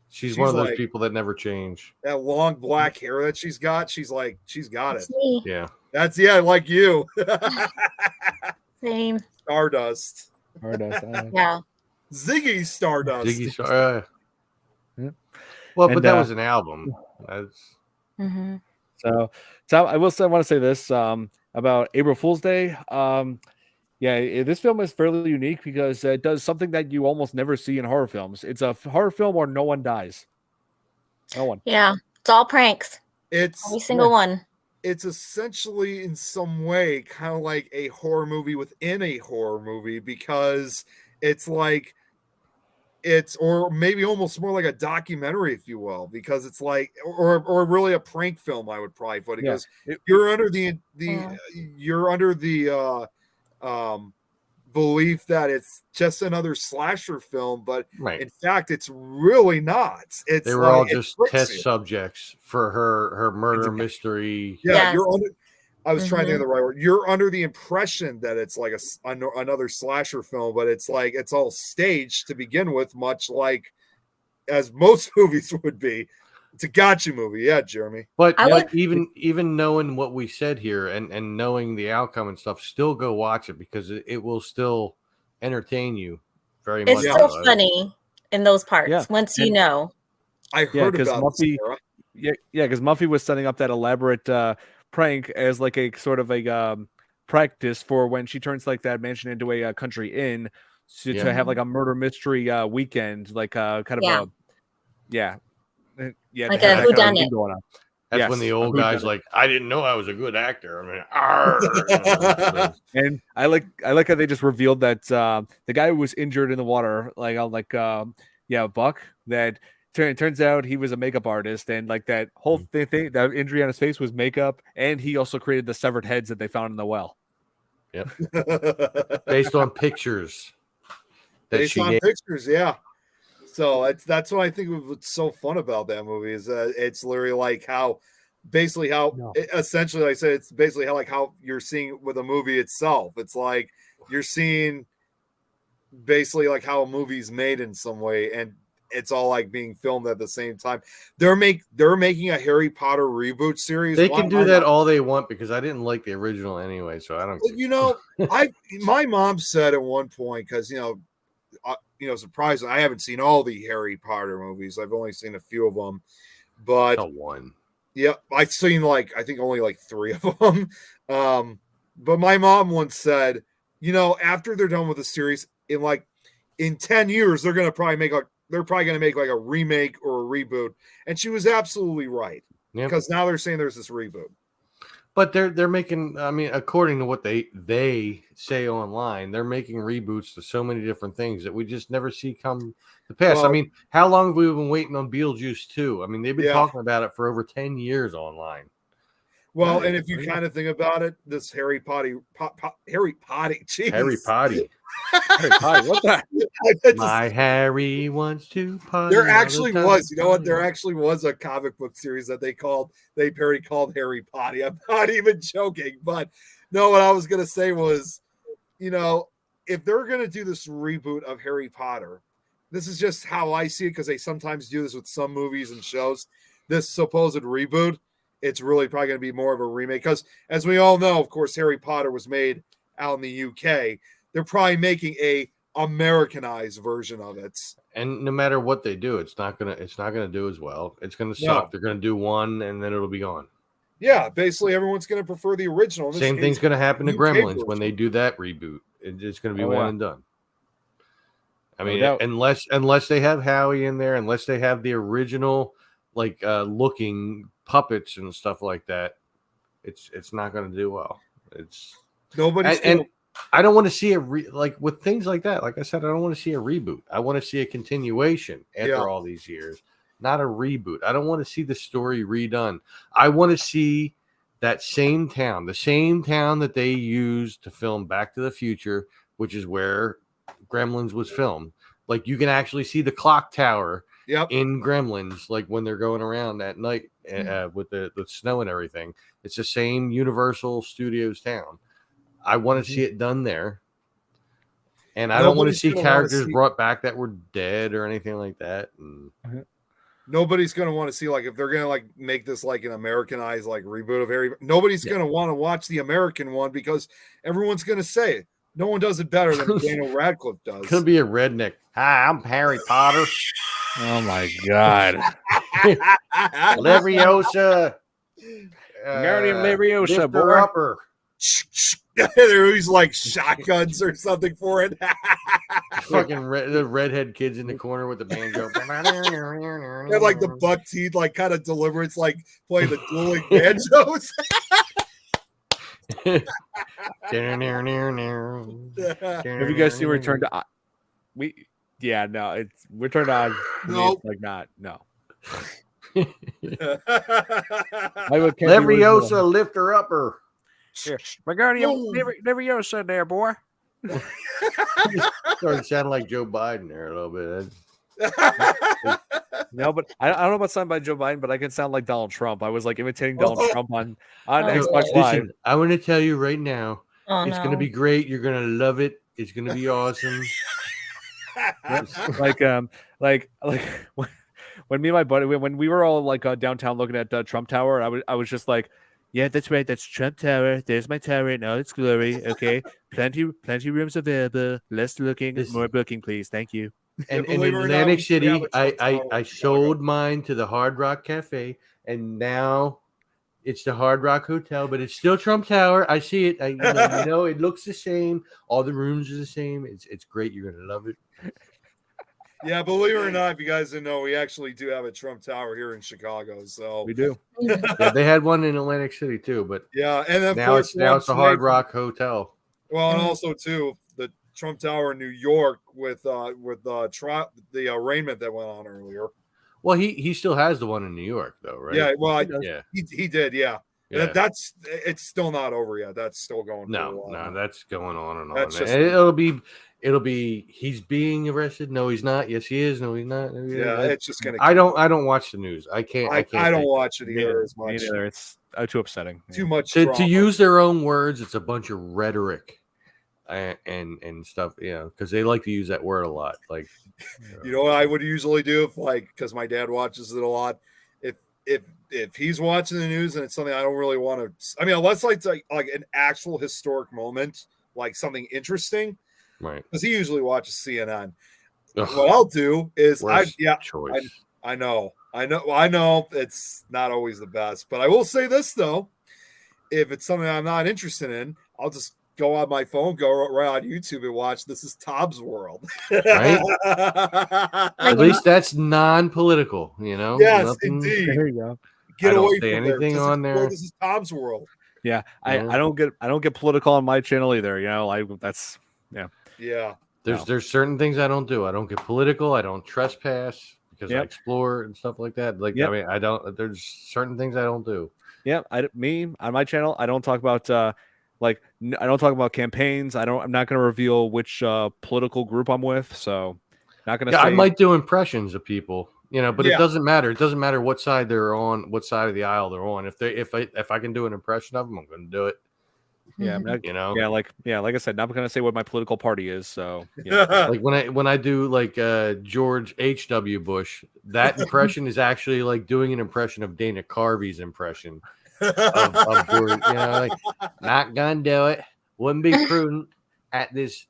she's she's one of those like- people that never change. that long black hair that she's got. She's got it. That's me. Yeah. That's like you. Same. Stardust. Yeah. Ziggy Stardust. Ziggy Star. Yeah. Well, And, but that was an album. That's Hmm. So I want to say this about April Fool's Day. This film is fairly unique because it does something that you almost never see in horror films. It's a horror film where no one dies. No one. Yeah. It's all pranks. It's Every single one. it's essentially in some way kind of like a horror movie within a horror movie, because it's like or maybe almost more like a documentary, if you will, because it's like or really a prank film, I would probably put it, because you're under the belief that it's just another slasher film, but right. in fact it's really not. It's They were like, all it just tricks test you. subjects for her murder mystery. Yeah, Yes. you're under. I was trying to think of the right word. You're under the impression that it's like another slasher film, but it's like it's all staged to begin with, much like as most movies would be. It's a gotcha movie, yeah, Jeremy. But I like, even knowing what we said here and knowing the outcome and stuff, still go watch it, because it will still entertain you very much. It's still funny in those parts Yeah. once you know. I heard because about Muffy. this, Because Muffy was setting up that elaborate prank as like a sort of a practice for when she turns like that mansion into a country inn to have like a murder mystery weekend, like kind of Yeah. like a whodunit. going on. That's when the old guy's like, I didn't know I was a good actor. I mean, arr. And I like how they just revealed that the guy who was injured in the water, Buck, that turns out he was a makeup artist, and like that whole thing, that injury on his face was makeup, and he also created the severed heads that they found in the well. Yep. Based on pictures. Based on pictures, yeah. So that's what I think what's so fun about that movie is it's literally like essentially, like I said, it's basically how you're seeing with a movie itself. It's like you're seeing basically like how a movie's made in some way, and it's all like being filmed at the same time. They're making a Harry Potter reboot series. They can do that all they want, because I didn't like the original anyway, so I don't care. My mom said at one point, because surprisingly, I haven't seen all the Harry Potter movies. I've only seen a few of them, but one. Yeah, I've seen I think only 3 of them. But my mom once said, after they're done with the series, in 10 years, they're probably going to make like a remake or a reboot. And she was absolutely right. Because now they're saying there's this reboot. But they're making, I mean, according to what they say online, they're making reboots to so many different things that we just never see come to pass. Well, I mean, how long have we been waiting on Beetlejuice 2? I mean, they've been talking about it for over 10 years online. Well, and if you kind of think about it, this Harry Potter, jeez. Harry Potter. What the? My Harry wants to potty. There actually was, there actually was a comic book series that they parody called Harry Potter. I'm not even joking, but no, what I was gonna say was, if they're gonna do this reboot of Harry Potter, this is just how I see it, because they sometimes do this with some movies and shows. This supposed reboot, it's really probably going to be more of a remake, because as we all know, of course, Harry Potter was made out in the UK. They're probably making a Americanized version of it. And no matter what they do, it's not gonna do as well. It's gonna suck. They're gonna do one and then it'll be gone. Yeah, basically everyone's gonna prefer the original. Same thing's gonna happen to Gremlins when they do that reboot. It's gonna be one and done. I mean, unless they have Howie in there, unless they have the original looking puppets and stuff like that, it's not gonna do well. It's nobody's and I don't want to see with things like that. Like I said, I don't want to see a reboot. I want to see a continuation after all these years, not a reboot. I don't want to see the story redone. I want to see that same town, the same town that they used to film Back to the Future, which is where Gremlins was filmed. Like, you can actually see the clock tower in Gremlins, like when they're going around at night with the snow and everything. It's the same Universal Studios town. I want to see it done there. And I don't want to see characters brought back that were dead or anything like that. And nobody's going to want to see, like, if they're going to like make this like an Americanized like reboot of Harry. Nobody's going to want to watch the American one because everyone's going to say it. No one does it better than Daniel Radcliffe does. It's going to be a redneck. Hi, I'm Harry Potter. Oh my God. Leviosa. Guardian Leviosa, boy. Upper. There was like shotguns or something for it. Fucking the redhead kids in the corner with the banjo. And like the buck teeth, like kind of deliberate, like playing the dueling banjos. Have you guys seen Return to Oz? Return to Oz. Nope. It's like not, no. Leviosa, lift her upper. Here, my guardian Leviosa there, boy. Started sounding like Joe Biden there a little bit. No, but I don't know about sound by Joe Biden, but I can sound like Donald Trump. I was like imitating Donald Trump on Xbox Live. Listen, I want to tell you right now, it's going to be great. You're going to love it. It's going to be awesome. like when me and my buddy, when we were all like downtown looking at Trump Tower, I was just like, yeah, that's right. That's Trump Tower. There's my tower in all its glory. Okay, plenty rooms available. Less looking, more booking, please. Thank you. And in Atlantic City, I sold mine to the Hard Rock Cafe, and now it's the Hard Rock Hotel, but it's still Trump Tower. I see it. You know, it looks the same. All the rooms are the same. It's great. You're gonna love it. Yeah, believe it or not, if you guys didn't know, we actually do have a Trump Tower here in Chicago. So we do. Yeah, they had one in Atlantic City too, but yeah, and then now it's the Hard Rock Hotel. Well, and also too the Trump Tower in New York with the arraignment that went on earlier. Well, he still has the one in New York though, right? Yeah, well, he did, yeah. It's still not over yet. That's still going. No, that's going on and on. That's just, it'll be he's being arrested. No, he's not. Yes, he is. No, he's not. Yeah, it's just gonna. I don't watch the news. I can't. I don't watch it either as much. Either. It's too upsetting. Too much to use their own words. It's a bunch of rhetoric and stuff. Yeah, because they like to use that word a lot. Like, you know what I would usually do if because my dad watches it a lot. If he's watching the news and it's something I don't really want to, I mean, unless like an actual historic moment, like something interesting, right? Because he usually watches CNN. Ugh. What I'll do is I know it's not always the best, but I will say this though, if it's something I'm not interested in, I'll just go on my phone, go right on YouTube and watch This Is Tom's World. Right? At least that's non-political, you know? Yes, Nothing, indeed. There you go. Get away from anything on there. This is Tom's World. Yeah, I don't get political on my channel either. You know, that's yeah. There's certain things I don't do. I don't get political. I don't trespass because I explore and stuff like that. Like I mean, I don't. There's certain things I don't do. Yeah, me on my channel, I don't talk about I don't talk about campaigns. I'm not going to reveal which political group I'm with. So, not going to. I might do impressions of people, you know, but it doesn't matter. It doesn't matter what side they're on, what side of the aisle they're on. If I can do an impression of them, I'm going to do it. Yeah, I'm not, you know. Yeah, like I said, not going to say what my political party is. So, yeah. Like when I do like George H.W. Bush, that impression is actually like doing an impression of Dana Carvey's impression. Of George, you know, like not gonna do it. Wouldn't be prudent at this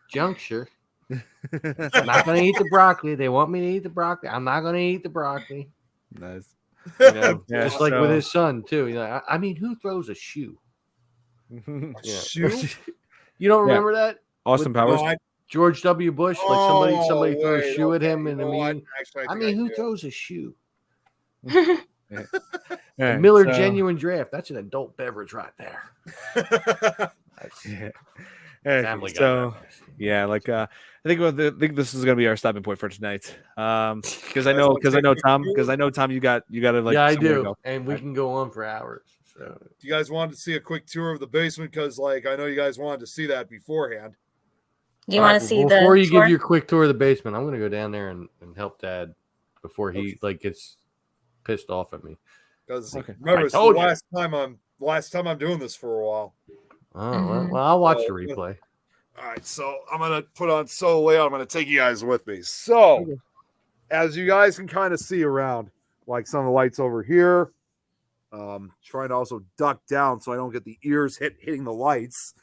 juncture. Not gonna eat the broccoli. They want me to eat the broccoli. I'm not gonna eat the broccoli. Nice. You know, just like with his son too. You know, I mean, who throws a shoe? Shoe? You don't remember that? Austin Powers. George W. Bush, like somebody threw a shoe at him in a meeting. I mean, who throws a shoe? Yeah, Miller Genuine Draft. That's an adult beverage right there. Family guy. Yeah, like I think this is gonna be our stopping point for tonight. Because I know Tom, you gotta like. Yeah, I do, and we can go on for hours. So, you guys wanted to see a quick tour of the basement because, like, I know you guys wanted to see that beforehand. You want to see before you give your quick tour of the basement? I'm gonna go down there and help Dad before he gets pissed off at me. because Okay. remember I it's the told you. last time I'm doing this for a while. Oh, well, I'll watch the replay. All right, so I'm gonna put on solo layout. I'm gonna take you guys with me. So, as you guys can kind of see around, like some of the lights over here, trying to also duck down so I don't get the ears hitting the lights.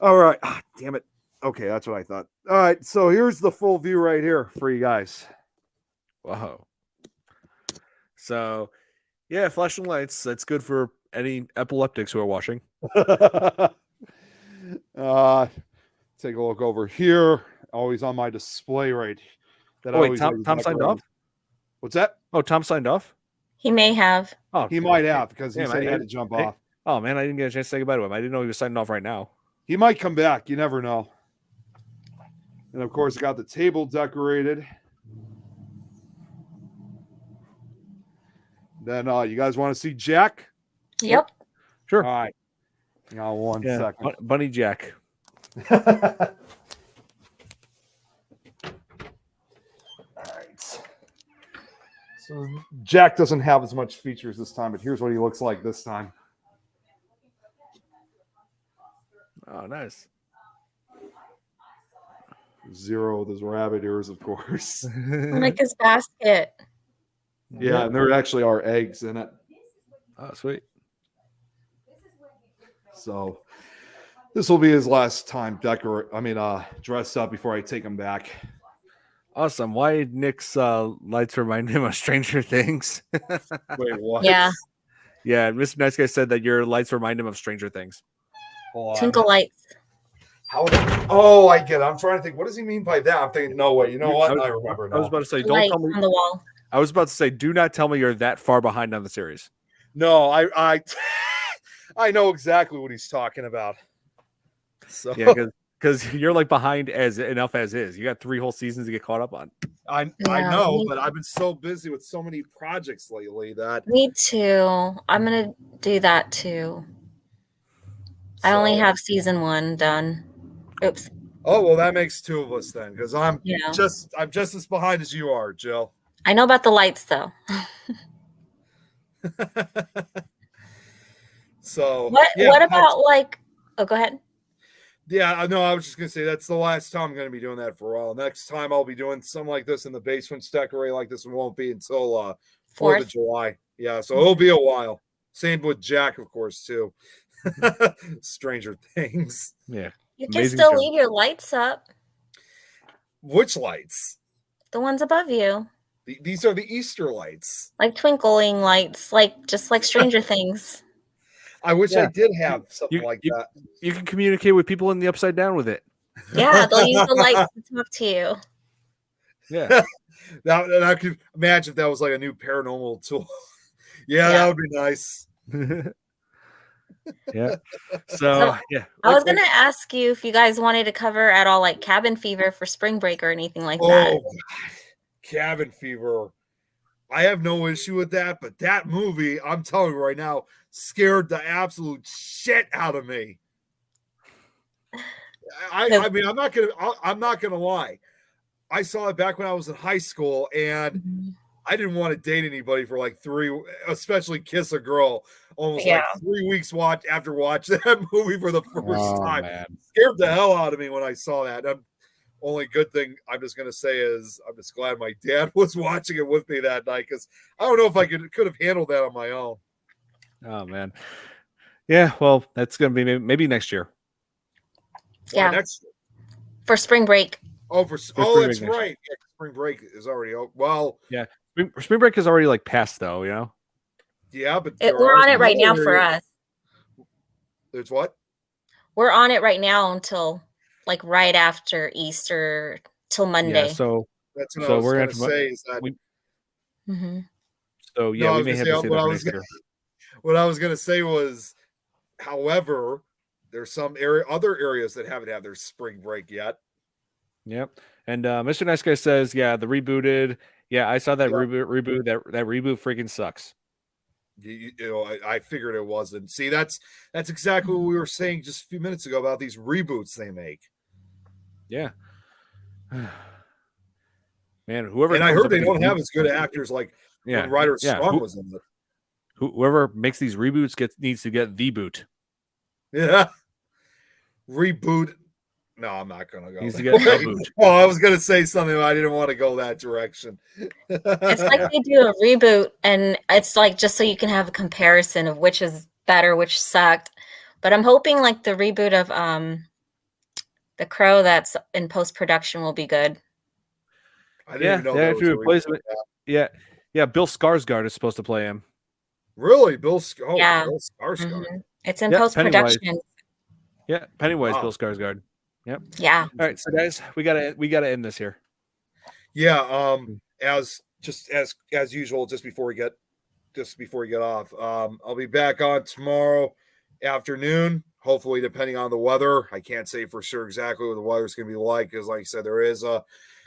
All right, damn it. Okay, that's what I thought. All right, so here's the full view right here for you guys. Whoa. So, yeah, flashing lights. That's good for any epileptics who are watching. Take a look over here. Always on my display right. Oh, wait, Tom signed off? What's that? Oh, Tom signed off? He may have. Oh, He might have because he damn, said he I- had to jump I- off. Oh, man, I didn't get a chance to say goodbye to him. I didn't know he was signing off right now. He might come back. You never know. And of course, got the table decorated. Then you guys want to see Jack? Yep. Sure. All right. Hang on one Yeah, second. Bunny Jack. All right. So Jack doesn't have as much features this time, but here's what he looks like this time. Oh, nice. Zero of those rabbit ears, of course. I like his basket. Yeah, and there actually are eggs in it. Oh, sweet. So this will be his last time dressed up before I take him back. Awesome. Why did Nick's lights remind him of Stranger Things? Wait, what? Yeah. Yeah, Mr. Nice Guy said that your lights remind him of Stranger Things. Hold on. Twinkle lights. Oh, I get it. I'm trying to think. What does he mean by that? I'm thinking, no way. You know what? I remember now. I was about to say, don't Lights tell me. on the wall. I was about to say, do not tell me you're that far behind on the series. No, I I know exactly what he's talking about. So Yeah, because you're like behind enough as is. You got 3 whole seasons to get caught up on. I Yeah, know, me- but I've been so busy with so many projects lately that Me too. I'm gonna do that too. I only so- have season 1 done. Oops. Oh well, that makes 2 of us then, because I'm Yeah. just as behind as you are, Jill. I know about the lights though. So What yeah, what about like oh go ahead. Yeah, I know. I was just gonna say that's the last time I'm gonna be doing that for a while. Next time I'll be doing something like this in the basement, decorate like this. It won't be until 4th of July. Yeah, so it'll be a while. Same with Jack, of course, too. Stranger Things. Yeah. You can Amazing still show. leave your lights up. Which lights? The ones above you. These are the Easter lights. Like twinkling lights, like just like Stranger Things. I wish I Yeah. did have something like that. You can communicate with people in the Upside Down with it. Yeah, they'll use the lights to talk to you. Yeah. That I could imagine if that was like a new paranormal tool. Yeah, that would be nice. Yeah. So, yeah. I was gonna ask you if you guys wanted to cover at all like cabin fever for spring break or anything like that. Oh, Cabin Fever. I have no issue with that, but that movie, I'm telling you right now, scared the absolute shit out of me. I mean, I'm not gonna lie. I saw it back when I was in high school, and Mhm. I didn't want to date anybody for like 3, especially kiss a girl. Almost like 3 weeks after watching that movie for the first time. Man. Scared the hell out of me when I saw that. Only good thing I'm just gonna say is I'm just glad my dad was watching it with me that night, because I don't know if I could have handled that on my own. Oh, man. Yeah. Well, that's going to be maybe next year. Yeah. Next, For spring break. that's spring break right. next Yeah, spring break is already well. Spring break is already like passed, though, you know? Yeah, but We're on it right now for us. There's what? We're on it right now until like right after Easter till Monday. Yeah. So, That's what So I was we're going gonna to have to- say. Is that Mhm. so yeah, No, I we was may gonna have say, to see what that I for was next year. what I was going to say was, however, there's some other areas that haven't had their spring break yet. Yep. And Mr. Nice Guy says, yeah, the rebooted. Yeah, I saw that Yeah. reboot. That reboot freaking sucks. You know, I figured it wasn't. See, that's exactly what we were saying just a few minutes ago about these reboots they make. Yeah. Man, whoever. And I comes heard up they with don't these have as good actors like Yeah. when Ryder Yeah. Strong was in it. Whoever makes these reboots needs to get the boot. Yeah. Reboot. No, I'm not going to go. Needs to get the boot. Well, I was going to say something, but I didn't want to go that direction. It's like they do a reboot, and it's like just so you can have a comparison of which is better, which sucked. But I'm hoping like the reboot of The Crow that's in post-production will be good. I didn't even know there was a replacement. Yeah. Bill Skarsgård is supposed to play him. Really, Bill Skarsgård. Mm-hmm. It's in post-production. Pennywise, Bill Skarsgård. Yep. Yeah. All right, so guys, we gotta end this here. Yeah. As usual, just before we get off, I'll be back on tomorrow afternoon. Hopefully, depending on the weather. I can't say for sure exactly what the weather's going to be like, because, like I said, there is a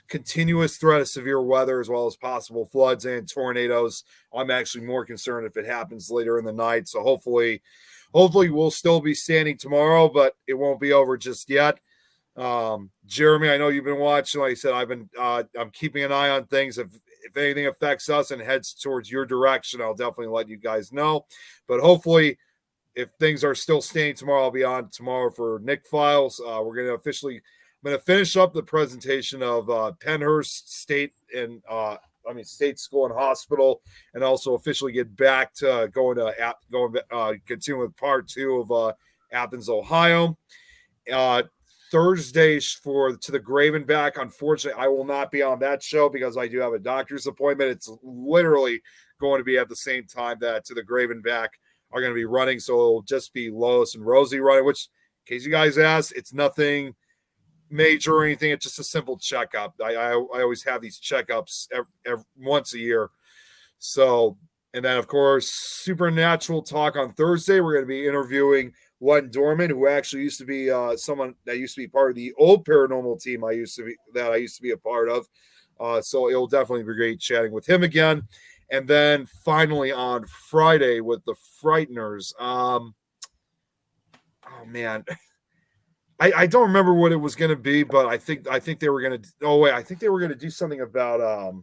continuous threat of severe weather as well as possible floods and tornadoes. I'm actually more concerned if it happens later in the night. So hopefully we'll still be standing tomorrow, but it won't be over just yet. Jeremy, I know you've been watching. Like I said, I'm keeping an eye on things. If anything affects us and heads towards your direction, I'll definitely let you guys know. But hopefully, if things are still staying tomorrow, I'll be on tomorrow for Nick Files. I'm going to finish up the presentation of Penhurst State and State School and Hospital, and also officially get back to continue with part 2 of Athens, Ohio. Thursday to the Gravenback. Unfortunately, I will not be on that show because I do have a doctor's appointment. It's literally going to be at the same time that To the Gravenback are going to be running, so it'll just be Lois and Rosie running, which, in case you guys ask, it's nothing major or anything. It's just a simple checkup. I always have these checkups every once a year. So, and then, of course, Supernatural Talk on Thursday. We're going to be interviewing Len Dorman, who actually used to be someone that used to be part of the old paranormal team I used to be a part of. So it'll definitely be great chatting with him again. And then finally on Friday with the Frighteners. Oh man, I don't remember what it was going to be, but I think they were going to. Oh wait, I think they were going to do something about.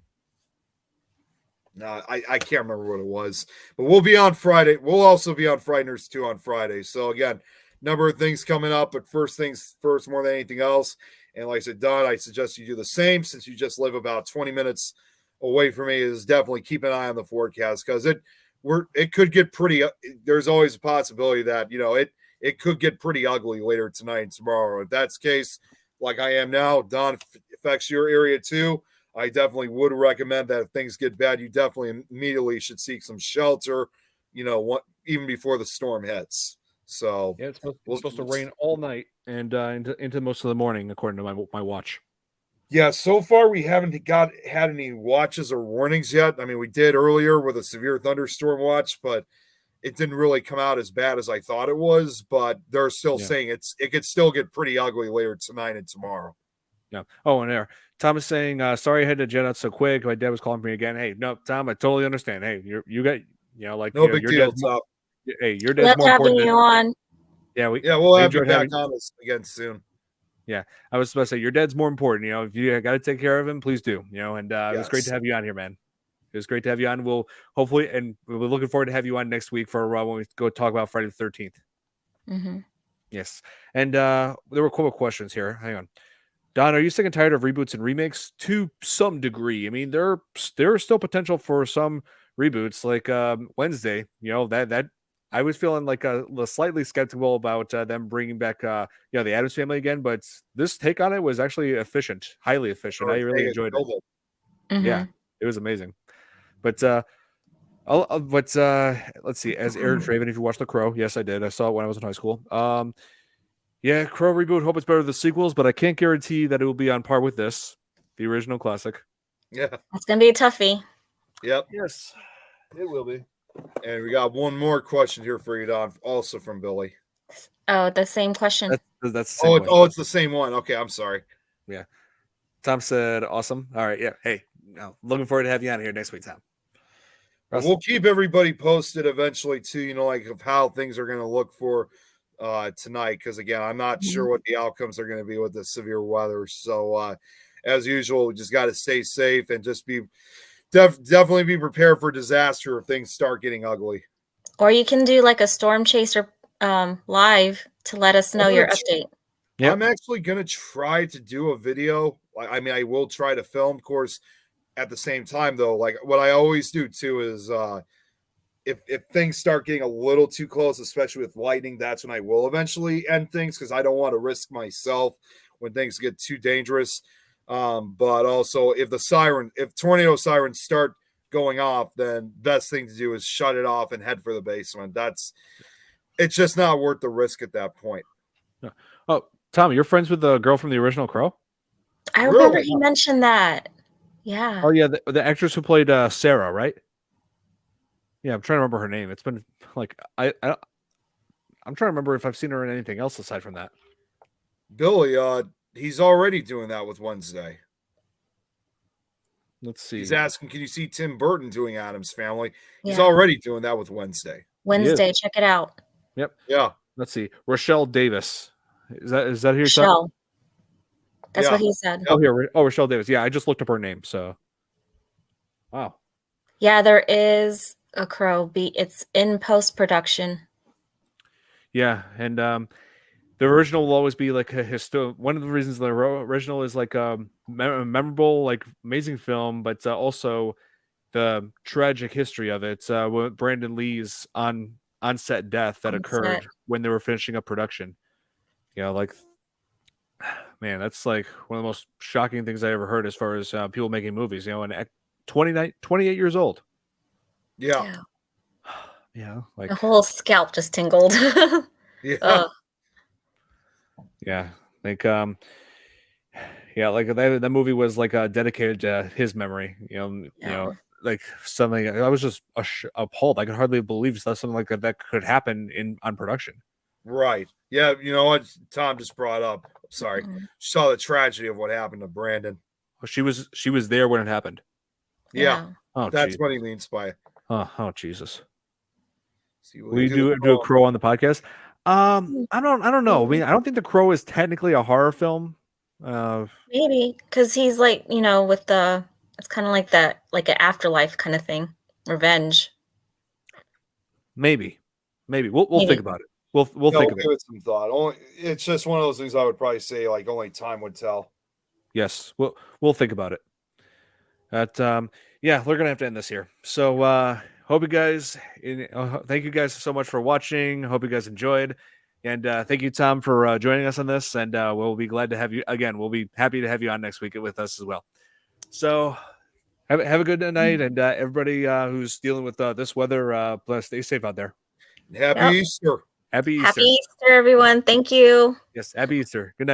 No, I can't remember what it was, but we'll be on Friday. We'll also be on Frighteners 2 on Friday. So again, number of things coming up, but first things first more than anything else. And like I said, Don, I suggest you do the same since you just live about 20 minutes away from me. Is definitely keep an eye on the forecast because it could get pretty. There's always a possibility that it could get pretty ugly later tonight and tomorrow. If that's the case, like I am now, Don, affects your area too. I definitely would recommend that if things get bad, you definitely immediately should seek some shelter, even before the storm hits. So yeah, it's supposed to rain all night and into most of the morning, according to my watch. Yeah, so far we haven't had any watches or warnings yet. I mean, we did earlier with a severe thunderstorm watch, but it didn't really come out as bad as I thought it was. But they're still saying it could still get pretty ugly later tonight and tomorrow. Yeah. Oh, and there, Tom is saying, sorry I had to jet out so quick. My dad was calling me again. Hey, no, Tom, I totally understand. Hey, you got, no big deal, Tom. Hey, your dad's more important. Having you on. Yeah, we'll have you back on this again soon. Yeah, I was supposed to say your dad's more important. If you got to take care of him, please do. And it was great to have you on here, man. It was great to have you on. We'll hopefully, and we're looking forward to have you on next week for when we go talk about Friday the 13th. Mm-hmm. Yes, and there were a couple of questions here. Hang on. Don, are you sick and tired of reboots and remakes? To some degree. I mean, there is still potential for some reboots, like Wednesday. That I was feeling like slightly skeptical about them bringing back the Addams Family again, but this take on it was actually efficient, highly efficient. I really enjoyed it. Mm-hmm. Yeah, it was amazing. But let's see. As Aaron Traven, if you watched The Crow, yes, I did. I saw it when I was in high school. Yeah, Crow reboot. Hope it's better than the sequels, but I can't guarantee that it will be on par with this, the original classic. Yeah, it's gonna be a toughie. Yep. Yes, it will be. And we got one more question here for you, Don, also from Billy. Oh, the same question. That's the same one. It's the same one. Okay, I'm sorry. Yeah. Tom said, awesome. All right. Yeah. Hey, looking forward to have you on here next week, Tom. We'll keep everybody posted eventually too, of how things are going to look for tonight. Because again, I'm not sure what the outcomes are going to be with the severe weather. So as usual, we just got to stay safe and just be definitely be prepared for disaster if things start getting ugly. Or you can do like a storm chaser live to let us know your update. Yep. I'm actually going to try to do a video. I mean, I will try to film, of course, at the same time, though. Like what I always do, too, is if things start getting a little too close, especially with lightning, that's when I will eventually end things because I don't want to risk myself when things get too dangerous. But also, if tornado sirens start going off, then best thing to do is shut it off and head for the basement. It's just not worth the risk at that point. Oh, Tom, you're friends with the girl from the original Crow? I remember he mentioned that. Yeah. Oh yeah, the actress who played Sarah, right? Yeah, I'm trying to remember her name. It's been like I'm trying to remember if I've seen her in anything else aside from that. Billy, he's already doing that with Wednesday. Let's see. He's asking, can you see Tim Burton doing Addams Family? He's Yeah. already doing that with Wednesday. Wednesday, check it out. Yep. Yeah. Let's see. Rochelle Davis. Is that who you're talking? Rochelle. That's what he said. Oh, here. Oh, Rochelle Davis. Yeah, I just looked up her name. So, wow. Yeah, there is a Crow. It's in post-production. Yeah, and the original will always be like a one of the reasons the original is like a memorable, like amazing film, but also the tragic history of it. With Brandon Lee's on-set death that occurred when they were finishing up production. You know, like, man, that's like one of the most shocking things I ever heard as far as people making movies. You know, and 28 years old. Yeah. Yeah, like the whole scalp just tingled. Yeah. Yeah, like yeah, like that movie was like dedicated to his memory. You know, like something. I was just appalled. I could hardly believe something like that could happen on production. Right. Yeah. You know what Tom just brought up? Sorry, saw the tragedy of what happened to Brandon. Oh, she was there when it happened. Yeah. Oh, that's what he means by it. Oh, Jesus. Will you do a Crow on the podcast? I don't know. I mean, I don't think The Crow is technically a horror film. Maybe because he's like, with it's kind of like that, like an afterlife kind of thing, revenge. Maybe we'll think about it. We'll think about it. Give it some thought. It's just one of those things I would probably say like only time would tell. Yes, we'll think about it. Yeah, we're gonna have to end this here. So hope you guys thank you guys so much for watching. Hope you guys enjoyed, and thank you, Tom, for joining us on this. And we'll be glad to have you again. We'll be happy to have you on next week with us as well. So have a good night, and everybody who's dealing with this weather, stay safe out there. Happy Easter. Happy Easter. Happy Easter, everyone. Thank you. Yes, happy Easter. Good night.